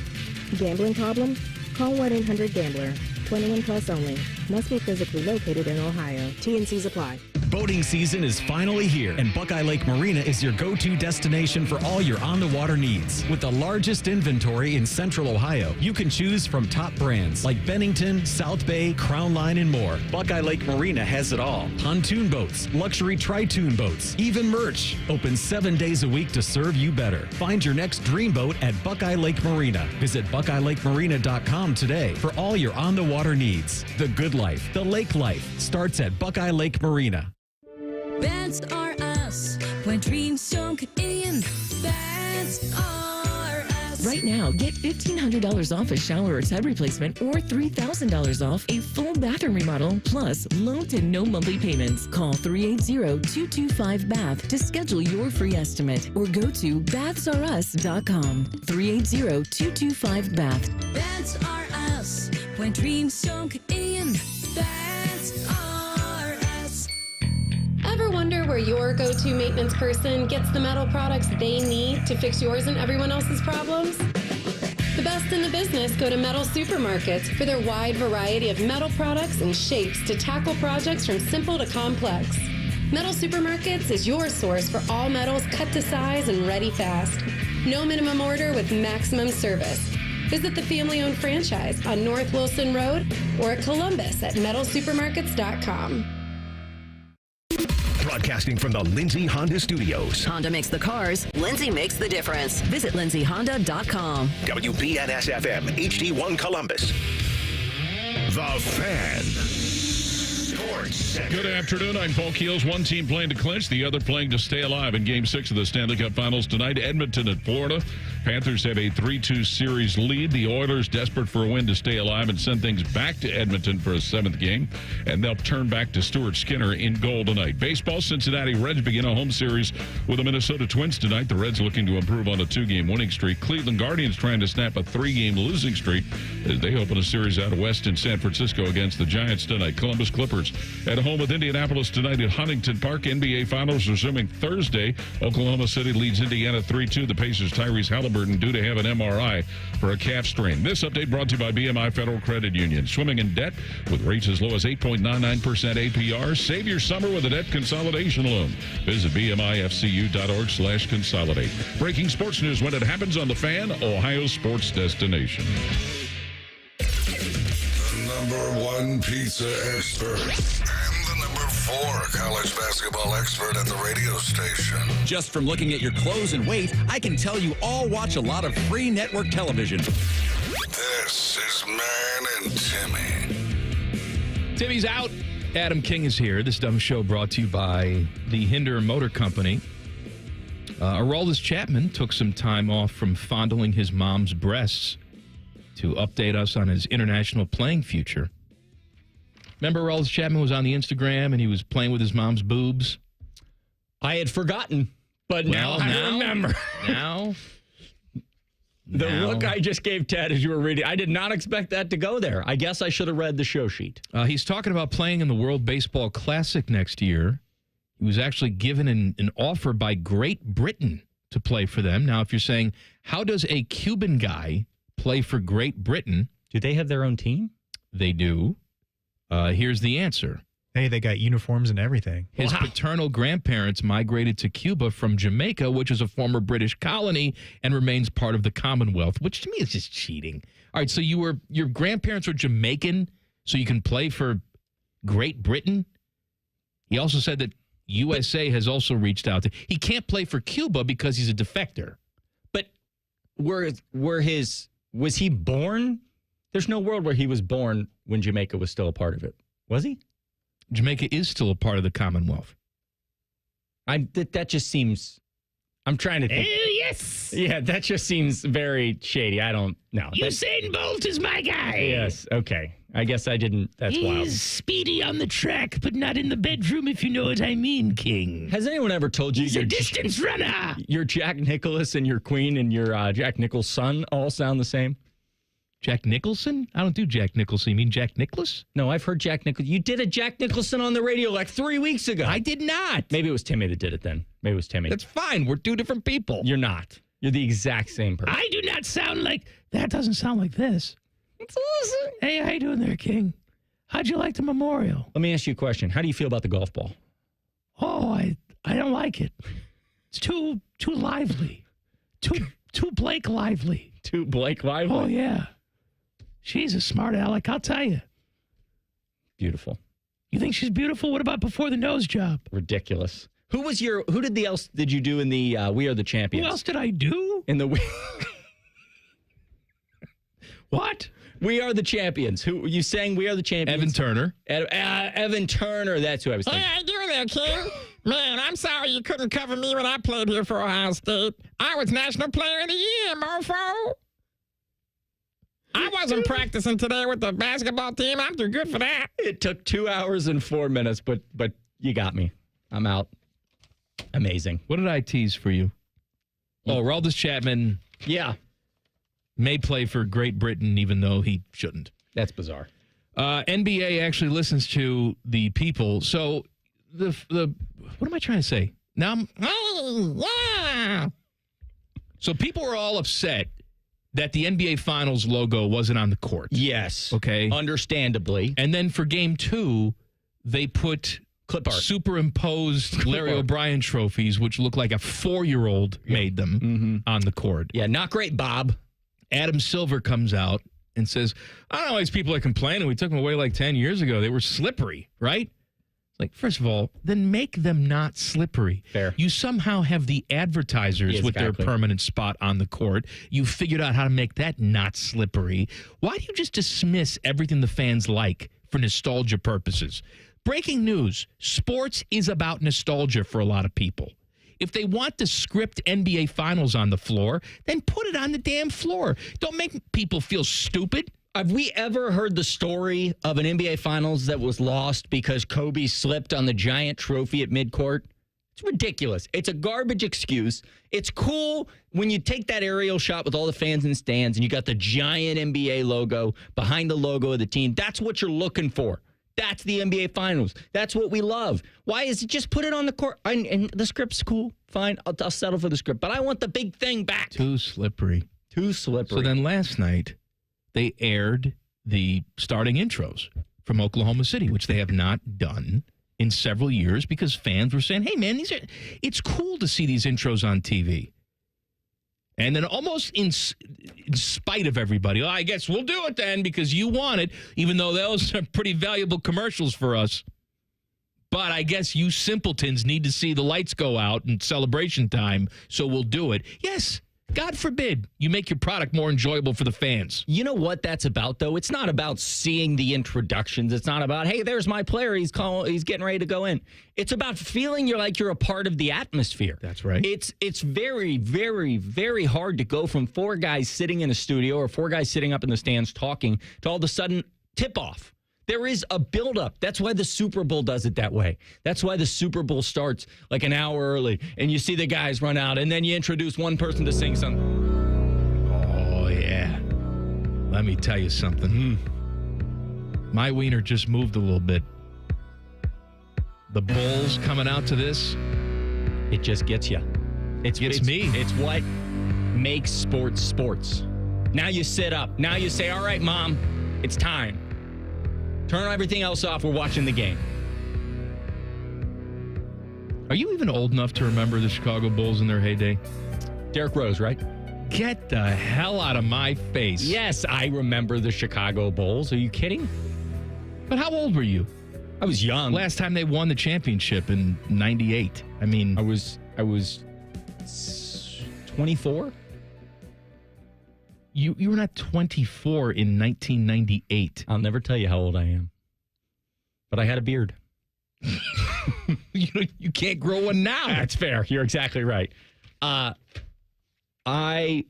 Gambling problem? Call 1-800-GAMBLER. 21 plus only. Must be physically located in Ohio. T&Cs apply. Boating season is finally here, and Buckeye Lake Marina is your go-to destination for all your on-the-water needs. With the largest inventory in Central Ohio, you can choose from top brands like Bennington, South Bay, Crown Line, and more. Buckeye Lake Marina has it all. Pontoon boats, luxury tri-toon boats, even merch. Open 7 days a week to serve you better. Find your next dream boat at Buckeye Lake Marina. Visit BuckeyeLakeMarina.com today for all your on-the-water needs. The good life, the lake life, starts at Buckeye Lake Marina. Best are when dreams sunk in. That's RS. Right now, get $1,500 off a shower or tub replacement or $3,000 off a full bathroom remodel, plus low to no monthly payments. Call 380-225-BATH to schedule your free estimate or go to bathsrus.com. 380-225-BATH. That's RS. When dreams sunk in. That's RS. Ever wonder where your go-to maintenance person gets the metal products they need to fix yours and everyone else's problems? The best in the business go to Metal Supermarkets for their wide variety of metal products and shapes to tackle projects from simple to complex. Metal Supermarkets is your source for all metals cut to size and ready fast. No minimum order with maximum service. Visit the family-owned franchise on North Wilson Road or at Columbus at metalsupermarkets.com. Broadcasting from the Lindsay Honda Studios. Honda makes the cars. Lindsay makes the difference. Visit lindsayhonda.com. WBNS-FM, HD1 Columbus. The Fan. Good afternoon. I'm Paul Keels. One team playing to clinch, the other playing to stay alive in Game 6 of the Stanley Cup Finals tonight. Edmonton at Florida. Panthers have a 3-2 series lead. The Oilers desperate for a win to stay alive and send things back to Edmonton for a 7th game. And they'll turn back to Stuart Skinner in goal tonight. Baseball, Cincinnati Reds begin a home series with the Minnesota Twins tonight. The Reds looking to improve on a 2-game winning streak. Cleveland Guardians trying to snap a 3-game losing streak as they open a series out west in San Francisco against the Giants tonight. Columbus Clippers at home with Indianapolis tonight at Huntington Park. NBA Finals resuming Thursday. Oklahoma City leads Indiana 3-2. The Pacers' Tyrese Halliburton due to have an MRI for a calf strain. This update brought to you by BMI Federal Credit Union. Swimming in debt with rates as low as 8.99% APR. Save your summer with a debt consolidation loan. Visit bmifcu.org/consolidate. Breaking sports news when it happens on The Fan, Ohio's sports destination. Number 1 pizza expert and the number 4 college basketball expert at the radio station. Just from looking at your clothes and weight, I can tell you all watch a lot of free network television. This is Man and Timmy. Timmy's out. Adam King is here. This dumb show brought to you by the Hinder Motor Company. Aroldis Chapman took some time off from fondling his mom's breasts to update us on his international playing future. Remember Aroldis Chapman was on the Instagram and he was playing with his mom's boobs? I had forgotten, but now I remember. Now? The look I just gave Ted as you were reading, I did not expect that to go there. I guess I should have read the show sheet. He's talking about playing in the World Baseball Classic next year. He was actually given an offer by Great Britain to play for them. Now, if you're saying, how does a Cuban guy play for Great Britain? Do they have their own team? They do. Here's the answer. Hey, they got uniforms and everything. His paternal grandparents migrated to Cuba from Jamaica, which is a former British colony and remains part of the Commonwealth, which to me is just cheating. All right, so your grandparents were Jamaican, so you can play for Great Britain? He also said that USA has also reached out to... He can't play for Cuba because he's a defector. But was he born? There's no world where he was born when Jamaica was still a part of it. Was he? Jamaica is still a part of the Commonwealth. That just seems... I'm trying to think. Yes. Yeah, that just seems very shady. I don't know. Usain Bolt is my guy. Yes, okay. I guess I didn't... That's wild. He's speedy on the track, but not in the bedroom, if you know what I mean, King. Has anyone ever told you... He's a distance runner. Your Jack Nicklaus and your Queen and your Jack Nichol's son all sound the same? Jack Nicholson? I don't do Jack Nicholson. You mean Jack Nicklaus? No, I've heard Jack Nicholson. You did a Jack Nicholson on the radio like 3 weeks ago. I did not. Maybe it was Timmy that did it then. Maybe it was Timmy. That's fine. We're two different people. You're not. You're the exact same person. I do not sound like... That doesn't sound like this. It's awesome. Hey, how you doing there, King? How'd you like the memorial? Let me ask you a question. How do you feel about the golf ball? Oh, I don't like it. It's too lively. Too Blake lively. Too Blake lively? Oh, yeah. She's a smart aleck, I'll tell you. Beautiful. You think she's beautiful? What about before the nose job? Ridiculous. Who else did you do in the We Are the Champions? Who else did I do? In the What? We Are the Champions. Who you sang We Are the Champions? Evan Turner. Evan Turner, that's who I was thinking. How you doing there, King? Man, I'm sorry you couldn't cover me when I played here for Ohio State. I was National Player of the Year, mofo. I wasn't practicing today with the basketball team. I'm too good for that. It took 2 hours and 4 minutes, but you got me. I'm out. Amazing. What did I tease for you? Oh, Aroldis Chapman. Yeah. May play for Great Britain, even though he shouldn't. That's bizarre. NBA actually listens to the people. So the what am I trying to say? Now, So people were all upset that the NBA Finals logo wasn't on the court. Yes. Okay. Understandably. And then for game 2, they put clip art, superimposed Larry O'Brien trophies, which look like a 4-year-old made them on the court. Yeah, not great, Bob. Adam Silver comes out and says, I don't know why these people are complaining. We took them away like 10 years ago. They were slippery, right? Like, first of all, then make them not slippery. Fair. You somehow have the advertisers with their permanent spot on the court. You figured out how to make that not slippery. Why do you just dismiss everything the fans like for nostalgia purposes? Breaking news, sports is about nostalgia for a lot of people. If they want to script NBA Finals on the floor, then put it on the damn floor. Don't make people feel stupid. Have we ever heard the story of an NBA Finals that was lost because Kobe slipped on the giant trophy at midcourt? It's ridiculous. It's a garbage excuse. It's cool when you take that aerial shot with all the fans in the stands and you got the giant NBA logo behind the logo of the team. That's what you're looking for. That's the NBA Finals. That's what we love. Why is it just put it on the court? And the script's cool. Fine. I'll settle for the script. But I want the big thing back. Too slippery. Too slippery. So then last night, they aired the starting intros from Oklahoma City, which they have not done in several years because fans were saying, hey, man, it's cool to see these intros on TV. And then almost in spite of everybody, I guess we'll do it then because you want it, even though those are pretty valuable commercials for us. But I guess you simpletons need to see the lights go out in celebration time, so we'll do it. Yes. God forbid you make your product more enjoyable for the fans. You know what that's about, though? It's not about seeing the introductions. It's not about, hey, there's my player. He's getting ready to go in. It's about feeling you're a part of the atmosphere. That's right. It's very, very, very hard to go from 4 guys sitting in a studio or 4 guys sitting up in the stands talking to all of a sudden tip-off. There is a buildup. That's why the Super Bowl does it that way. That's why the Super Bowl starts like an hour early, and you see the guys run out, and then you introduce one person to sing something. Oh, yeah. Let me tell you something. My wiener just moved a little bit. The Bulls coming out to this. It just gets you. It gets me. It's what makes sports sports. Now you sit up. Now you say, all right, Mom, it's time. Turn everything else off. We're watching the game. Are you even old enough to remember the Chicago Bulls in their heyday? Derrick Rose, right? Get the hell out of my face. Yes, I remember the Chicago Bulls. Are you kidding? But how old were you? I was young. Last time they won the championship in 98. I mean, I was 24. You were not 24 in 1998. I'll never tell you how old I am. But I had a beard. You can't grow one now. That's fair. You're exactly right. I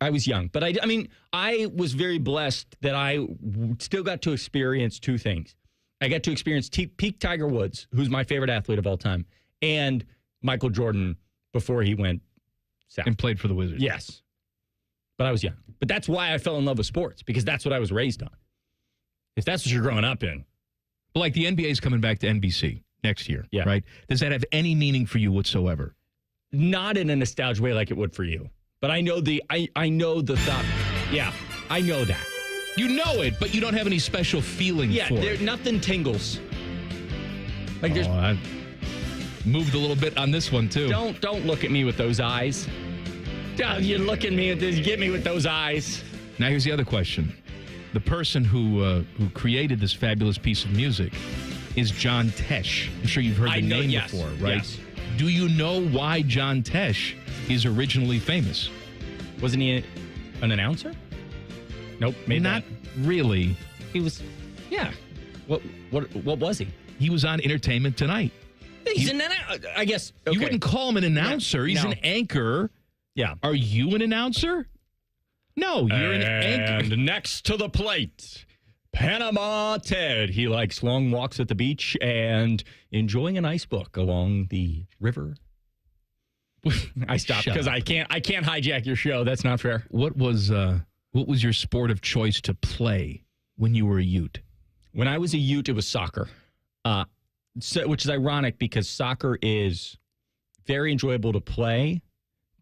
was young, but I mean, I was very blessed that I still got to experience 2 things. I got to experience peak Tiger Woods, who's my favorite athlete of all time, and Michael Jordan before he went south. And played for the Wizards. Yes. But I was young. But that's why I fell in love with sports, because that's what I was raised on. If that's what you're growing up in. But like the NBA is coming back to NBC next year, right? Does that have any meaning for you whatsoever? Not in a nostalgia way like it would for you. But I know I know the thought. Yeah, I know that. You know it, but you don't have any special feeling for it. Yeah, nothing tingles. Like there's. I moved a little bit on this one too. Don't look at me with those eyes. You look at me, you get me with those eyes. Now here's the other question. The person who created this fabulous piece of music is John Tesh. I'm sure you've heard the name before, right? Yes. Do you know why John Tesh is originally famous? Wasn't he an announcer? Nope. Not really. He was, yeah. What was he? He was on Entertainment Tonight. He's I guess. Okay. You wouldn't call him an announcer. He's an anchor. Yeah. Are you an announcer? No, you're an anchor. And next to the plate, Panama Ted. He likes long walks at the beach and enjoying an ice book along the river. I stopped because I can't hijack your show. That's not fair. What was your sport of choice to play when you were a Ute? When I was a Ute, it was soccer, which is ironic because soccer is very enjoyable to play.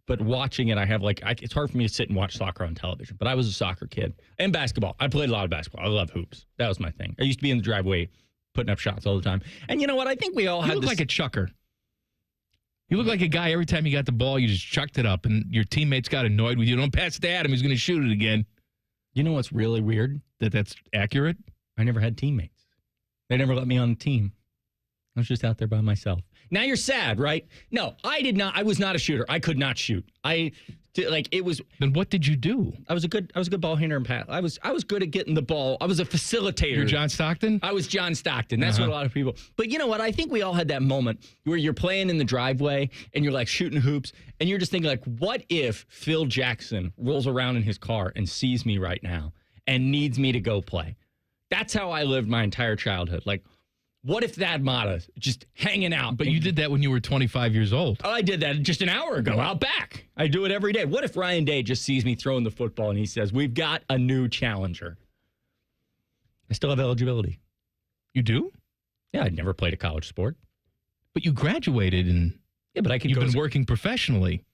But watching it, I have it's hard for me to sit and watch soccer on television. But I was a soccer kid. And basketball. I played a lot of basketball. I love hoops. That was my thing. I used to be in the driveway putting up shots all the time. And you know what? I think we all had You look like a chucker. You look like a guy, every time you got the ball, you just chucked it up. And your teammates got annoyed with you. Don't pass it to Adam. He's going to shoot it again. You know what's really weird? That's accurate? I never had teammates. They never let me on the team. I was just out there by myself. Now you're sad, right? No, I did not. I was not a shooter. I could not shoot. It was. Then what did you do? I was a good ball handler and pass. I was good at getting the ball. I was a facilitator. You're John Stockton? I was John Stockton. That's what a lot of people. But you know what? I think we all had that moment where you're playing in the driveway and you're like shooting hoops and you're just thinking like, what if Phil Jackson rolls around in his car and sees me right now and needs me to go play? That's how I lived my entire childhood. Like, what if Thad Matta's just hanging out? But you did that when you were 25 years old. Oh, I did that just an hour ago out back. I do it every day. What if Ryan Day just sees me throwing the football and he says, we've got a new challenger? I still have eligibility. You do? Yeah, I'd never played a college sport. But you graduated and but I could you've been working professionally.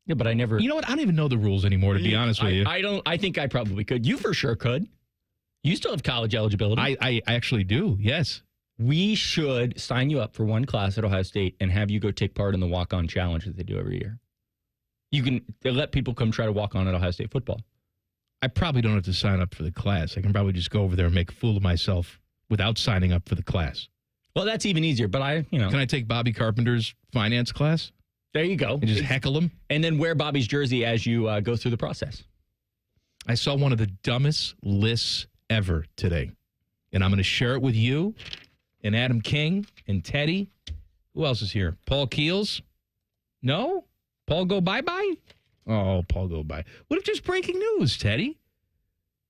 Yeah, but I never. You know what? I don't even know the rules anymore, to be honest with you. I think I probably could. You for sure could. You still have college eligibility. I actually do, yes. We should sign you up for one class at Ohio State and have you go take part in the walk-on challenge that they do every year. They let people come try to walk on at Ohio State football. I probably don't have to sign up for the class. I can probably just go over there and make a fool of myself without signing up for the class. Well, that's even easier, but Can I take Bobby Carpenter's finance class? There you go. And just heckle him? And then wear Bobby's jersey as you go through the process. I saw one of the dumbest lists ever today. And I'm going to share it with you and Adam King and Teddy. Who else is here? Paul Keels? No? Paul go bye-bye? Oh, Paul go bye. What if just breaking news, Teddy?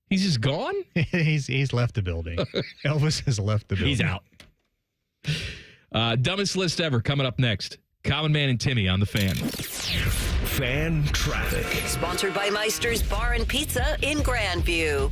He's just gone? He's left the building. Elvis has left the building. He's out. Dumbest list ever coming up next. Common Man and Timmy on the Fan. Fan traffic. Sponsored by Meister's Bar and Pizza in Grandview.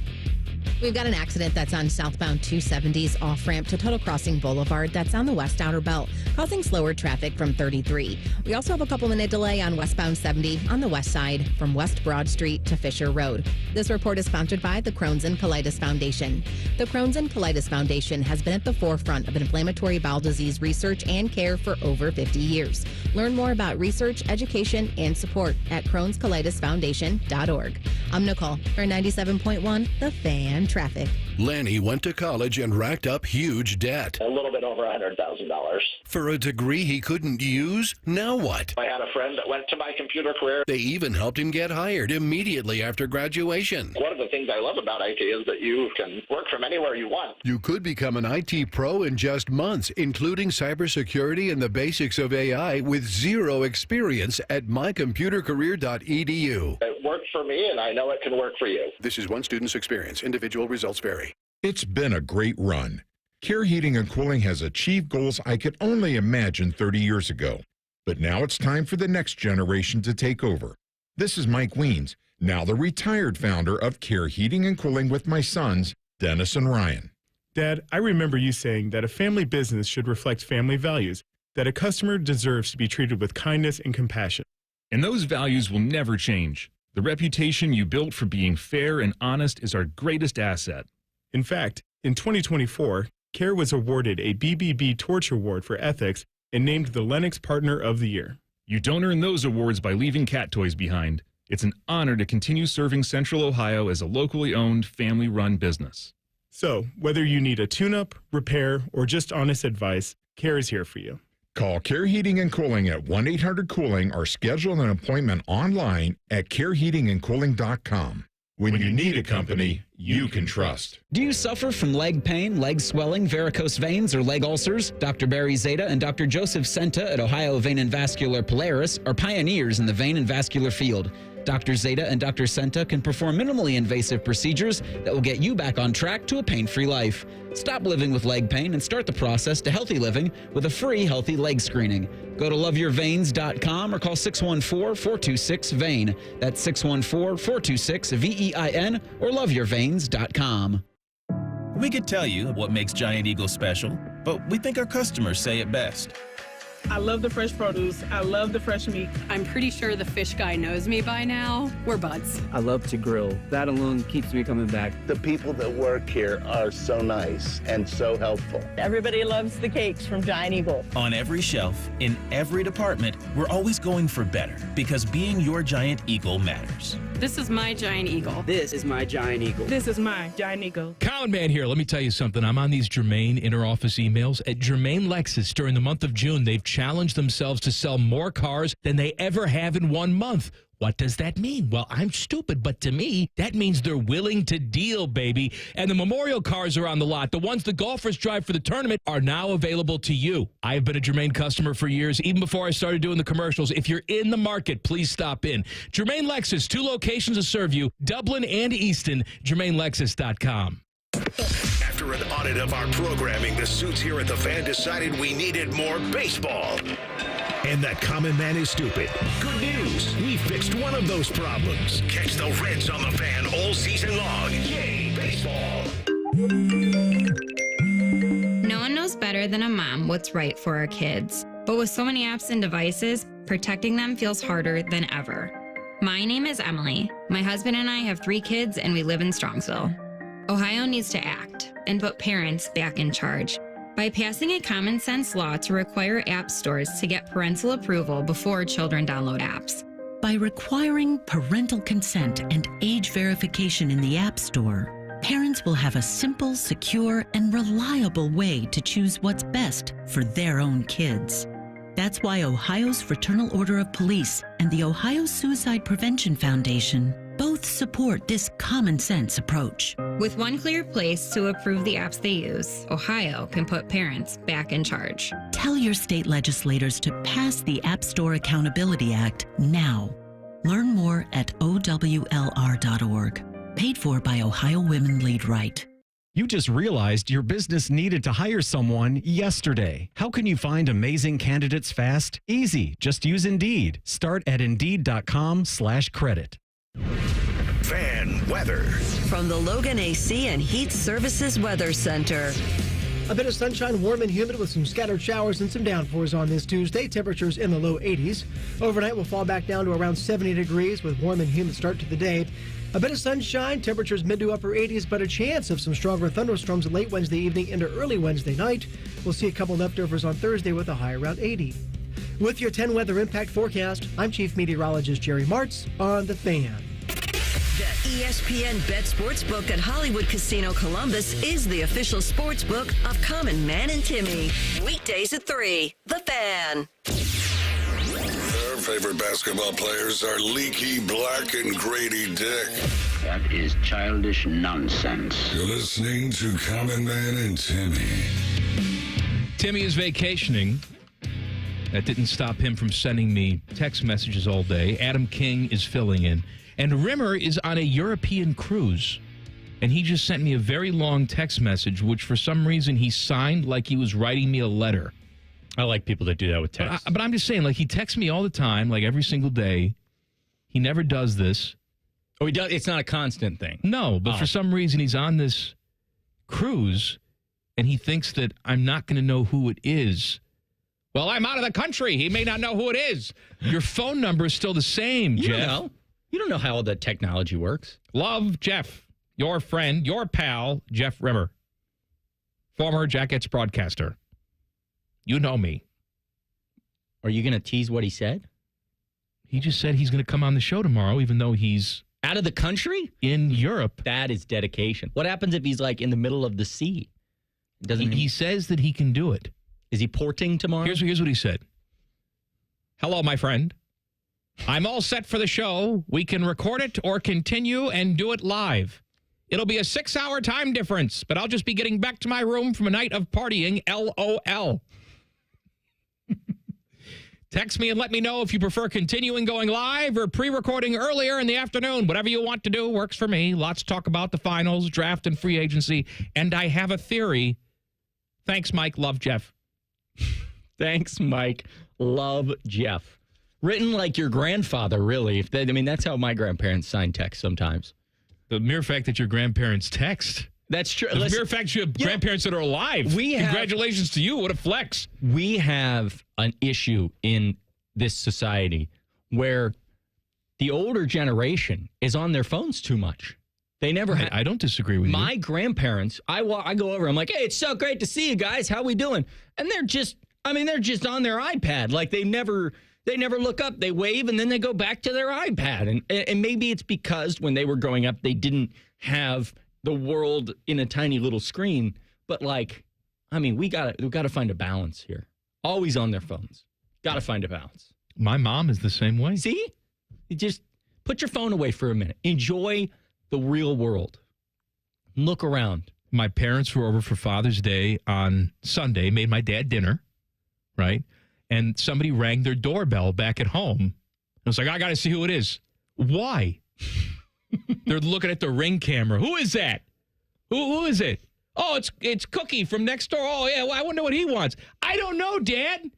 We've got an accident that's on southbound 270's off-ramp to Tuttle Crossing Boulevard. That's on the west outer belt, causing slower traffic from 33. We also have a couple-minute delay on westbound 70 on the west side from West Broad Street to Fisher Road. This report is sponsored by the Crohn's and Colitis Foundation. The Crohn's and Colitis Foundation has been at the forefront of inflammatory bowel disease research and care for over 50 years. Learn more about research, education, and support at Crohn'sColitisFoundation.org. I'm Nicole for 97.1 The Fan Traffic. Lanny went to college and racked up huge debt. A little bit over $100,000. For a degree he couldn't use? Now what? I had a friend that went to my computer career. They even helped him get hired immediately after graduation. One of the things I love about IT is that you can work from anywhere you want. You could become an IT pro in just months, including cybersecurity and the basics of AI with zero experience at mycomputercareer.edu. It worked for me, and I know it can work for you. This is one student's experience. Individual results vary. It's been a great run. Care Heating and Cooling has achieved goals I could only imagine 30 years ago. But now it's time for the next generation to take over. This is Mike Weens, now the retired founder of Care Heating and Cooling with my sons, Dennis and Ryan. Dad, I remember you saying that a family business should reflect family values, that a customer deserves to be treated with kindness and compassion. And those values will never change. The reputation you built for being fair and honest is our greatest asset. In fact, in 2024, Care was awarded a BBB Torch Award for ethics and named the Lennox Partner of the Year. You don't earn those awards by leaving cat toys behind. It's an honor to continue serving Central Ohio as a locally owned, family-run business. So, whether you need a tune-up, repair, or just honest advice, Care is here for you. Call Care Heating and Cooling at 1-800-COOLING or schedule an appointment online at careheatingandcooling.com. When you need a company you can trust. Do you suffer from leg pain, leg swelling, varicose veins, or leg ulcers? Dr. Barry Zeta and Dr. Joseph Senta at Ohio Vein and Vascular Polaris are pioneers in the vein and vascular field. Dr. Zeta and Dr. Senta can perform minimally invasive procedures that will get you back on track to a pain-free life. Stop living with leg pain and start the process to healthy living with a free healthy leg screening. Go to loveyourveins.com or call 614-426-VEIN. That's 614-426-VEIN or loveyourveins.com. We could tell you what makes Giant Eagle special, but we think our customers say it best. I love the fresh produce. I love the fresh meat. I'm pretty sure the fish guy knows me by now. We're buds. I love to grill. That alone keeps me coming back. The people that work here are so nice and so helpful. Everybody loves the cakes from Giant Eagle. On every shelf, in every department, we're always going for better because being your Giant Eagle matters. This is my Giant Eagle. This is my Giant Eagle. This is my Giant Eagle. Common Man here. Let me tell you something. I'm on these Germain inter-office emails. At Germain Lexus, during the month of June, they've challenged themselves to sell more cars than they ever have in 1 month. What does that mean? Well, I'm stupid, but to me, that means they're willing to deal, baby. And the memorial cars are on the lot. The ones the golfers drive for the tournament are now available to you. I have been a Germain customer for years, even before I started doing the commercials. If you're in the market, please stop in. Germain Lexus, 2 locations to serve you, Dublin and Easton, GermainLexus.com. After an audit of our programming, the suits here at the Fan decided we needed more baseball. And that common man is stupid. Good news, we fixed one of those problems. Catch the Reds on the Fan all season long. Yay, baseball! No one knows better than a mom what's right for our kids. But with so many apps and devices, protecting them feels harder than ever. My name is Emily. My husband and I have 3 kids and we live in Strongsville. Ohio needs to act and put parents back in charge by passing a common sense law to require app stores to get parental approval before children download apps. By requiring parental consent and age verification in the App Store, parents will have a simple, secure, and reliable way to choose what's best for their own kids. That's why Ohio's Fraternal Order of Police and the Ohio Suicide Prevention Foundation both support this common sense approach. With one clear place to approve the apps they use, Ohio can put parents back in charge. Tell your state legislators to pass the App Store Accountability Act now. Learn more at owlr.org. Paid for by Ohio Women Lead Right. You just realized your business needed to hire someone yesterday. How can you find amazing candidates fast? Easy. Just use Indeed. Start at Indeed.com/credit. Fan weather. From the Logan AC and Heat Services Weather Center. A bit of sunshine, warm and humid with some scattered showers and some downpours on this Tuesday. Temperatures in the low 80s. Overnight will fall back down to around 70 degrees with warm and humid start to the day. A bit of sunshine, temperatures mid to upper 80s, but a chance of some stronger thunderstorms late Wednesday evening into early Wednesday night. We'll see a couple leftovers on Thursday with a high around 80. With your 10 weather impact forecast, I'm Chief Meteorologist Jerry Martz on The Fan. The ESPN Bet Sportsbook at Hollywood Casino Columbus is the official sportsbook of Common Man and Timmy. Weekdays at 3. The Fan. Their favorite basketball players are Leaky Black and Grady Dick. That is childish nonsense. You're listening to Common Man and Timmy. Timmy is vacationing. That didn't stop him from sending me text messages all day. Adam King is filling in. And Rimmer is on a European cruise. And he just sent me a very long text message, which for some reason he signed like he was writing me a letter. I like people that do that with text. But I'm just saying, like, he texts me all the time, like every single day. He never does this. Oh, he does? It's not a constant thing. No, but for some reason he's on this cruise, and he thinks that I'm not going to know who it is. Well, I'm out of the country. He may not know who it is. Your phone number is still the same, Jeff. Don't know. You don't know how all that technology works. Love, Jeff. Your friend, your pal, Jeff Rimmer. Former Jackets broadcaster. You know me. Are you going to tease what he said? He just said he's going to come on the show tomorrow, even though he's out of the country? In Europe. That is dedication. What happens if he's like in the middle of the sea? He says that he can do it. Is he porting tomorrow? Here's what he said. Hello, my friend. I'm all set for the show. We can record it or continue and do it live. It'll be a 6-hour time difference, but I'll just be getting back to my room from a night of partying, LOL. Text me and let me know if you prefer continuing going live or pre-recording earlier in the afternoon. Whatever you want to do works for me. Lots to talk about the finals, draft, and free agency. And I have a theory. Thanks, Mike. Love, Jeff. Thanks, Mike. Love, Jeff. Written like your grandfather, really. That's how my grandparents sign text sometimes. The mere fact that your grandparents text. That's true. The mere fact you have grandparents that are alive. Congratulations to you. What a flex. We have an issue in this society where the older generation is on their phones too much. They never I don't disagree with you. My grandparents, I go over, I'm like, hey, it's so great to see you guys. How we doing? And they're just on their iPad. Like they never look up. They wave and then they go back to their iPad. And maybe it's because when they were growing up, they didn't have the world in a tiny little screen. But we gotta find a balance here. Always on their phones. Gotta find a balance. My mom is the same way. See? You just put your phone away for a minute. Enjoy the real world. Look around. My parents were over for Father's Day on Sunday, made my dad dinner, right? And somebody rang their doorbell back at home. I was like, I got to see who it is. Why? They're looking at the Ring camera. Who is that? Who is it? Oh, it's Cookie from next door. Oh, yeah, well, I wonder what he wants. I don't know, Dad.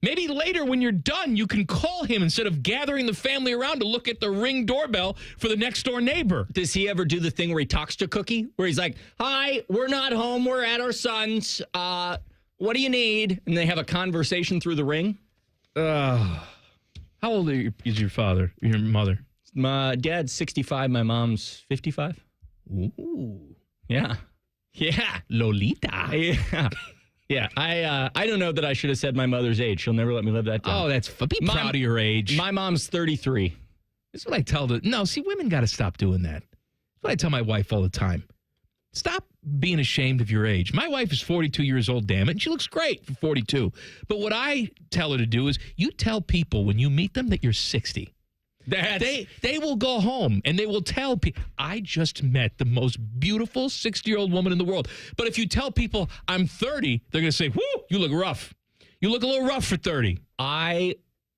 Maybe later when you're done, you can call him instead of gathering the family around to look at the Ring doorbell for the next door neighbor. Does he ever do the thing where he talks to Cookie? Where he's like, hi, we're not home. We're at our son's. What do you need? And they have a conversation through the Ring. How old is your father, your mother? My dad's 65. My mom's 55. Ooh. Yeah. Yeah. Lolita. Yeah. Yeah. I don't know that I should have said my mother's age. She'll never let me live that down. Oh, be proud of your age. My mom's 33. That's what I tell women got to stop doing that. That's what I tell my wife all the time. Stop being ashamed of your age. My wife is 42 years old, damn it, and she looks great for 42. But what I tell her to do is you tell people when you meet them that you're 60. They will go home and they will tell people, I just met the most beautiful 60-year-old woman in the world. But if you tell people I'm 30, they're going to say, whoo, you look rough. You look a little rough for 30.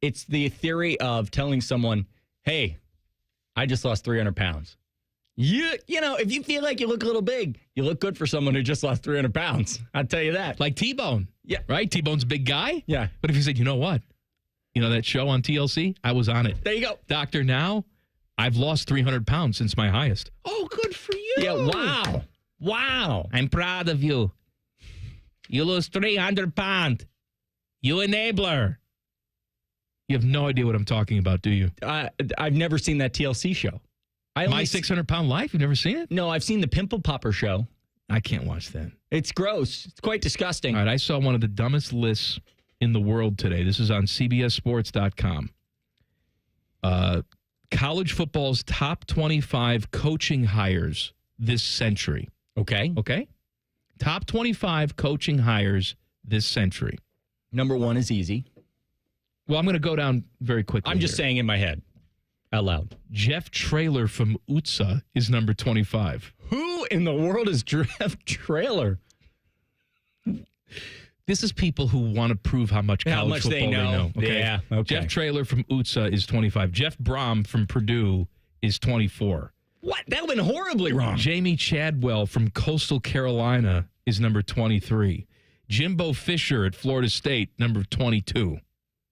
It's the theory of telling someone, hey, I just lost 300 pounds. If you feel like you look a little big, you look good for someone who just lost 300 pounds. I'll tell you that. Like T-Bone. Yeah. Right? T-Bone's a big guy. Yeah. But if you said, you know what? You know that show on TLC? I was on it. There you go. Doctor, now I've lost 300 pounds since my highest. Oh, good for you. Yeah, wow. I'm proud of you. You lose 300 pounds. You enabler. You have no idea what I'm talking about, do you? I've never seen that TLC show. My 600-pound life? You've never seen it? No, I've seen the Pimple Popper show. I can't watch that. It's gross. It's quite disgusting. All right, I saw one of the dumbest lists in the world today. This is on CBSSports.com. College football's top 25 coaching hires this century. Okay. Top 25 coaching hires this century. Number one is easy. Well, I'm going to go down very quickly. I'm just saying in my head, out loud. Jeff Traylor from UTSA is number 25. Who in the world is Jeff Traylor? This is people who want to prove how much college football they know. Okay? Yeah. Okay. Jeff Traylor from UTSA is 25. Jeff Brom from Purdue is 24. What? That went horribly wrong. Jamie Chadwell from Coastal Carolina is number 23. Jimbo Fisher at Florida State, number 22.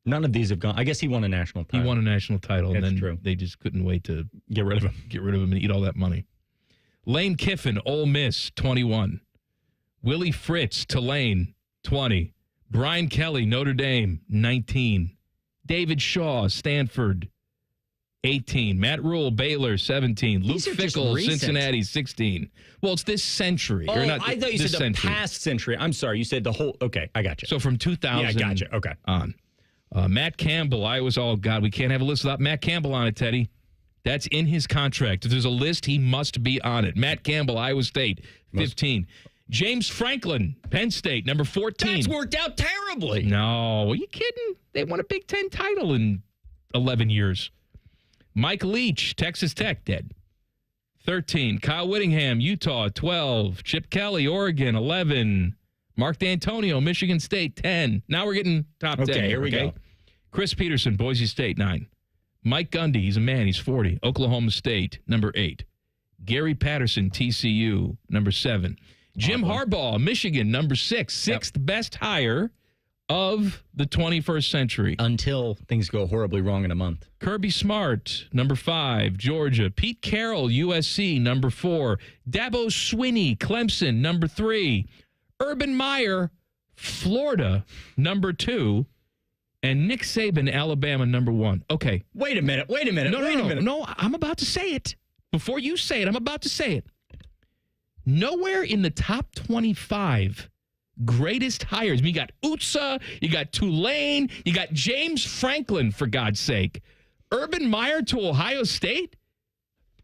None of these have gone. I guess he won a national title. He won a national title. That's and then true. They just couldn't wait to get rid of him. Get rid of him and eat all that money. Lane Kiffin, Ole Miss, 21. Willie Fritz, Tulane, 20. Brian Kelly, Notre Dame, 19. David Shaw, Stanford, 18. Matt Rule, Baylor, 17. Luke Fickell, Cincinnati, 16. Well, it's this century. Oh, I thought you said the past century. I'm sorry. You said the whole. Okay, I got you. So from 2000 yeah, I got you. Okay. On. Matt Campbell, Iowa's all God. We can't have a list without Matt Campbell on it, Teddy. That's in his contract. If there's a list, he must be on it. Matt Campbell, Iowa State, 15. James Franklin, Penn State, number 14. That's worked out terribly. No, are you kidding? They won a Big Ten title in 11 years. Mike Leach, Texas Tech, dead. 13. Kyle Whittingham, Utah, 12. Chip Kelly, Oregon, 11. Mark D'Antonio, Michigan State, 10. Now we're getting top 10. Okay, here we go. Chris Peterson, Boise State, 9. Mike Gundy, he's a man, he's 40. Oklahoma State, number 8. Gary Patterson, TCU, number 7. Jim Harbaugh, Michigan, number 6. Sixth best hire of the 21st century. Until things go horribly wrong in a month. Kirby Smart, number 5, Georgia. Pete Carroll, USC, number 4. Dabo Swinney, Clemson, number 3. Urban Meyer, Florida, number 2. And Nick Saban, Alabama, number 1. Okay. Wait a minute. No, I'm about to say it. Before you say it, I'm about to say it. Nowhere in the top 25 greatest hires. You got Utsa, you got Tulane, you got James Franklin, for God's sake. Urban Meyer to Ohio State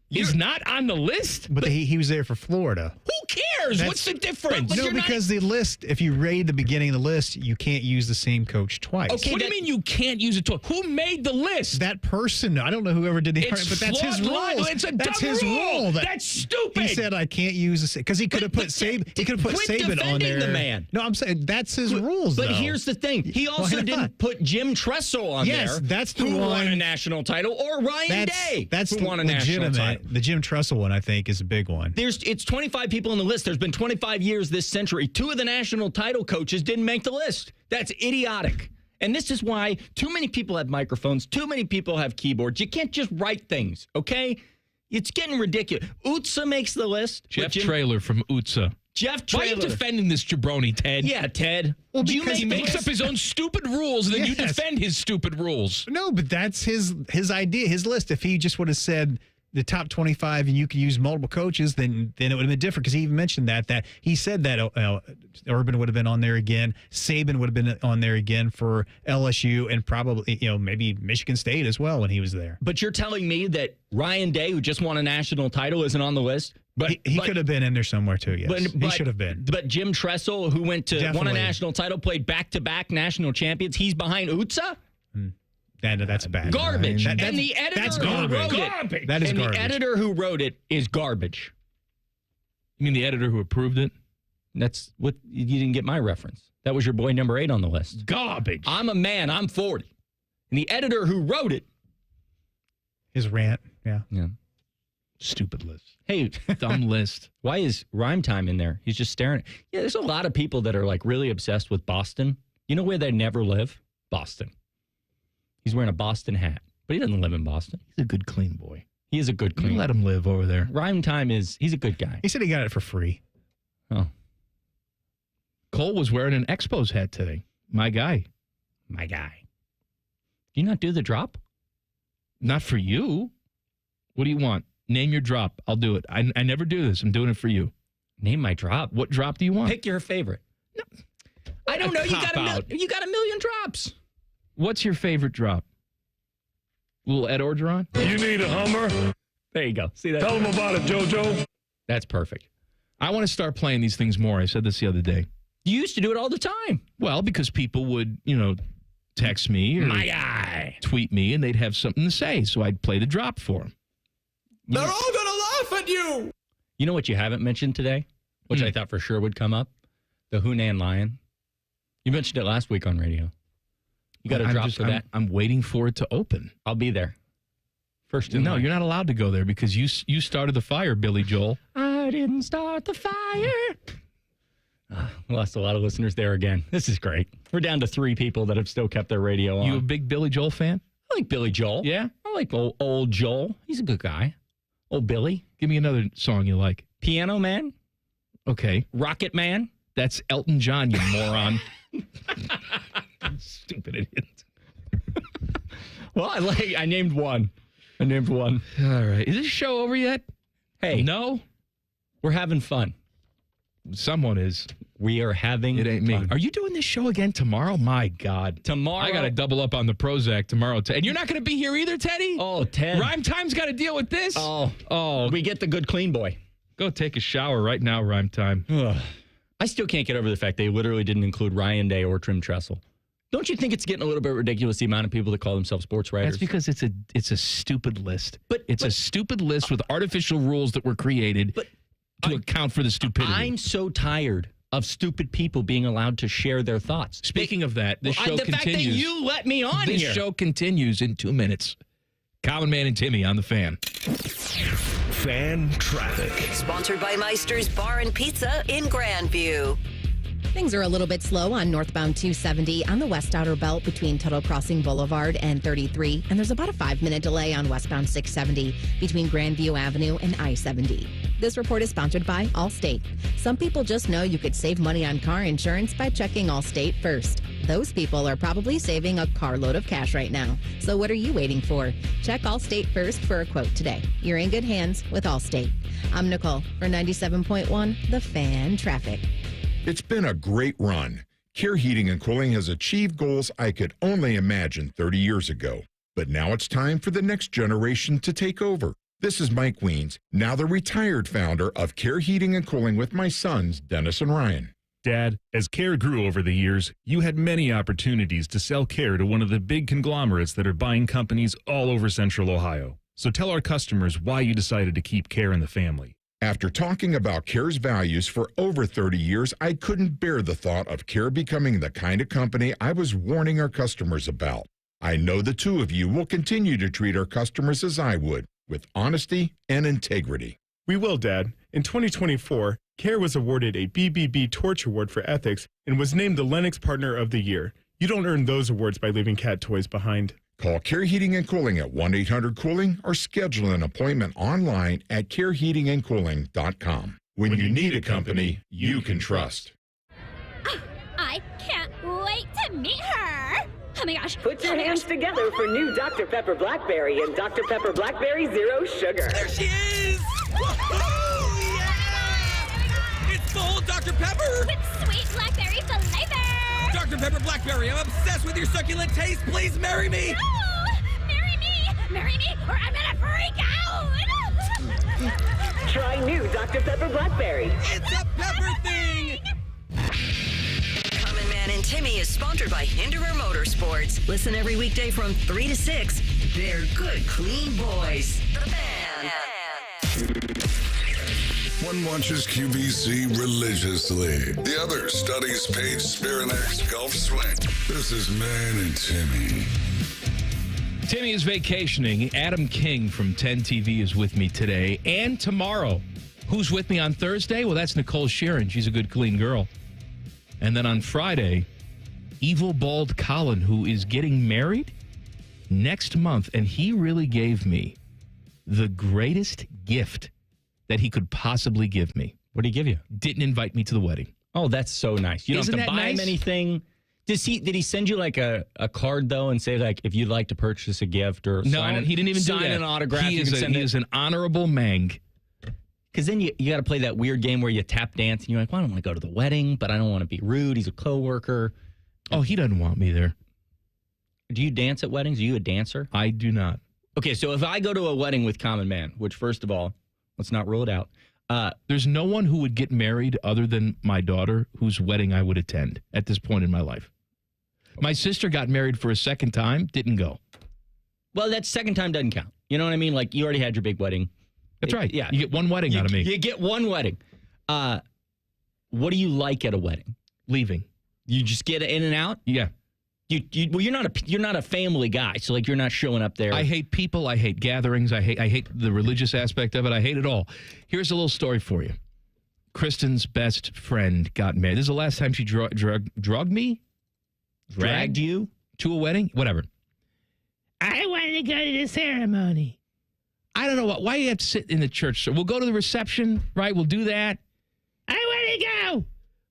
is not on the list? But he was there for Florida. Who cares? What's the difference? No, because the list, if you read the beginning of the list, you can't use the same coach twice. Okay, what do you mean you can't use it twice? Who made the list? That person. I don't know whoever did the but that's his rules. It's a that's dumb his rule. rule. That's stupid. He said I can't use this because he could have put Saban. He could have put Saban on there. The man. No, I'm saying that's his rules. But though. here's the thing: he also didn't put Jim Tressel on there. Yes, that's the who one. won a national title, or Ryan Day. That's who the won a national title. The Jim Tressel one, I think, is a big one. It's 25 people on the list. There's been 25 years this century. 2 of the national title coaches didn't make the list. That's idiotic. And this is why too many people have microphones. Too many people have keyboards. You can't just write things, okay? It's getting ridiculous. Utsa makes the list. Jeff Traylor from Utsa. Jeff Traylor. Why are you defending this jabroni, Ted? Yeah, Ted. Well, because he makes up his own stupid rules, and then you defend his stupid rules. No, but that's his idea, his list. If he just would have said the top 25 and you could use multiple coaches, then it would have been different, because he even mentioned that he said that Urban would have been on there again, Saban would have been on there again for LSU, and probably maybe Michigan State as well when he was there. But you're telling me that Ryan Day, who just won a national title, isn't on the list? But he could have been in there somewhere too. Yes, he should have been. But Jim Tressel, who won a national title, played back-to-back national champions, he's behind Utsa? That's bad. Garbage. And the editor who wrote it. That is garbage. The editor who wrote it is garbage. You mean the editor who approved it? That's what you didn't get my reference. That was your boy number 8 on the list. Garbage. I'm a man. I'm 40. And the editor who wrote it. His rant. Yeah. Stupid list. Hey, dumb list. Why is Rhyme Time in there? He's just staring. Yeah, there's a lot of people that are like really obsessed with Boston. You know where they never live? Boston. He's wearing a Boston hat, but he doesn't live in Boston. He's a good, clean boy. He is a good, clean boy. Let him live over there. Rhyme Time he's a good guy. He said he got it for free. Oh. Cole was wearing an Expos hat today. My guy. Do you not do the drop? Not for you. What do you want? Name your drop. I'll do it. I never do this. I'm doing it for you. Name my drop. What drop do you want? Pick your favorite. No. I don't know. You got a million drops. What's your favorite drop? Little Ed Orgeron? You need a Hummer? There you go. See that? Tell them about it, JoJo. That's perfect. I want to start playing these things more. I said this the other day. You used to do it all the time. Well, because people would, text me or my guy, tweet me, and they'd have something to say, so I'd play the drop for them. They're all going to laugh at you. You know what you haven't mentioned today, which I thought for sure would come up? The Hunan Lion. You mentioned it last week on radio. You got a drop for that? I'm waiting for it to open. I'll be there. First in No, line. you're not allowed to go there because you started the fire, Billy Joel. I didn't start the fire. Lost a lot of listeners there again. This is great. We're down to 3 people that have still kept their radio on. You a big Billy Joel fan? I like Billy Joel. Yeah? I like old Joel. He's a good guy. Old Billy. Give me another song you like. Piano Man. Okay. Rocket Man. That's Elton John, you moron. Stupid idiot. Well, I named one. All right. Is this show over yet? Hey. No? We're having fun. Someone is. We are having It ain't fun. me. Are you doing this show again tomorrow? My God. Tomorrow. I got to double up on the Prozac tomorrow. And you're not going to be here either, Teddy? Oh, Ted. Rhyme Time's got to deal with this? Oh. We get the good clean boy. Go take a shower right now, Rhyme Time. I still can't get over the fact they literally didn't include Ryan Day or Trim Tressel. Don't you think it's getting a little bit ridiculous, the amount of people that call themselves sports writers? That's because it's a stupid list. It's a stupid list with artificial rules that were created to account for the stupidity. I'm so tired of stupid people being allowed to share their thoughts. Speaking of that, this show continues. The fact that you let me on this here. This show continues in 2 minutes. Common Man and Timmy on the Fan. Fan traffic. Sponsored by Meister's Bar and Pizza in Grandview. Things are a little bit slow on northbound 270 on the West Outer Belt between Tuttle Crossing Boulevard and 33, and there's about a 5-minute delay on westbound 670 between Grandview Avenue and I-70. This report is sponsored by Allstate. Some people just know you could save money on car insurance by checking Allstate first. Those people are probably saving a carload of cash right now. So what are you waiting for? Check Allstate first for a quote today. You're in good hands with Allstate. I'm Nicole for 97.1 The Fan Traffic. It's been a great run. Care Heating and Cooling has achieved goals I could only imagine 30 years ago. But now it's time for the next generation to take over. This is Mike Weens, now the retired founder of Care Heating and Cooling with my sons, Dennis and Ryan. Dad, as Care grew over the years, you had many opportunities to sell Care to one of the big conglomerates that are buying companies all over Central Ohio. So tell our customers why you decided to keep Care in the family. After talking about Care's values for over 30 years, I couldn't bear the thought of Care becoming the kind of company I was warning our customers about. I know the two of you will continue to treat our customers as I would, with honesty and integrity. We will, Dad. In 2024, Care was awarded a BBB Torch Award for Ethics and was named the Lennox Partner of the Year. You don't earn those awards by leaving cat toys behind. Call Care Heating and Cooling at 1-800-COOLING or schedule an appointment online at careheatingandcooling.com. When you need a company you can trust. I can't wait to meet her. Oh my gosh. Put your hands together for new Dr. Pepper Blackberry and Dr. Pepper Blackberry Zero Sugar. There she is! Woohoo! Yeah! It's full Dr. Pepper! With sweet blackberry flavor! Dr. Pepper Blackberry, I'm obsessed with your succulent taste. Please marry me! No! Marry me! Marry me, or I'm gonna freak out! Try new Dr. Pepper Blackberry. It's a pepper thing! Common Man and Timmy is sponsored by Hinderer Motorsports. Listen every weekday from 3 to 6. They're good, clean boys. The Fan. One watches QVC religiously. The other studies Paige Spirinak's golf swing. This is Man and Timmy. Timmy is vacationing. Adam King from 10 TV is with me today and tomorrow. Who's with me on Thursday? Well, that's Nicole Sheeran. She's a good, clean girl. And then on Friday, Evil Bald Colin, who is getting married next month. And he really gave me the greatest gift that he could possibly give me. What did he give you? Didn't invite me to the wedding. Oh, that's so nice. You don't have to buy him anything. Did he send you like a card though and say like if you'd like to purchase a gift or no? He didn't even sign do that. An autograph. He is an honorable mang. Because then you got to play that weird game where you tap dance and you're like, well, I don't want to go to the wedding, but I don't want to be rude. He's a coworker. Oh, he doesn't want me there. Do you dance at weddings? Are you a dancer? I do not. Okay, so if I go to a wedding with Common Man, which first of all, let's not rule it out. There's no one who would get married other than my daughter whose wedding I would attend at this point in my life. My sister got married for a second time, didn't go. Well, that second time doesn't count. You know what I mean? Like, you already had your big wedding. That's right. Yeah. You get one wedding out of me. You get one wedding. What do you like at a wedding? Leaving. You just get in and out? Yeah. Well, you're not a family guy, so like you're not showing up there. I hate people. I hate gatherings. I hate the religious aspect of it. I hate it all. Here's a little story for you. Kristen's best friend got married. This is the last time she drugged me? Dragged you to a wedding? Whatever. I wanted to go to the ceremony. I don't know why you have to sit in the church. So we'll go to the reception, right? We'll do that. I want to go.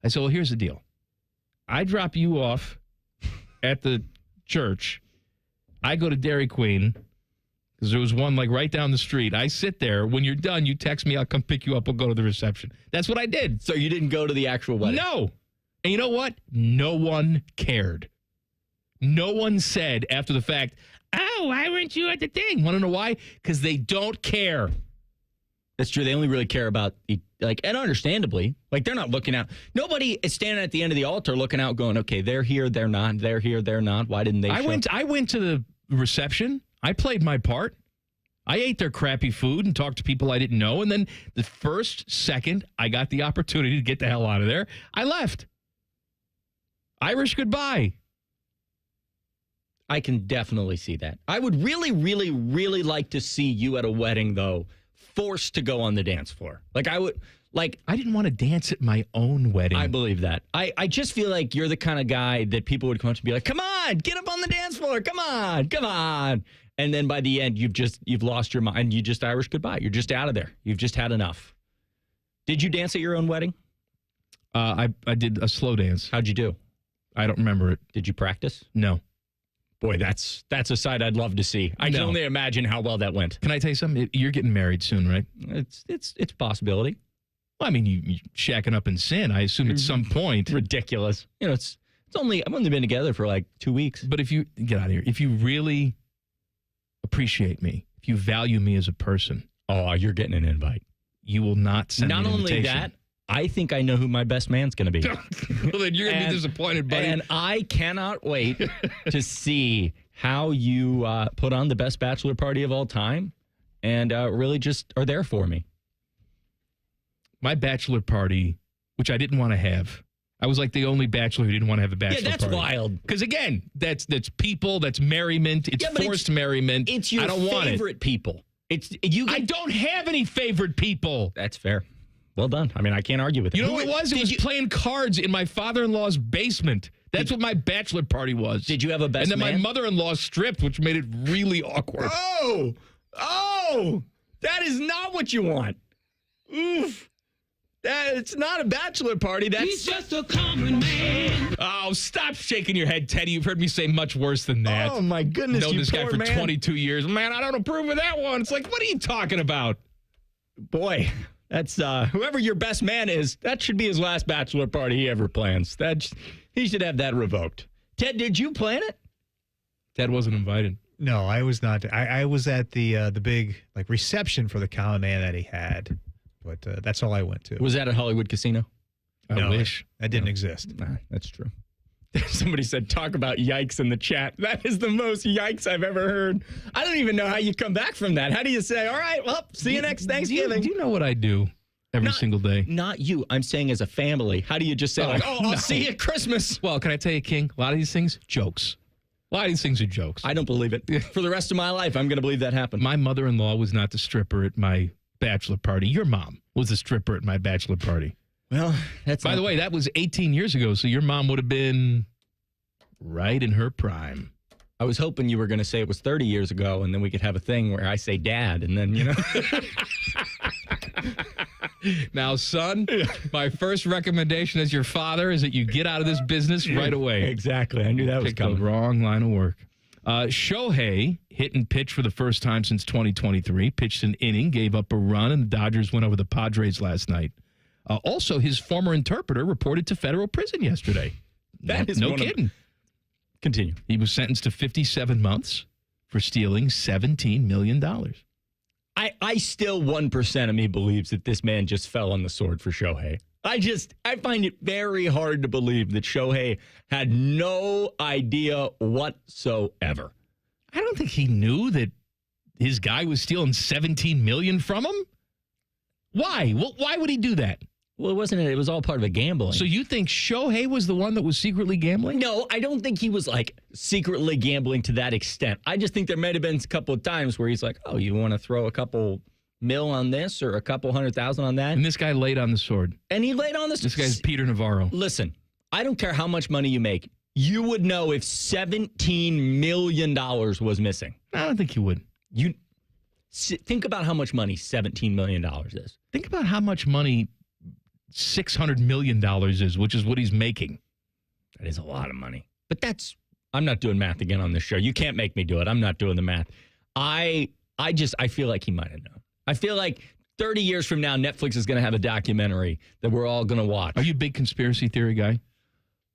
I said, well, here's the deal. I drop you off at the church. I go to Dairy Queen because there was one like right down the street. I sit there. When you're done, you text me. I'll come pick you up. We'll go to the reception. That's what I did. So you didn't go to the actual wedding? No. And you know what? No one cared. No one said after the fact, oh, why weren't you at the thing? Want to know why? Because they don't care. That's true. They only really care about, and understandably, they're not looking out. Nobody is standing at the end of the altar looking out going, okay, they're here, they're not, they're here, they're not. Why didn't they show? I went to the reception. I played my part. I ate their crappy food and talked to people I didn't know. And then the first second I got the opportunity to get the hell out of there, I left. Irish goodbye. I can definitely see that. I would really, really, really like to see you at a wedding, though, forced to go on the dance floor. I didn't want to dance at my own wedding. I believe that. I just feel like you're the kind of guy that people would come up to be like, come on, get up on the dance floor. Come on, come on. And then by the end, you've lost your mind. You just Irish goodbye. You're just out of there. You've just had enough. Did you dance at your own wedding? I did a slow dance. How'd you do? I don't remember it. Did you practice? No. Boy, that's a sight I'd love to see. I can only imagine how well that went. Can I tell you something? You're getting married soon, right? It's a possibility. Well, I mean, you shacking up in sin. I assume at some point. Ridiculous. I've only been together for 2 weeks. But if you get out of here, if you really appreciate me, if you value me as a person, you're getting an invite. You will not send me an invitation. Not only that, I think I know who my best man's going to be. Well, then you're going to be disappointed, buddy. And I cannot wait to see how you put on the best bachelor party of all time and really just are there for me. My bachelor party, which I didn't want to have. I was like the only bachelor who didn't want to have a bachelor party. Yeah, that's wild. Because, again, that's people, that's merriment. It's forced merriment. It's your favorite people. I don't have any favorite people. That's fair. Well done. I mean, I can't argue with it. You know what it was? It was playing cards in my father-in-law's basement. That's what my bachelor party was. Did you have a best man? And then my mother-in-law stripped, which made it really awkward. Oh, that is not what you want. Oof. It's not a bachelor party. He's just a common man. Oh, stop shaking your head, Teddy. You've heard me say much worse than that. Oh, my goodness. Known this guy for 22 years. Man, I don't approve of that one. It's like, what are you talking about? Boy, that's whoever your best man is, that should be his last bachelor party he ever plans. He should have that revoked. Ted, did you plan it? Ted wasn't invited. No, I was not. I was at the big reception for the common man that he had. But that's all I went to. Was that at Hollywood Casino? I wish. That didn't exist. Nah, that's true. Somebody said, talk about yikes in the chat. That is the most yikes I've ever heard. I don't even know how you come back from that. How do you say, all right, well, see you next Thanksgiving? Do you know what I do every single day? Not you. I'm saying as a family. How do you just say, I'll see you at Christmas? Well, can I tell you, King? A lot of these things, jokes. A lot of these things are jokes. I don't believe it. For the rest of my life, I'm going to believe that happened. My mother-in-law was not the stripper at my bachelor party. Your mom was the stripper at my bachelor party. Well, by the way, that was 18 years ago, so your mom would have been right in her prime. I was hoping you were going to say it was 30 years ago, and then we could have a thing where I say dad, and then, Now, son, my first recommendation as your father is that you get out of this business right away. Exactly. I knew that was coming. The wrong line of work. Shohei hit and pitched for the first time since 2023, pitched an inning, gave up a run, and the Dodgers went over the Padres last night. Also, his former interpreter reported to federal prison yesterday. That is no kidding. Continue. He was sentenced to 57 months for stealing $17 million. I still 1% of me believes that this man just fell on the sword for Shohei. I find it very hard to believe that Shohei had no idea whatsoever. I don't think he knew that his guy was stealing $17 million from him. Why? Well, why would he do that? Well, it wasn't. It was all part of a gambling. So you think Shohei was the one that was secretly gambling? No, I don't think he was secretly gambling to that extent. I just think there might have been a couple of times where he's like, "Oh, you want to throw a couple mil on this or a couple 100,000 on that?" And this guy laid on the sword. And he laid on the sword. This guy's Peter Navarro. Listen, I don't care how much money you make. You would know if $17 million was missing. I don't think you would. Think about how much money $17 million is. Think about how much money $600 million is, which is what he's making. That is a lot of money. But I'm not doing math again on this show. You can't make me do it. I'm not doing the math. I feel like he might have known. I feel like 30 years from now, Netflix is going to have a documentary that we're all going to watch. Are you a big conspiracy theory guy? A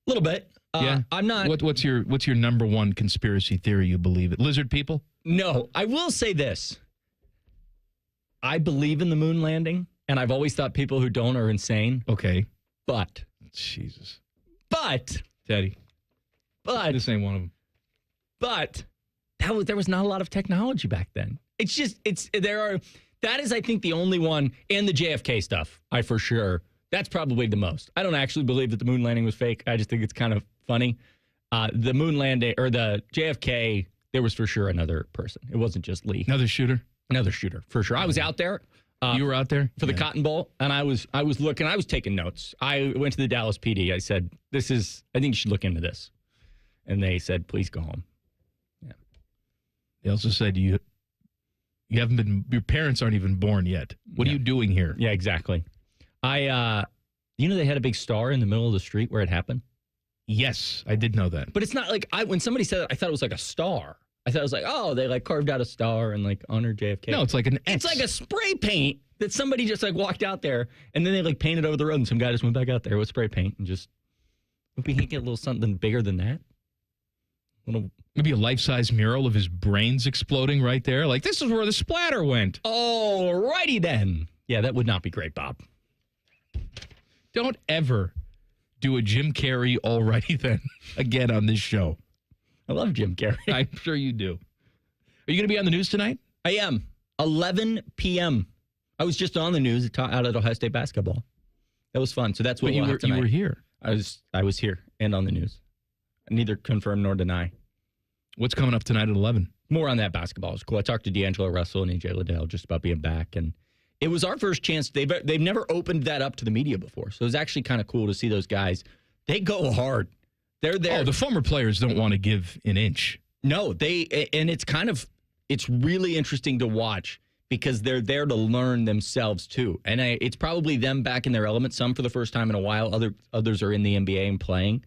little bit. Yeah. I'm not. What's your number one conspiracy theory you believe? Lizard people? No. I will say this. I believe in the moon landing, and I've always thought people who don't are insane. Okay. But. Jesus. But. Teddy. But. This ain't one of them. But there was not a lot of technology back then. That is, I think, the only one, and the JFK stuff, for sure. That's probably the most. I don't actually believe that the moon landing was fake. I just think it's kind of funny. The moon landing, or the JFK, there was for sure another person. It wasn't just Lee. Another shooter? Another shooter, for sure. I was out there. You were out there? For the Cotton Bowl, and I was looking, I was taking notes. I went to the Dallas PD. I said, I think you should look into this. And they said, please go home. Yeah. They also said you haven't been, your parents aren't even born yet. What are you doing here? Yeah, exactly. They had a big star in the middle of the street where it happened? Yes, I did know that. But it's not like, when somebody said it, I thought it was like a star. I thought it was like, oh, they like carved out a star and like honored JFK. No, it's like an It's X. like a spray paint that somebody just like walked out there and then they like painted over the road and some guy just went back out there with spray paint and just, maybe he can get a little something bigger than that. Maybe a life-size mural of his brains exploding right there. Like, this is where the splatter went. Oh, righty then. Yeah, that would not be great, Bob. Don't ever do a Jim Carrey alrighty then again on this show. I love Jim Carrey. I'm sure you do. Are you going to be on the news tonight? I am. 11 p.m. I was just on the news out at Ohio State basketball. That was fun. So that's what you were here. I was here and on the news. Neither confirm nor deny. What's coming up tonight at 11? More on that basketball. It was cool. I talked to D'Angelo Russell and AJ Liddell just about being back, and it was our first chance. They've never opened that up to the media before, so it was actually kind of cool to see those guys. They go hard. They're there. Oh, the former players don't want to give an inch. No, it's really interesting to watch because they're there to learn themselves too, and it's probably them back in their element. Some for the first time in a while. Others are in the NBA and playing,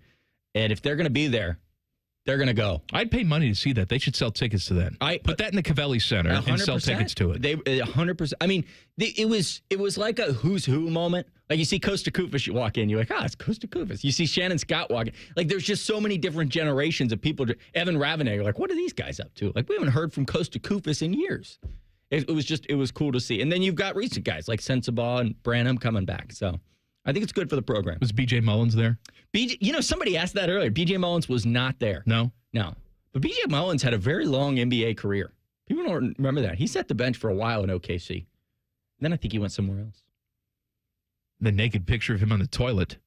and if they're going to be there, they're going to go. I'd pay money to see that. They should sell tickets to that. Put that in the Cavelli Center 100%. And sell tickets to it. 100%. I mean, it was like a who's who moment. Like you see Costa Kufis, you walk in, you're like, it's Costa Kufis. You see Shannon Scott walking. Like there's just so many different generations of people. Evan Ravenel, you're like, what are these guys up to? Like we haven't heard from Costa Kufis in years. It was cool to see. And then you've got recent guys like Sensabaugh and Branham coming back. So I think it's good for the program. Was B.J. Mullins there? Somebody asked that earlier. B.J. Mullins was not there. No? No. But B.J. Mullins had a very long NBA career. People don't remember that. He set the bench for a while in OKC. Then I think he went somewhere else. The naked picture of him on the toilet,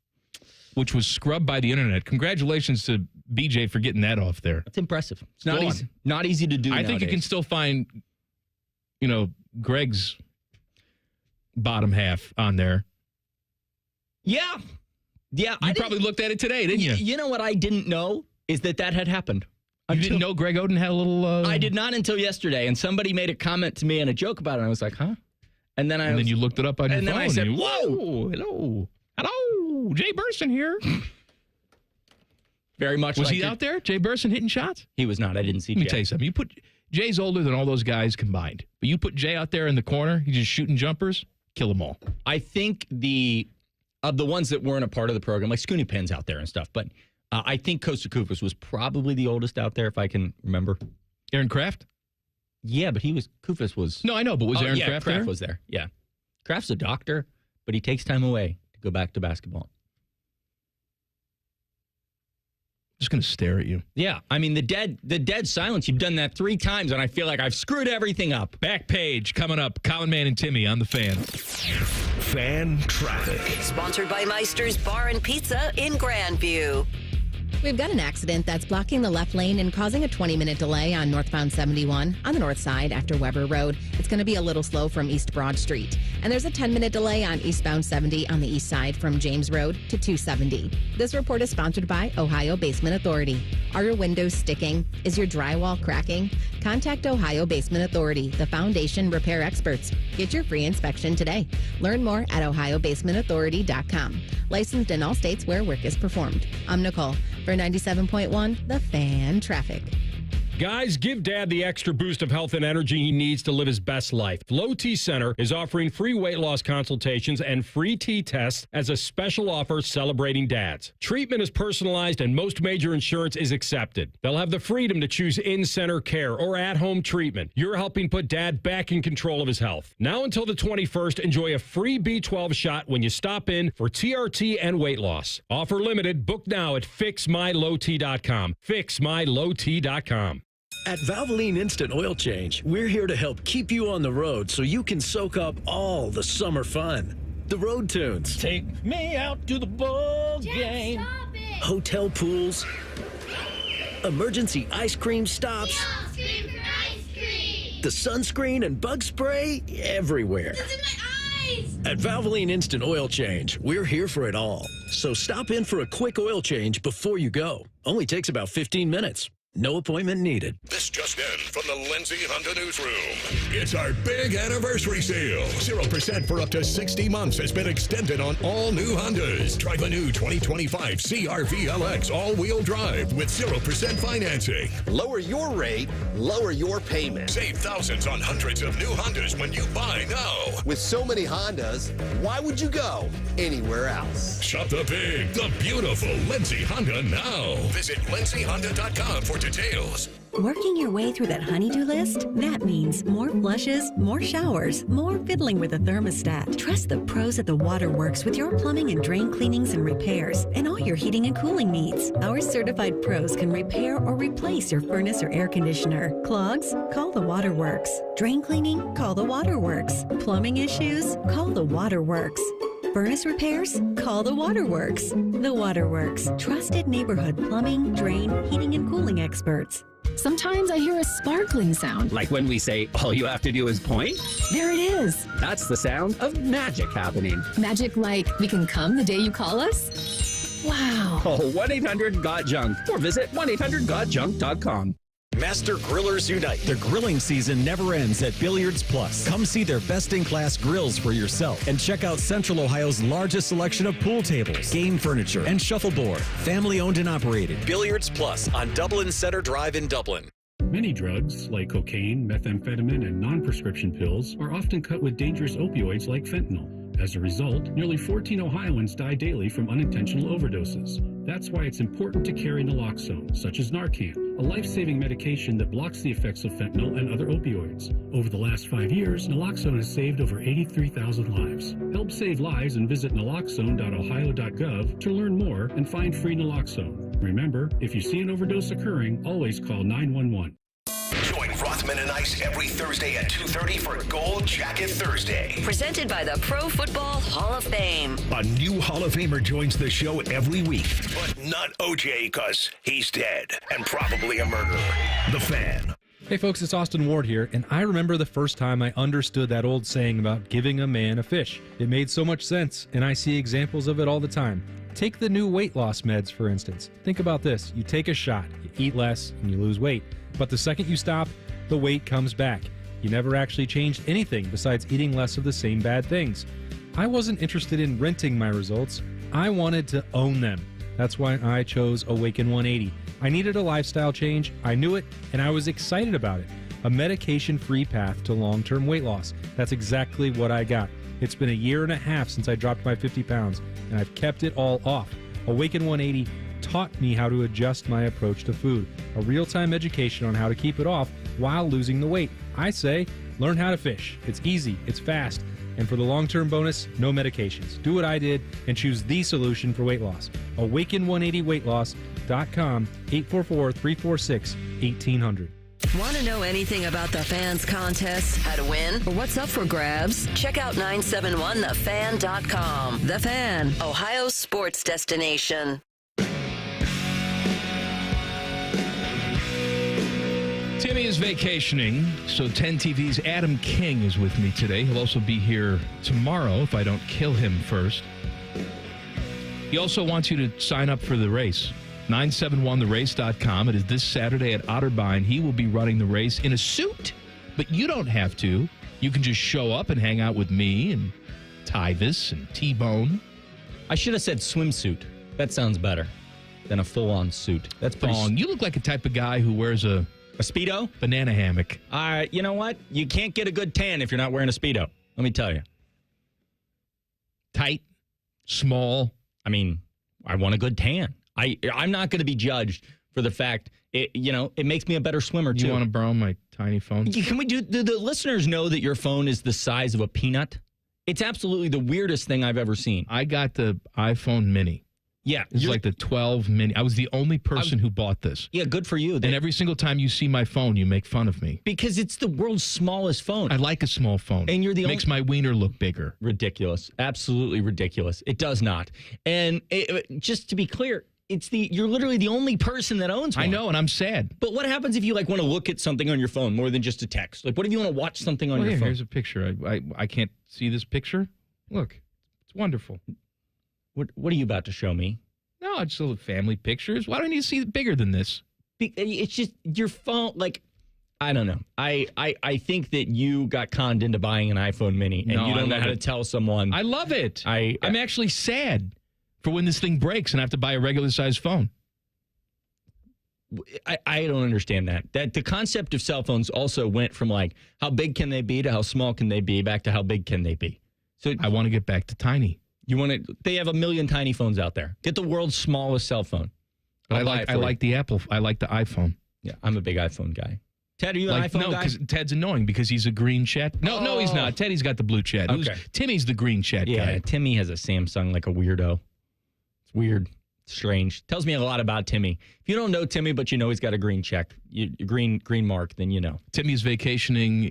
which was scrubbed by the internet. Congratulations to B.J. for getting that off there. That's impressive. It's not easy. Not easy to do I think you can still find, Greg's bottom half on there. Yeah. Yeah. You probably looked at it today, didn't you? You know what I didn't know is that had happened. You didn't know Greg Oden had a little... I did not until yesterday, and somebody made a comment to me and a joke about it, and I was like, huh? And then then you looked it up on your phone. And then I said, whoa, hello, Jay Burson here. Very much Was like he out there, Jay Burson, hitting shots? He was not. I didn't see Let me Jay. tell you something. Jay's older than all those guys combined, but you put Jay out there in the corner, he's just shooting jumpers, kill them all. I think of the ones that weren't a part of the program, like Scooney Penn's out there and stuff, but I think Costa Kufis was probably the oldest out there, if I can remember. Aaron Kraft? Yeah, but Kufis was... No, I know, but was Aaron Kraft there? Kraft was there, yeah. Kraft's a doctor, but he takes time away to go back to basketball. Just going to stare at you. Yeah, I mean, the dead silence, you've done that 3 times, and I feel like I've screwed everything up. Back page coming up. Colin Man and Timmy on the Fan. Fan traffic. Sponsored by Meister's Bar and Pizza in Grandview. We've got an accident that's blocking the left lane and causing a 20-minute delay on northbound 71 on the north side after Weber Road. It's going to be a little slow from East Broad Street. And there's a 10-minute delay on eastbound 70 on the east side from James Road to 270. This report is sponsored by Ohio Basement Authority. Are your windows sticking? Is your drywall cracking? Contact Ohio Basement Authority, the foundation repair experts. Get your free inspection today. Learn more at ohiobasementauthority.com. Licensed in all states where work is performed. I'm Nicole for 97.1 The Fan Traffic. Guys, give Dad the extra boost of health and energy he needs to live his best life. Low T Center is offering free weight loss consultations and free T tests as a special offer celebrating dads. Treatment is personalized and most major insurance is accepted. They'll have the freedom to choose in-center care or at-home treatment. You're helping put Dad back in control of his health. Now until the 21st, enjoy a free B12 shot when you stop in for TRT and weight loss. Offer limited. Book now at fixmylowt.com. Fixmylowt.com. At Valvoline Instant Oil Change, we're here to help keep you on the road so you can soak up all the summer fun. The road tunes. Take me out to the ball game. Hotel pools. Emergency ice cream stops. The sunscreen and bug spray everywhere. At Valvoline Instant Oil Change, we're here for it all. So stop in for a quick oil change before you go. Only takes about 15 minutes. No appointment needed. This just in from the Lindsay Honda Newsroom. It's our big anniversary sale. 0% for up to 60 months has been extended on all new Hondas. Drive a new 2025 CR-V LX all-wheel drive with 0% financing. Lower your rate, lower your payment. Save thousands on hundreds of new Hondas when you buy now. With so many Hondas, why would you go anywhere else? Shop the big, the beautiful Lindsay Honda now. Visit lindsayhonda.com for details. Working your way through that honey-do list? That means more flushes, more showers, more fiddling with the thermostat. Trust the pros at the Waterworks with your plumbing and drain cleanings and repairs and all your heating and cooling needs. Our certified pros can repair or replace your furnace or air conditioner. Clogs? Call the Waterworks. Drain cleaning? Call the Waterworks. Plumbing issues? Call the Waterworks. Furnace repairs? Call the Waterworks. The Waterworks. Trusted neighborhood plumbing, drain, heating, and cooling experts. Sometimes I hear a sparkling sound. Like when we say, all you have to do is point? There it is. That's the sound of magic happening. Magic like we can come the day you call us? Wow. Call 1-800-GOT-JUNK or visit 1-800-GOT-JUNK.com. Master Grillers Unite. The grilling season never ends at Billiards Plus. Come see their best-in-class grills for yourself and check out Central Ohio's largest selection of pool tables, game furniture, and shuffleboard. Family-owned and operated. Billiards Plus on Dublin Center Drive in Dublin. Many drugs, like cocaine, methamphetamine, and non-prescription pills, are often cut with dangerous opioids like fentanyl. As a result, nearly 14 Ohioans die daily from unintentional overdoses. That's why it's important to carry naloxone, such as Narcan, a life-saving medication that blocks the effects of fentanyl and other opioids. Over the last 5 years, naloxone has saved over 83,000 lives. Help save lives and visit naloxone.ohio.gov to learn more and find free naloxone. Remember, if you see an overdose occurring, always call 911. Join Rothman and Ice every Thursday at 2:30 for Gold Jacket Thursday. Presented by the Pro Football Hall of Fame. A new Hall of Famer joins the show every week, but not OJ because he's dead and probably a murderer. The Fan. Hey folks, it's Austin Ward here, and I remember the first time I understood that old saying about giving a man a fish. It made so much sense, and I see examples of it all the time. Take the new weight loss meds, for instance. Think about this. You take a shot, you eat less, and you lose weight. But the second you stop, the weight comes back. You never actually changed anything besides eating less of the same bad things. I wasn't interested in renting my results. I wanted to own them. That's why I chose Awaken 180. I needed a lifestyle change, I knew it, and I was excited about it. A medication-free path to long-term weight loss. That's exactly what I got. It's been a year and a half since I dropped my 50 pounds, and I've kept it all off. Awaken 180 taught me how to adjust my approach to food. A real-time education on how to keep it off while losing the weight. I say, learn how to fish. It's easy, it's fast, and for the long-term bonus, no medications. Do what I did and choose the solution for weight loss. Awaken180weightloss.com, 844-346-1800. Want to know anything about the Fan's contest, how to win, or what's up for grabs? Check out 971thefan.com. The Fan, Ohio's sports destination. Timmy is vacationing, so 10 TV's Adam King is with me today. He'll also be here tomorrow if I don't kill him first. He also wants you to sign up for the race. 971therace.com. It is this Saturday at Otterbein. He will be running the race in a suit, but you don't have to. You can just show up and hang out with me and Tyvis and T-Bone. I should have said swimsuit. That sounds better than a full-on suit. That's pretty. You look like a type of guy who wears a A Speedo? Banana hammock. You know what? You can't get a good tan if you're not wearing a Speedo. Let me tell you. Tight, small. I mean, I want a good tan. I'm not going to be judged for the fact it makes me a better swimmer too. You want to borrow my tiny phone? Can we do the listeners know that your phone is the size of a peanut? It's absolutely the weirdest thing I've ever seen. I got the iPhone mini. Yeah. It's like the 12 mini. I was the only person who bought this. Yeah, good for you. And every single time you see my phone, you make fun of me. Because it's the world's smallest phone. I like a small phone. And you're the Makes my wiener look bigger. Ridiculous. Absolutely ridiculous. It does not. And just to be clear, you're literally the only person that owns one. I know, and I'm sad. But what happens if you want to look at something on your phone more than just a text? Like, what if you want to watch something on your phone? Here's a picture. I can't see this picture. Look, it's wonderful. What are you about to show me? No, it's still family pictures. Why don't you see it bigger than this? It's just your phone. Like, I don't know. I think that you got conned into buying an iPhone mini, and you don't know how to tell someone. I love it. I'm actually sad for when this thing breaks and I have to buy a regular sized phone. I don't understand that. That the concept of cell phones also went from like how big can they be to how small can they be back to how big can they be. So I want to get back to tiny. You want to? They have a million tiny phones out there. Get the world's smallest cell phone. But I like the Apple. I like the iPhone. Yeah, I'm a big iPhone guy. Ted, are you an iPhone guy? No, because Ted's annoying because he's a green chat. No, he's not. Teddy's got the blue chat. Okay. Timmy's the green chat guy. Yeah, Timmy has a Samsung like a weirdo. It's weird. Strange. Tells me a lot about Timmy. If you don't know Timmy, but you know he's got a green check, green mark, then you know. Timmy's vacationing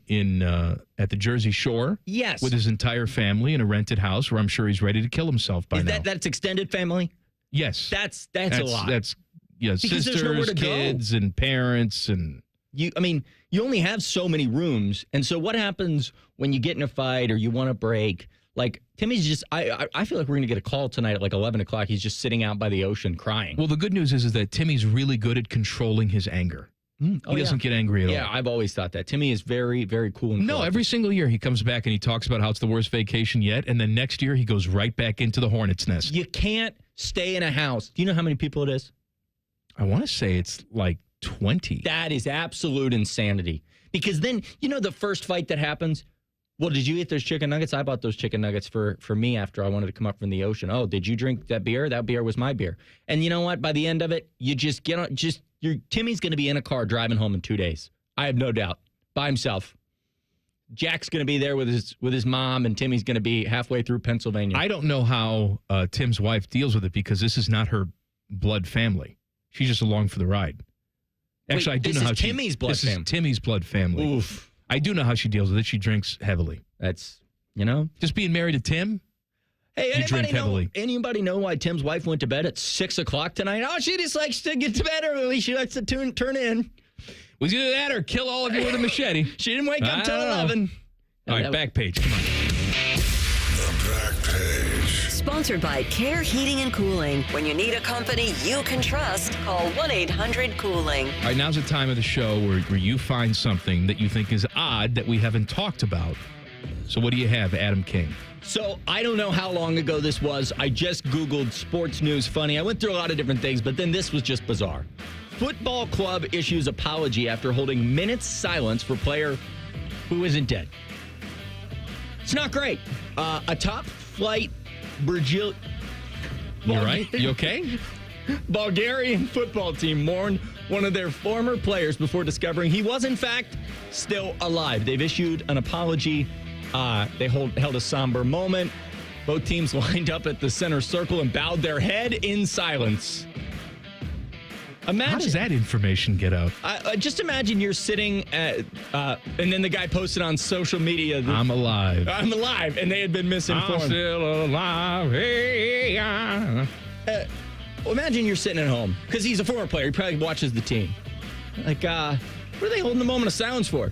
at the Jersey Shore. Yes. With his entire family in a rented house where I'm sure he's ready to kill himself by now. That's extended family? Yes. That's a lot. That's because sisters, kids, and parents, and you only have so many rooms, and so what happens when you get in a fight or you want a break? Like, Timmy's just, I feel like we're going to get a call tonight at like 11 o'clock. He's just sitting out by the ocean crying. Well, the good news is that Timmy's really good at controlling his anger. He doesn't get angry at all. Yeah, I've always thought that. Timmy is very, very cool and collected. Every single year he comes back and he talks about how it's the worst vacation yet, and then next year he goes right back into the hornet's nest. You can't stay in a house. Do you know how many people it is? I want to say it's like 20. That is absolute insanity. Because then, the first fight that happens, well, did you eat those chicken nuggets? I bought those chicken nuggets for me after I wanted to come up from the ocean. Oh, did you drink that beer? That beer was my beer. And you know what? By the end of it, you just get on. Timmy's going to be in a car driving home in 2 days. I have no doubt. By himself. Jack's going to be there with his mom, and Timmy's going to be halfway through Pennsylvania. I don't know how Tim's wife deals with it because this is not her blood family. She's just along for the ride. Actually, I do know how Timmy's blood family. This is Timmy's blood family. Oof. I do know how she deals with it. She drinks heavily. That's, Just being married to Tim, hey, anybody know why Tim's wife went to bed at 6 o'clock tonight? Oh, she just likes to get to bed early. She likes to turn in. Was either that or kill all of you with a machete. She didn't wake up till 11. All right, back page. Come on. The back page. Sponsored by Care Heating and Cooling. When you need a company you can trust, call 1-800-COOLING. All right, now's the time of the show where you find something that you think is odd that we haven't talked about. So what do you have, Adam King? So I don't know how long ago this was. I just Googled sports news funny. I went through a lot of different things, but then this was just bizarre. Football club issues apology after holding minutes silence for player who isn't dead. It's not great. A top flight Brazilian. You all right? You okay? Bulgarian football team mourned one of their former players before discovering he was, in fact, still alive. They've issued an apology. They held a somber moment. Both teams lined up at the center circle and bowed their head in silence. Imagine, how does that information get out? Just imagine you're sitting at, and then the guy posted on social media. I'm alive. I'm alive. And they had been misinformed. I'm still alive. Hey, well, imagine you're sitting at home because he's a former player. He probably watches the team. Like, what are they holding the moment of silence for?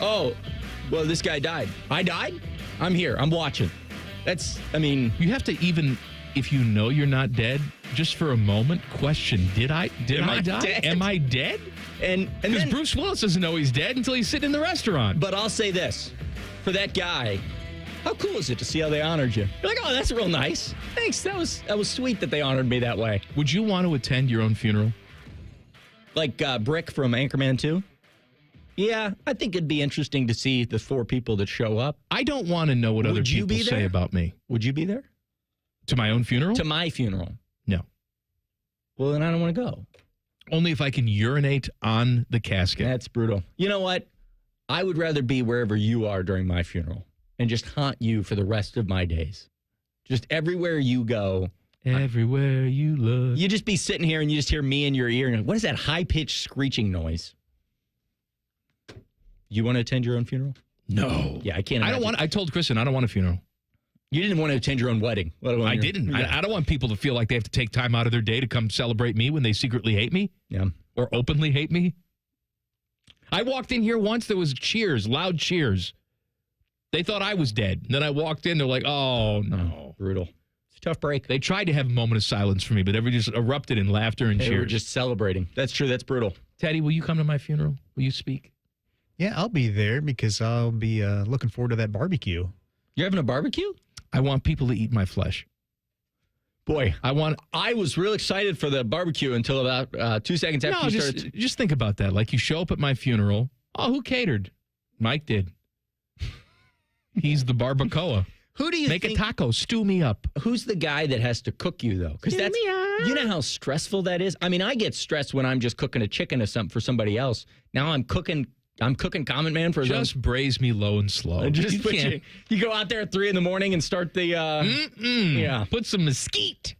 Oh, well, this guy died. I died? I'm here. I'm watching. You have to even, if you know you're not dead, just for a moment, question, did I die? Dead? Am I dead? And because Bruce Willis doesn't know he's dead until he's sitting in the restaurant. But I'll say this, for that guy, how cool is it to see how they honored you? You're like, oh, that's real nice. Thanks. That was sweet that they honored me that way. Would you want to attend your own funeral? Like Brick from Anchorman 2? Yeah, I think it'd be interesting to see the 4 people that show up. I don't want to know what other people say about me. Would you be there? To my own funeral? To my funeral. No. Well, then I don't want to go. Only if I can urinate on the casket. That's brutal. You know what? I would rather be wherever you are during my funeral and just haunt you for the rest of my days. Just everywhere you go. Everywhere you look. You just be sitting here and you just hear me in your ear. And what is that high-pitched screeching noise? You want to attend your own funeral? No. Yeah, I can't imagine. I told Kristen I don't want a funeral. You didn't want to attend your own wedding. I didn't. Yeah. I don't want people to feel like they have to take time out of their day to come celebrate me when they secretly hate me. Yeah. Or openly hate me. I walked in here once. There was cheers, loud cheers. They thought I was dead. And then I walked in. They're like, oh, no. Brutal. It's a tough break. They tried to have a moment of silence for me, but everybody just erupted in laughter and They cheers. were just celebrating. That's true. That's brutal. Teddy, will you come to my funeral? Will you speak? Yeah, Will be there because I'll be looking forward to that barbecue. You're having a barbecue? I want people to eat my flesh. Boy, I was real excited for the barbecue until about 2 seconds after you started. Just think about that. Like, you show up at my funeral. Oh, who catered? Mike did. He's the barbacoa. Who do you Make a taco, stew me up. Who's the guy that has to cook you, though? Because that's, you know how stressful that is? I mean, I get stressed when I'm just cooking a chicken or something for somebody else. Now I'm cooking Common Man for just braise me low and slow. You go out there at 3 a.m. and start the yeah. Put some mesquite.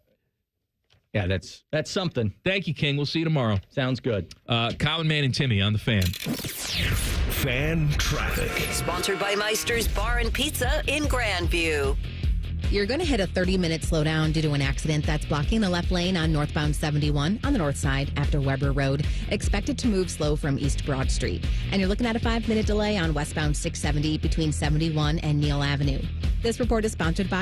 Yeah, that's something. Thank you, King. We'll see you tomorrow. Sounds good. Common Man and Timmy on the Fan. Fan traffic. Sponsored by Meister's Bar and Pizza in Grandview. You're going to hit a 30-minute slowdown due to an accident that's blocking the left lane on northbound 71 on the north side after Weber Road. Expected to move slow from East Broad Street. And you're looking at a 5-minute delay on westbound 670 between 71 and Neal Avenue. This report is sponsored by